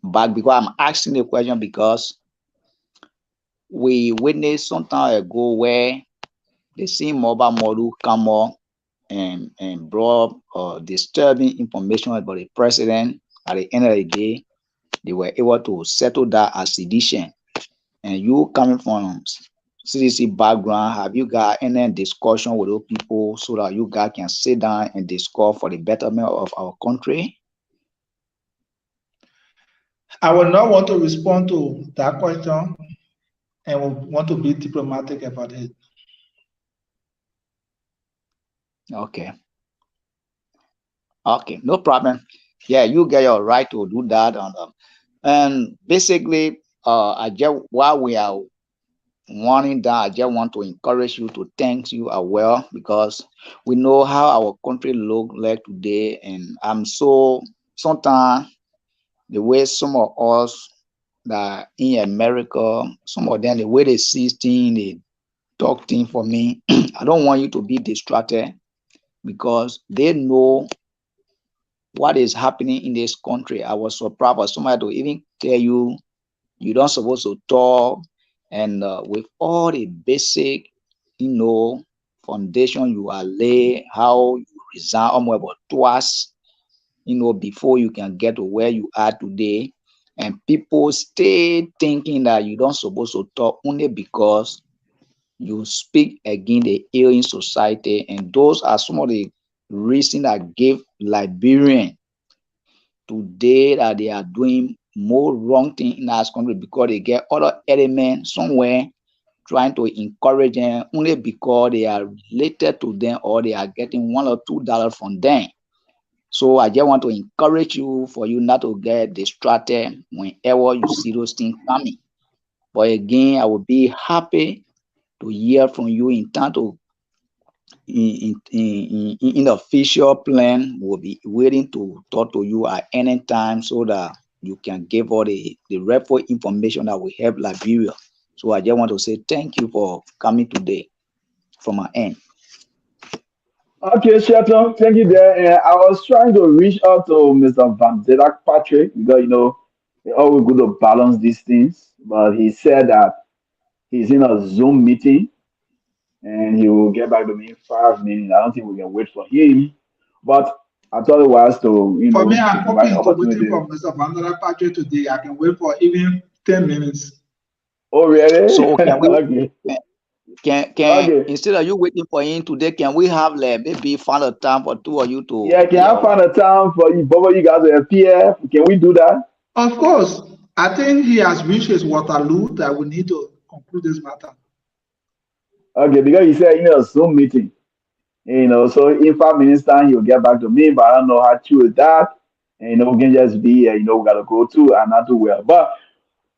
back? Because I'm asking the question because we witnessed some time ago where the same mobile model come up and brought disturbing information about the president. At the end of the day, they were able to settle that as sedition. And you coming from CDC background, have you got any discussion with those people so that you guys can sit down and discuss for the betterment of our country? I will not want to respond to that question and will want to be diplomatic about it. Okay. Okay, no problem. Yeah, you get your right to do that. And basically, I just while we are warning that, I just want to encourage you to thank you as well, because we know how our country look like today, and I'm so sometimes the way some of us that in America, some of them the way they see things, they talk things for me. I don't want you to be distracted because they know what is happening in this country. I was surprised for somebody to even tell you you don't supposed to talk, and with all the basic, foundation you are lay, how you resign almost about twice, before you can get to where you are today, and people stay thinking that you don't supposed to talk only because you speak against the ill in society, and those are some of the reasons that gave Liberian today that they are doing more wrong thing in our country, because they get other elements somewhere trying to encourage them only because they are related to them or they are getting $1 or $2 from them. So I just want to encourage you for you not to get distracted whenever you see those things coming. But again, I will be happy to hear from you in time to in the official plan. Will be waiting to talk to you at any time so that you can give all the relevant information that will help Liberia. So I just want to say thank you for coming today from my end. Okay, Shelton, thank you there. I was trying to reach out to Mr. Van Dyck Patrick because they always good to balance these things. But he said that he's in a Zoom meeting and he will get back to me in 5 minutes. I don't think we can wait for him. But I thought it was to For me, to I'm provide open to waiting opportunity. for Mr. Bandara Patrick today. I can wait for even 10 minutes. Oh really? So can we Okay. can Okay. instead of you waiting for him today, can we have like maybe find a time for two of you to Yeah, can I find a time for you both of you guys to appear? Can we do that? Of course, I think he has reached his Waterloo that we need to conclude this matter. Okay, because he said a Zoom meeting. So in 5 minutes time he'll get back to me, but I don't know how true is that. And we can just be we gotta go to and not do well. But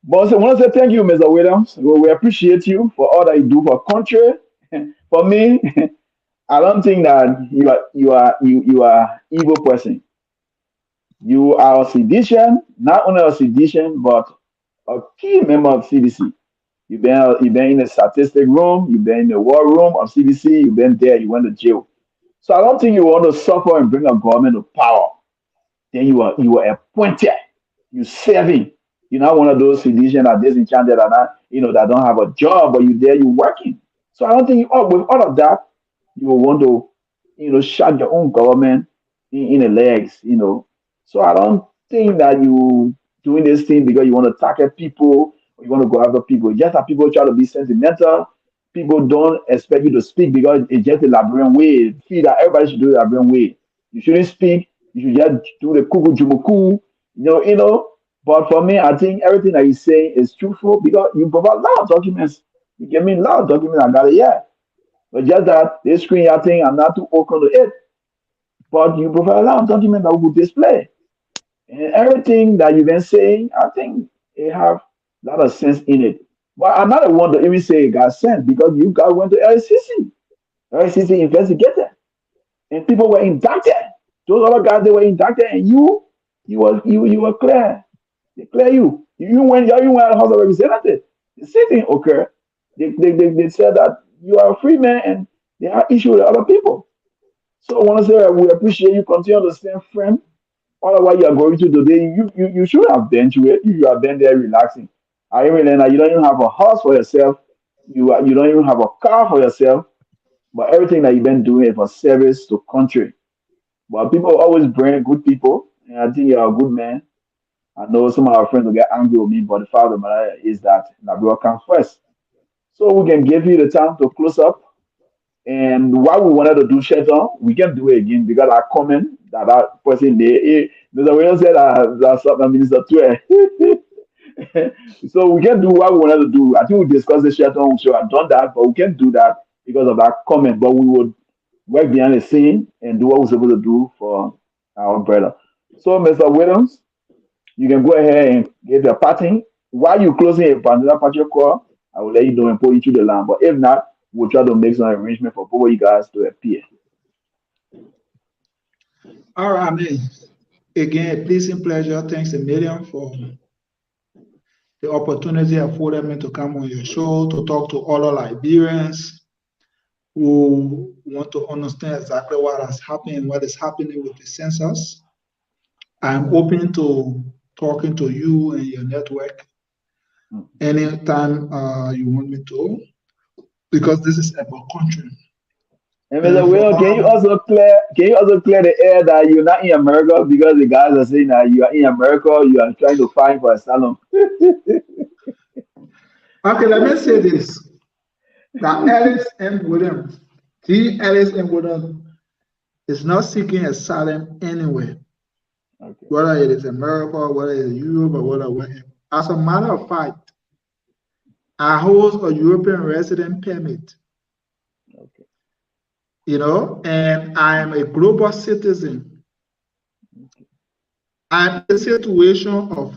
I want to say thank you, Mr. Williams. We appreciate you for all that you do for country. For me, I don't think that you are evil person. You are a sedition, not only a sedition, but a key member of CDC. You've been in the statistic room, you've been in the war room of CDC, you've been there, you went to jail. So I don't think you want to suffer and bring a government to power. Then you are appointed, you serving. You're not one of those physicians that disenchanted and that don't have a job, but you there, you working. So I don't think with all of that, you will want to, shut your own government in the legs. So I don't think that you doing this thing because you want to target people or you want to go after people. Just that people try to be sentimental. People don't expect you to speak because it's just a Liberian way. Feel that everybody should do the Liberian way. You shouldn't speak. You should just do the kuku jumuku. But for me, I think everything that you say is truthful because you provide a lot of documents. You give me a lot of documents. I got it, yeah. But just that this screen, I think I'm not too open to it. But you provide a lot of documents that will display. And everything that you've been saying, I think it have a lot of sense in it. But I'm not the one to even say it got sense because you guys went to LCC. LCC investigated. And people were indicted. Those other guys they were indicted, and you were clear. They clear you. You went out of House of Representatives. The same thing occurred. They said that you are a free man and they have issue with other people. So I want to say that we appreciate you continue to stand firm. All of what you are going through today, you should have been to it. You have been there relaxing. I even learned that you don't even have a house for yourself. You don't even have a car for yourself. but everything that you've been doing is for service to country. But people always bring good people, and I think you're a good man. I know some of our friends will get angry with me, but the fact of the matter is that Liberia comes first. So we can give you the time to close up. And what we wanted to do, Sheldon, we can do it again because I comment that person there. Mr. Williams said that's Minister Tue. So we can do what we wanted to do. I think we discussed the Sheldon. We should have done that, but we can't do that because of that comment. But we would work behind the scene and do what we're supposed to do for our brother. So, Mr. Williams, you can go ahead and give your parting. While you're closing a particular party call, I will let you know and put you through the line. But if not, we'll try to make some arrangement for both of you guys to appear. All right, I mean, again, a pleasing pleasure. Thanks a million for the opportunity afforded me to come on your show to talk to other Liberians who want to understand exactly what has happened, what is happening with the census. I'm open to talking to you and your network anytime you want me to, because this is about country. And Mr. Will, can you also clear the air that you're not in America because the guys are saying that you are in America, you are trying to find for asylum. Okay, let me say this. That Ellis and Williams, T. Ellis and Williams is not seeking asylum anywhere. Okay. Whether it is America, whether it is Europe, or whatever. As a matter of fact, I hold a European resident permit. Okay. You know, and I am a global citizen. Okay. I'm in the situation of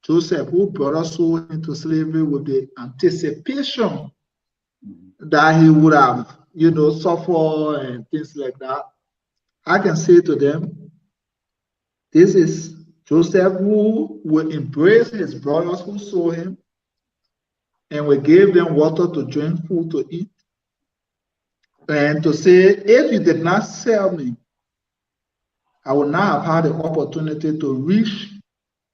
Joseph, who brought us soul into slavery with the anticipation that he would have, you know, suffer and things like that. I can say to them, this is Joseph who will embrace his brothers who saw him and will give them water to drink, food to eat, and to say, if you did not sell me, I would not have had the opportunity to reach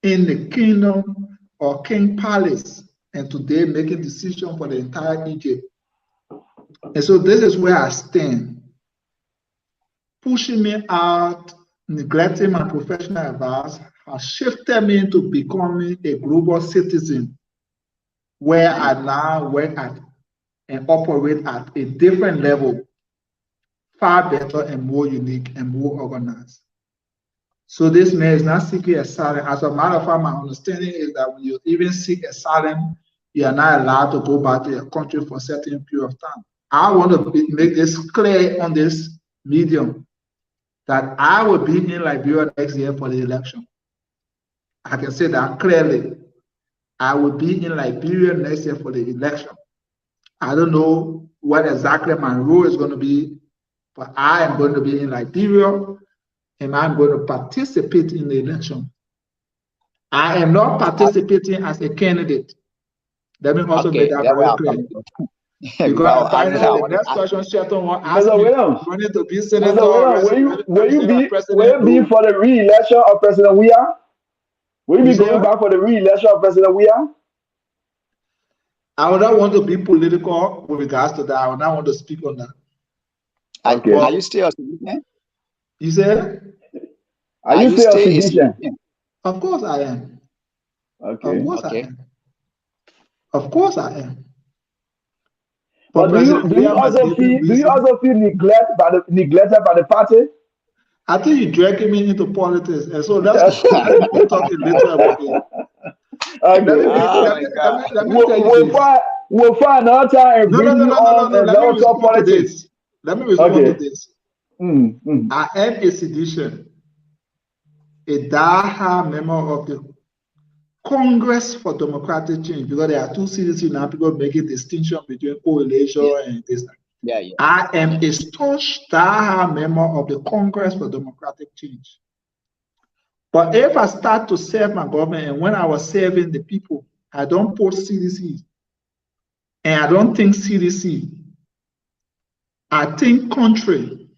in the kingdom or king palace and today making decision for the entire Egypt. And so this is where I stand. Pushing me out, neglecting my professional advice has shifted me into becoming a global citizen where I now work at and operate at a different level, far better and more unique and more organized. So this man is not seeking asylum. As a matter of fact, my understanding is that when you even seek asylum, you are not allowed to go back to your country for a certain period of time. I want to make this clear on this medium that I will be in Liberia next year for the election. I can say that clearly. I will be in Liberia next year for the election. I don't know what exactly my role is going to be, but I am going to be in Liberia and I'm going to participate in the election. I am not participating as a candidate. Let me also make that very clear. Because the next question, Shelton will ask me, wanted to be senator or will you be for the re-election of President Weah? Will you be going back for the re-election of President Weah? I would not want to be political with regards to that. I would not want to speak on that. Okay. Are you still a citizen? You said? Are you still a citizen? Of course I am. Okay. Of course I am. Of course I am. But do you also feel neglected by the party? I think you're dragging me into politics, and so that's why we talk a little about it. Okay. We'll find another time and bring you on and let us talk politics. Let me respond to this. I am a sedition, a die-hard member of the Congress for Democratic Change, because there are two CDC now, people making distinction between coalition and this. I am a staunch die-hard member of the Congress for Democratic Change. But if I start to serve my government, and when I was serving the people, I don't put CDC, and I don't think CDC. I think country,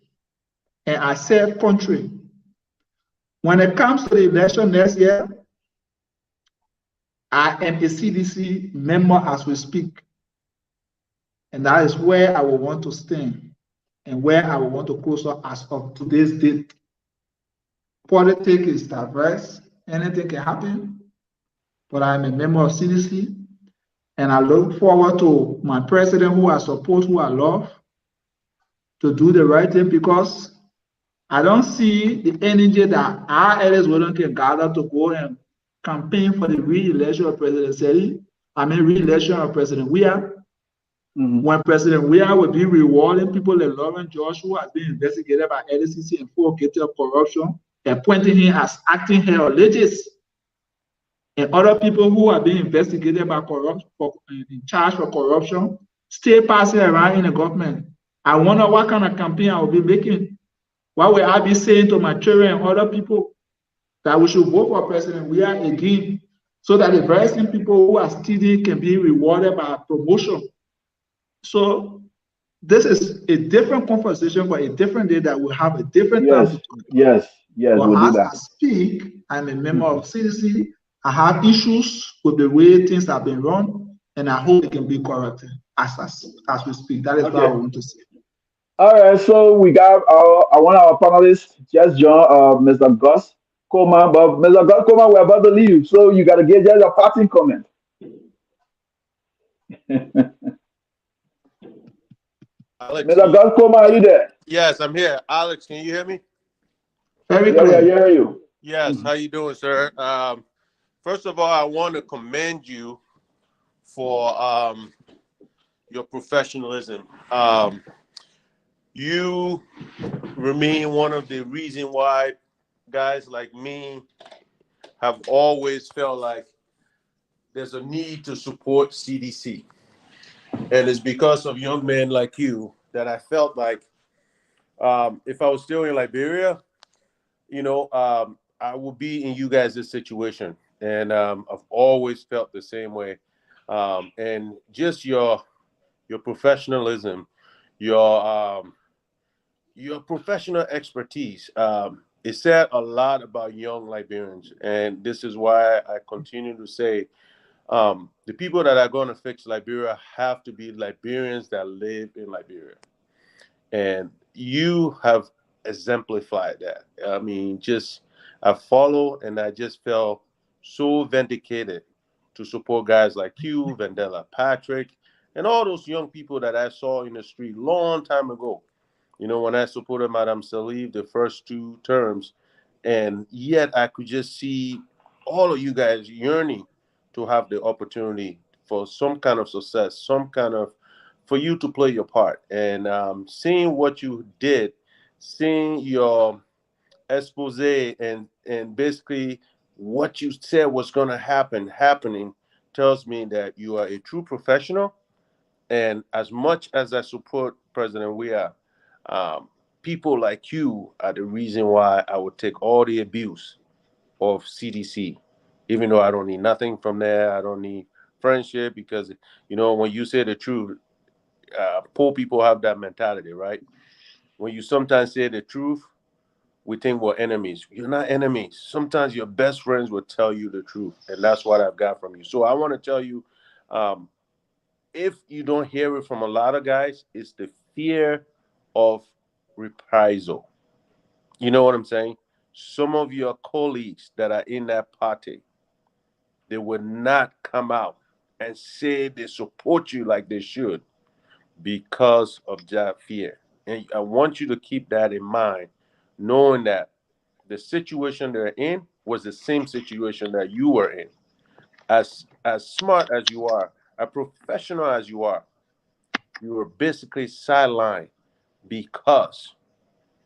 and I serve country. When it comes to the election next year, I am a CDC member as we speak. And that is where I will want to stand. and where I want to closer as of today's date. Politics is diverse, anything can happen, but I'm a member of CDC, and I look forward to my president who I support, who I love, to do the right thing, because I don't see the energy that our elders wouldn't can gather to go and campaign for the re-election of re-election of President Weah. When President Weah will be rewarding people like Lauren George, who has been investigated by LCC and full case of corruption, appointing him as acting head of LISGIS, and other people who are being investigated by corruption, in charge for corruption, still passing around in the government. I wonder what kind of campaign I will be making. What will I be saying to my children and other people? That we should vote for President Weah again, so that the very same people who are stealing can be rewarded by promotion. So this is a different conversation for a different day that will have a different time to talk. Yes, but we'll do as that. I speak, I'm a member of CDC. I have issues with the way things have been run, and I hope it can be corrected as we speak. That is what I want to say. All right, so we got one of our panelists just joined, Mr. Gus Coleman. But Mr. Gus Coleman, we're about to leave, so you got to get just a parting comment. Alex, Mr. Gus Coleman, are you there? Yes, I'm here. Alex, can you hear me? Very Yeah, clear. we hear you. Yes, how you doing, sir? First of all, I want to commend you for your professionalism. You remain one of the reasons why guys like me have always felt like there's a need to support CDC. And it's because of young men like you that I felt like if I was still in Liberia, I would be in you guys' situation. And I've always felt the same way. And just your professionalism, your professional expertise, it said a lot about young Liberians. And this is why I continue to say the people that are going to fix Liberia have to be Liberians that live in Liberia. And you have exemplified that. I mean, I follow and I just felt so vindicated to support guys like you, Vandella Patrick, and all those young people that I saw in the street long time ago. When I supported Madame Salif the first 2 terms, and yet I could just see all of you guys yearning to have the opportunity for some kind of success, for you to play your part. And seeing what you did, seeing your expose and basically what you said was going to happening tells me that you are a true professional. And as much as I support President Weah, people like you are the reason why I would take all the abuse of CDC, even though I don't need nothing from there. I don't need friendship because, when you say the truth, poor people have that mentality, right? When you sometimes say the truth, we think we're enemies. You're not enemies. Sometimes your best friends will tell you the truth, and that's what I've got from you. So I want to tell you, if you don't hear it from a lot of guys, it's the fear of reprisal. You know what I'm saying? Some of your colleagues that are in that party, they would not come out and say they support you like they should because of that fear. And I want you to keep that in mind, knowing that the situation they're in was the same situation that you were in. As smart as you are, as professional as you are, you were basically sidelined because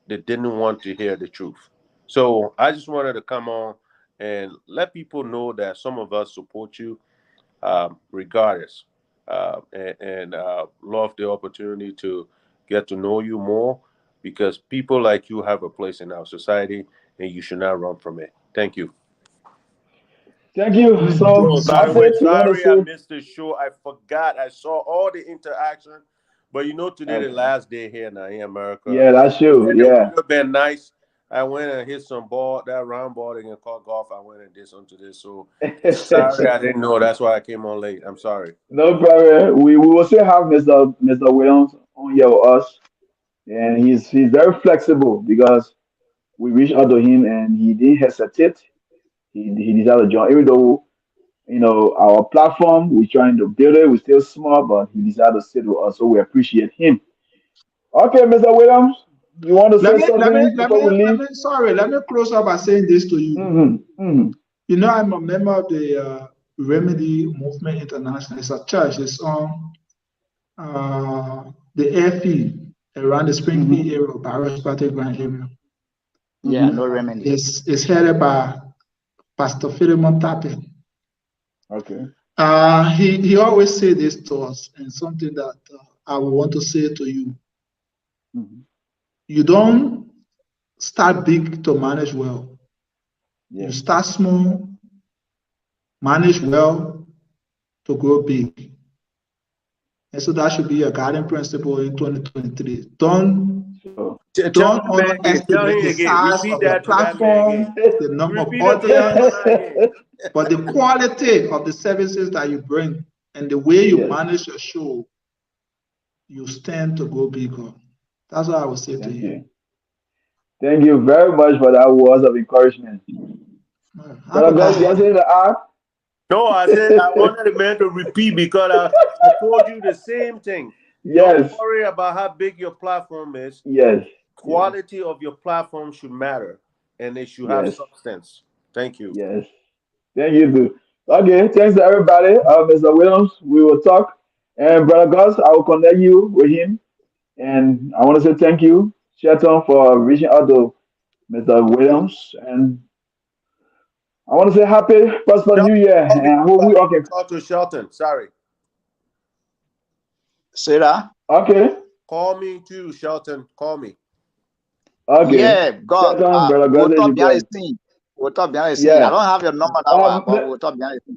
they didn't want to hear the truth. So I just wanted to come on and let people know that some of us support you regardless, and love the opportunity to get to know you more, because people like you have a place in our society and you should not run from it. Thank you. Thank you. So Oh, by the that's way, it. We want to sorry I say. missed the show. I forgot. I saw all the interaction, but today the last day here now in America, Yeah, that's you. and it would Yeah. have been nice. I went and hit some ball, that round ball they can call golf. I went and did something to this. So sorry, I didn't know. That's why I came on late. I'm sorry. No problem. We will still have Mr. Williams on here with us. and he's very flexible because we reached out to him and he didn't hesitate. He decided to join, even though our platform we're trying to build it, we're still small, but he decided to sit with us, so we appreciate him. Okay, Mr. Williams, you want to Let say me let me something let before me we let leave? me sorry. Let me close up by saying this to you. You know, I'm a member of the Remedy Movement International. It's a church. It's on the airfield around the Springfield area, Barrows Battleground area. Yeah, no remedy. It's headed by Pastor Philemon Tapping. Okay. He always say this to us, and something that I would want to say to you. You don't start big to manage well. You start small, manage well to grow big. And so that should be your guiding principle in 2023. Don't underestimate the size Repeat of your that to that man again. platform, the number of Repeat it to that audience, man again. but the quality of the services that you bring and the way you manage your show, you stand to go bigger. That's what I would say to you. Thank you very much for that words of encouragement. Have a God, you good day. say the art? No, I said I wanted the man to repeat because I told you the same thing. Yes. Don't worry about how big your platform is. Yes. Quality of your platform should matter, and it should have substance. Thank you. Yes. Thank you too. Okay, thanks to everybody. Mr. Williams, we will talk. And Brother Gus, I will connect you with him. And I want to say thank you, Shelton, for reaching out to Mr. Williams. And I want to say happy, prosperous New Year. And I hope we all can talk to Shelton. Sorry. Say that? Okay. Call me too, Shelton. Call me. Okay. Yeah, God. Shelton, Brother Gus, We'll talk behind the scene. We'll talk behind the scene. I don't have your number now, but we'll talk behind the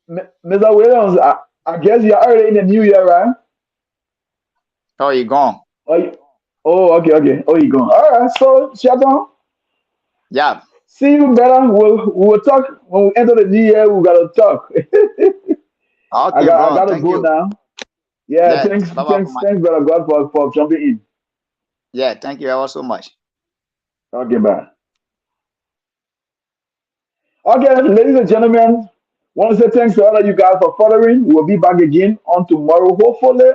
scene. Mr. Williams, I guess you're already in the new year, right? Oh, you gone? Okay. Oh, you gone. All right. So, Shelton. Yeah. See you better. We'll talk when we enter the new year. We gotta talk. Okay, I gotta go now. Yeah, thanks, brother God, for jumping in. Yeah, thank you ever so much. Okay, bye. Okay, ladies and gentlemen, want to say thanks to all of you guys for following. We'll be back again on tomorrow, hopefully,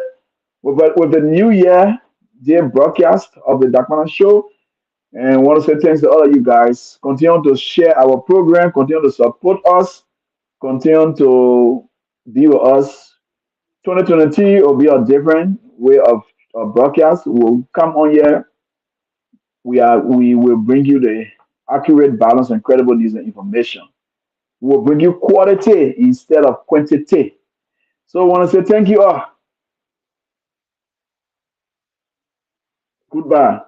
with the new year day broadcast of the Dakpannah Show. And want to say thanks to all of you guys. Continue to share our program, continue to support us, continue to be with us. 2023 will be a different way of broadcast. We'll come on here. We will bring you the accurate, balanced, and credible news and information. We'll bring you quality instead of quantity. So I want to say thank you all. Goodbye.